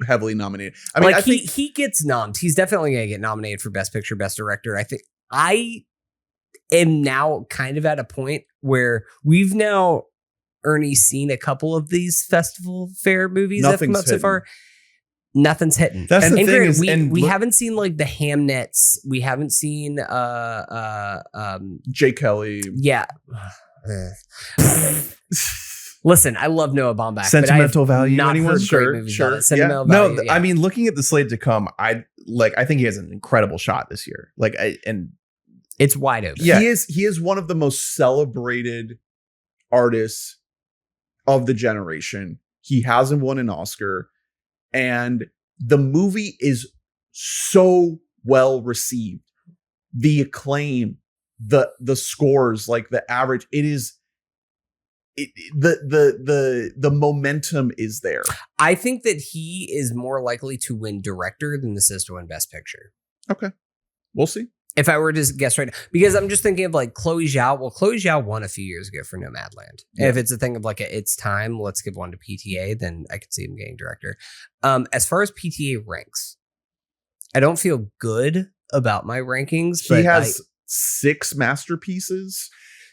heavily nominated. I mean, like he gets nommed. He's definitely gonna get nominated for Best Picture, Best Director. I think I am now kind of at a point where we've now, Ernie, seen a couple of these festival fair movies that come out so far. Nothing's hitting. That's the thing. We haven't seen like the Hamnets. We haven't seen Jay Kelly. Yeah. Listen, I love Noah Baumbach. Sentimental Value. Not anyone? Sure. Sentimental Value. No, I mean, looking at the slate to come, I think he has an incredible shot this year. And it's wide open. Yeah. He is one of the most celebrated artists of the generation. He hasn't won an Oscar, and the movie is so well received. The acclaim the scores, like the average, it is the momentum is there. I think that he is more likely to win director than this is to win best picture. Okay. We'll see. If I were to guess right now, because I'm just thinking of like Chloe Zhao. Well, Chloe Zhao won a few years ago for Nomadland. Yeah. If it's a thing of like it's time, let's give one to PTA, then I could see him getting director. As far as PTA ranks, I don't feel good about my rankings. But he has 6 masterpieces.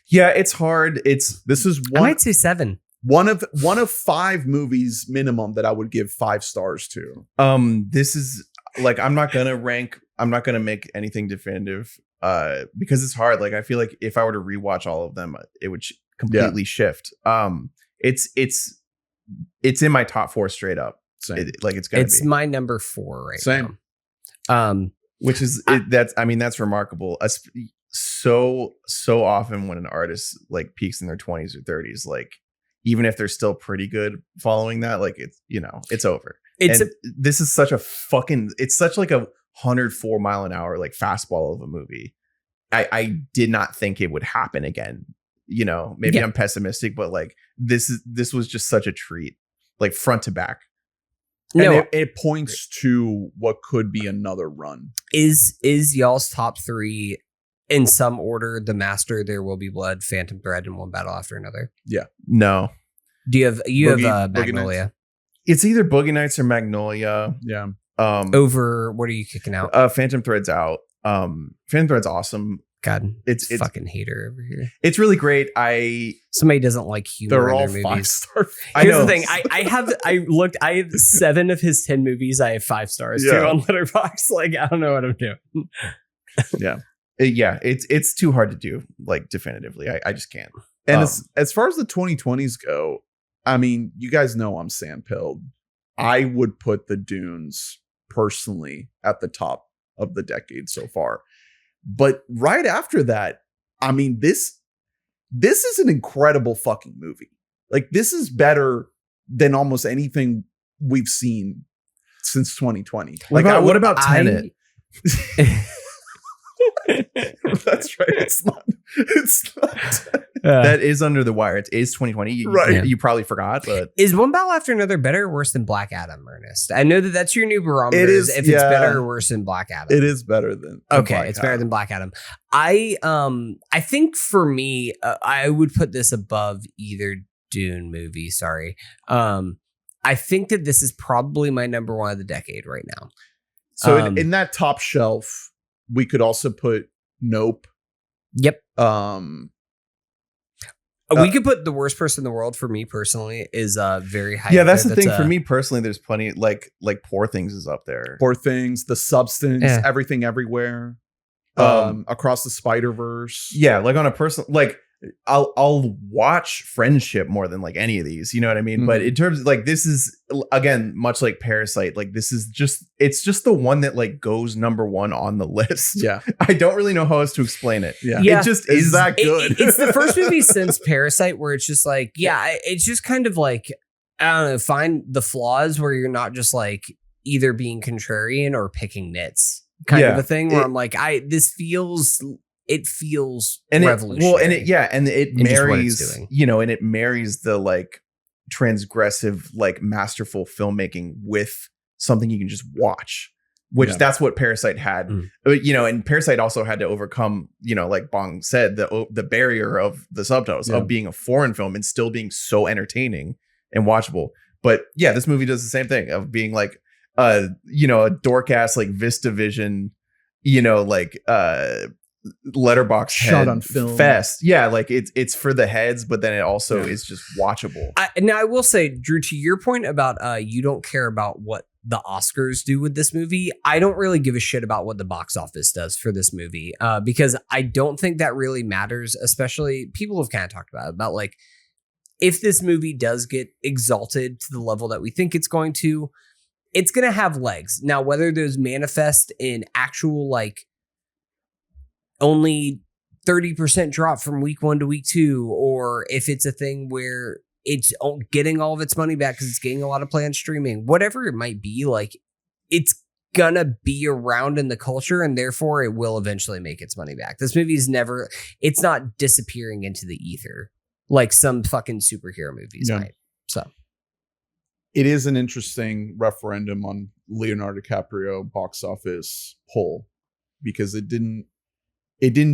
Yeah, it's hard. This is I one. might say 7. One of 5 movies minimum that I would give 5 stars to. This is like, I'm not gonna make anything definitive because it's hard. Like, I feel like if I were to rewatch all of them, it would completely shift. It's in my top 4 straight up. Same. It's my number 4 right Same. now. Which is that's remarkable. So often when an artist like peaks in their 20s or 30s, like even if they're still pretty good following that, like it's over. This is such a it's such like a 104 mile an hour like fastball of a movie. I did not think it would happen again. Maybe I'm pessimistic, but like this was just such a treat, like front to back. And it points to what could be another run. Is y'all's top 3 in some order: The Master, There Will Be Blood, Phantom Thread, and One Battle After Another? Yeah. No. Do you have Magnolia? It's either Boogie Nights or Magnolia. Yeah. Over what are you kicking out? Phantom Thread's out. Phantom Thread's awesome. God, it's fucking hater over here. It's really great. Somebody doesn't like humor. They're in all their 5 movies. stars. Here's the thing. I have 7 of his 10 movies. I have 5 stars too on Letterboxd. Like, I don't know what I'm doing. Yeah. Yeah. It's too hard to do like definitively. I just can't. And as far as the 2020s go, I mean, you guys know I'm sandpilled. I would put the Dunes personally at the top of the decade so far. But right after that, I mean, this is an incredible fucking movie. Like, this is better than almost anything we've seen since 2020. What about Tenet? That's right. It's not. That is under the wire. It is 2020. Right. You probably forgot, but is One Battle After Another better or worse than Black Adam, Ernest? I know that's your new barometer. It is, if it's better or worse than Black Adam. It is better than okay. It's better than Black Adam. I think for me, I would put this above either Dune movie. Sorry. I think that this is probably my number 1 of the decade right now. So in that top shelf, we could also put Nope. Yep. We could put The Worst Person in the World for me personally is very high. Yeah, that's the thing for me personally. There's plenty like Poor Things is up there. Poor Things, The Substance, Everything Everywhere, Across the Spider-Verse. Yeah, like on a personal, like I'll watch Friendship more than like any of these. You know what I mean? Mm-hmm. But in terms of like, this is again much like Parasite. Like this is it's just the one that like goes number 1 on the list. Yeah, I don't really know how else to explain it. Yeah, it just is that good. It's the first movie since Parasite where it's just like, it's just kind of like, I don't know, find the flaws where you're not just like either being contrarian or picking nits kind of a thing. Where I'm like, it feels revolutionary. It marries, and it marries the like transgressive, like masterful filmmaking with something you can just watch, which that's what Parasite had. And Parasite also had to overcome, like Bong said, the barrier of the subtitles of being a foreign film and still being so entertaining and watchable. But yeah, this movie does the same thing of being like, a dork ass like VistaVision, letterbox shot on film fest. Yeah, like it's for the heads, but then it also is just watchable. Now I will say, Drew, to your point about you don't care about what the Oscars do with this movie, I don't really give a shit about what the box office does for this movie, because I don't think that really matters. Especially people have kind of talked about like, if this movie does get exalted to the level that we think it's going to have legs. Now, whether those manifest in actual like only 30% drop from week 1 to week 2, or if it's a thing where it's getting all of its money back because it's getting a lot of play on streaming, whatever it might be, like it's gonna be around in the culture, and therefore it will eventually make its money back. This movie is never, it's not disappearing into the ether like some fucking superhero movies might. So it is an interesting referendum on Leonardo DiCaprio box office poll, because it didn't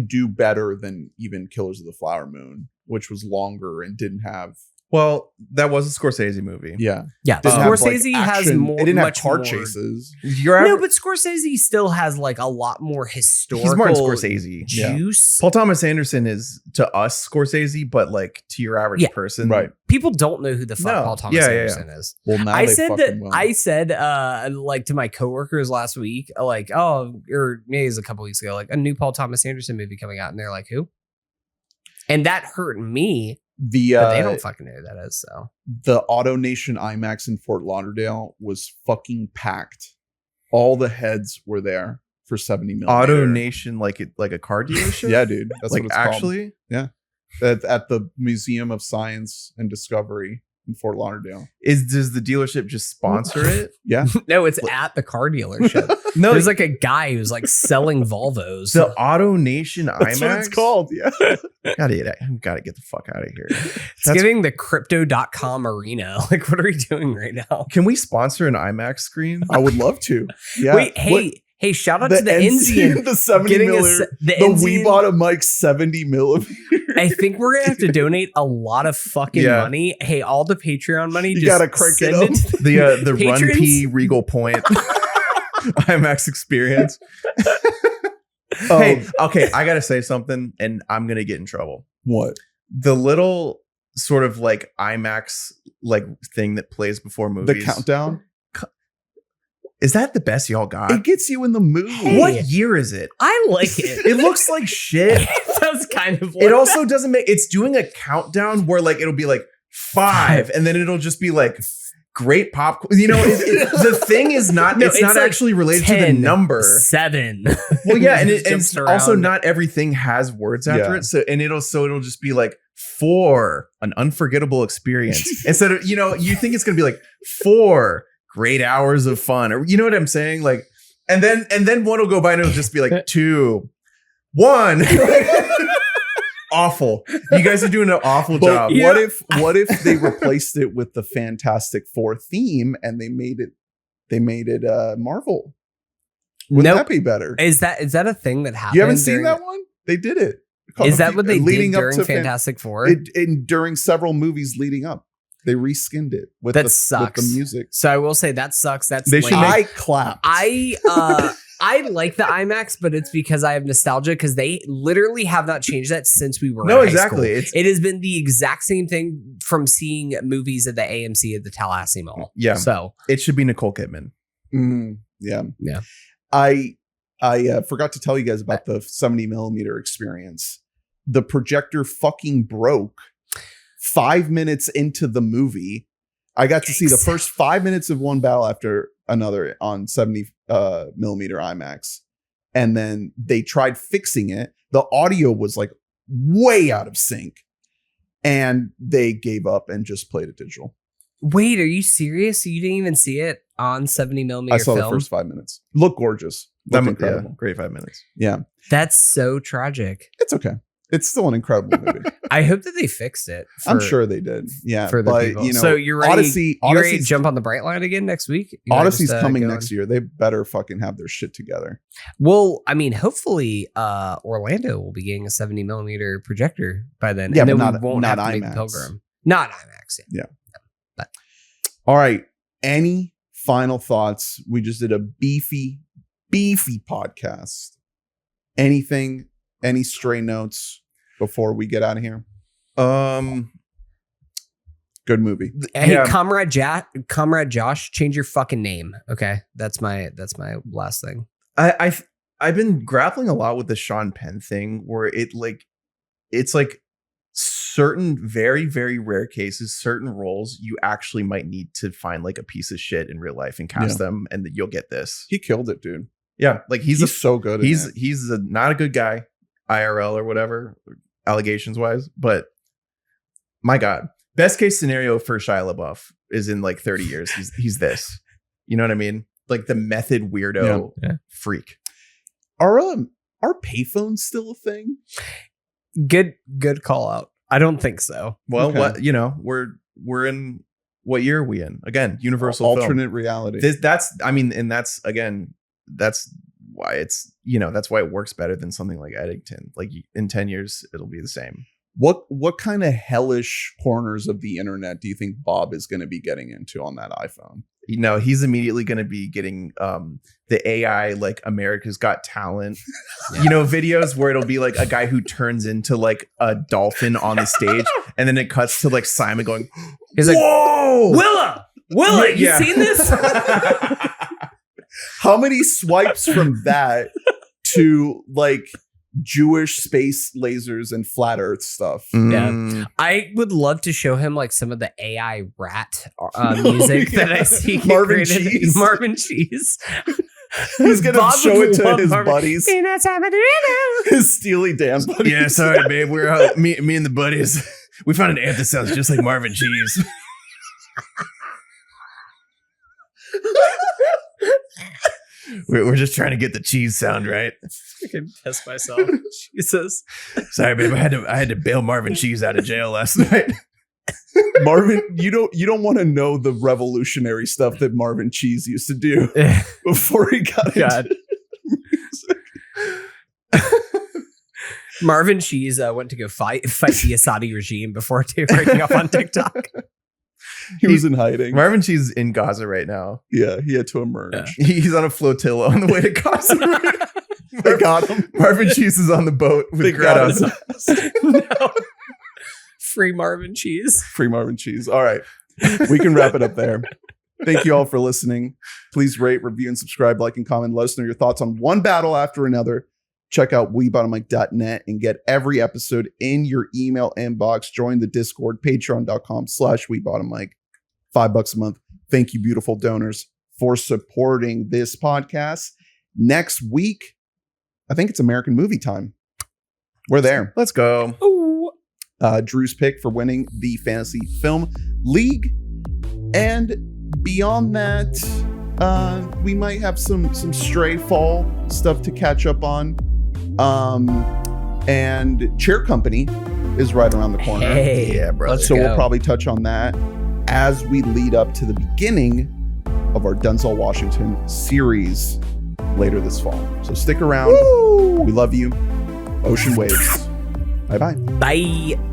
do better than even Killers of the Flower Moon, which was longer and didn't have. Well, that was a Scorsese movie. Yeah. Didn't have, Scorsese has more. It didn't have much car more, chases. No, but Scorsese still has like a lot more historical. He's Martin Scorsese. Juice. Paul Thomas Anderson is to us Scorsese, but like to your average person, right? People don't know who the fuck Paul Thomas Anderson is. Well, now I said like to my coworkers last week, like, or maybe it was a couple weeks ago, like a new Paul Thomas Anderson movie coming out, and they're like, who? And that hurt me. But they don't fucking know who that is. So the Auto Nation IMAX in Fort Lauderdale was fucking packed. All the heads were there for 70 million. Auto Nation, like a car dealership. Yeah, dude. That's like what it's actually. Called. Yeah, at the Museum of Science and Discovery in Fort Lauderdale. Does the dealership just sponsor it? Yeah. No, it's at the car dealership. No, there's like a guy who's like selling Volvos. The Auto Nation IMAX. That's what it's called. Yeah. Gotta get the fuck out of here. It's giving the crypto.com arena. Like, what are we doing right now? Can we sponsor an IMAX screen? I would love to. Yeah. Wait, hey, shout out to the Enzian. The 70 millimeter. We bought a mic 70 millimeter. I think we're gonna have to donate a lot of fucking money. Hey, all the Patreon money, you just gotta crank it up. The Run P Regal Point IMAX experience. Hey, okay, I gotta say something, and I'm gonna get in trouble. What? The little sort of like IMAX like thing that plays before movies. The countdown. Is that the best y'all got? It gets you in the mood. Hey, what year is it? I like it. It looks like shit. It does kind of. Like it also doesn't make. It's doing a countdown where like it'll be like 5, and then it'll just be like great popcorn. You know, the thing is not. No, it's not like actually related 10, to the number 7. Well, yeah, and it's also not everything has words after it. So it'll just be like 4, an unforgettable experience instead of you think it's gonna be like 4. Great hours of fun, or you know what I'm saying, like, and then one will go by and it'll just be like 2, 1. Awful. You guys are doing an awful job. What if they replaced it with the Fantastic Four theme and they made it Marvel? Wouldn't that be better? Is that a thing that happened? You haven't seen that one? They did it. Is that what they did during Fantastic Four? During several movies leading up. They reskinned it with the music. So I will say that sucks. That's I clapped. I like the IMAX, but it's because I have nostalgia, because they literally have not changed that since we were in high school. It has been the exact same thing from seeing movies at the AMC at the Tallahassee Mall. Yeah. So it should be Nicole Kidman. Yeah. Yeah. I forgot to tell you guys about the 70 millimeter experience. The projector fucking broke 5 minutes into the movie. I got to see the first 5 minutes of one battle after another on 70 millimeter IMAX. And then they tried fixing it. The audio was like way out of sync. And they gave up and just played it digital. Wait, are you serious? You didn't even see it on 70 millimeter I saw film? the first 5 minutes. Looked gorgeous. Looked incredible. Yeah, great 5 minutes. Yeah. That's so tragic. It's okay. It's still an incredible movie. I hope that they fixed it. I'm sure they did. Yeah. For the people. So you're ready, ready to jump on the bright line again next week? Odyssey's coming next year. They better fucking have their shit together. Well, I mean, hopefully Orlando will be getting a 70 millimeter projector by then. Yeah, and then but we won't have to make IMAX. the Pilgrim. Not IMAX. Yeah. But. All right. Any final thoughts? We just did a beefy podcast. Anything? Any stray notes before we get out of here? Good movie. Hey, yeah. Comrade Josh, change your fucking name. Okay, that's my last thing. I've been grappling a lot with the Sean Penn thing, where it's like certain very, very rare cases, certain roles you actually might need to find like a piece of shit in real life and cast them, and you'll get this. He killed it, dude. Yeah, like he's so good. He's not a good guy, IRL or whatever, allegations wise. But my God, best case scenario for Shia LaBeouf is in like 30 years. He's this. You know what I mean? like the method weirdo freak. Are payphones still a thing? Good call out. I don't think so. Well, Okay. what we're in. What year are we in? Again, universal alternate reality. That's why it's that's why it works better than something like Eddington. Like in 10 years, it'll be the same. What kind of hellish corners of the internet do you think Bob is going to be getting into on that iPhone? He's immediately going to be getting the AI like America's Got Talent, videos where it'll be like a guy who turns into like a dolphin on the stage, and then it cuts to like Simon going, He's "Whoa, like, Willa, you seen this?" How many swipes from that to like Jewish space lasers and flat Earth stuff? Yeah, I would love to show him like some of the AI rat music that I see. Marvin Cheese. Marvin Cheese. He's gonna Bob show it would to love his Marvin. buddies, His his Steely Dan buddies. Yeah, sorry, babe. We're out. Me and the buddies. We found an ant that sounds just like Marvin Cheese. We're just trying to get the cheese sound right. I can piss myself. Jesus. Sorry, babe. I had to bail Marvin Cheese out of jail last night. Marvin, you don't want to know the revolutionary stuff that Marvin Cheese used to do before he got into music. Marvin Cheese went to go fight the Assadi regime before breaking up on TikTok. He was in hiding. Marvin Cheese is in Gaza right now. Yeah, he had to emerge. Yeah. He's on a flotilla on the way to Gaza. They got him. Marvin Cheese is on the boat with They got Greta. him. No. Free Marvin Cheese. Free Marvin Cheese. All right. We can wrap it up there. Thank you all for listening. Please rate, review, and subscribe, like, and comment. Let us know your thoughts on one battle after another. Check out WeBottomMike.net and get every episode in your email inbox. Join the Discord, patreon.com/WeBottomMike. $5 a month. Thank you, beautiful donors, for supporting this podcast. Next week, I think it's American Movie Time. We're there. Let's go. Ooh. Drew's pick for winning the Fantasy Film League. And beyond that, we might have some stray fall stuff to catch up on. And Chair Company is right around the corner. Hey, Yeah, brother. let's So go. we'll probably touch on that as we lead up to the beginning of our Denzel Washington series later this fall. So stick around. We love you. Ocean waves. Bye-bye. Bye.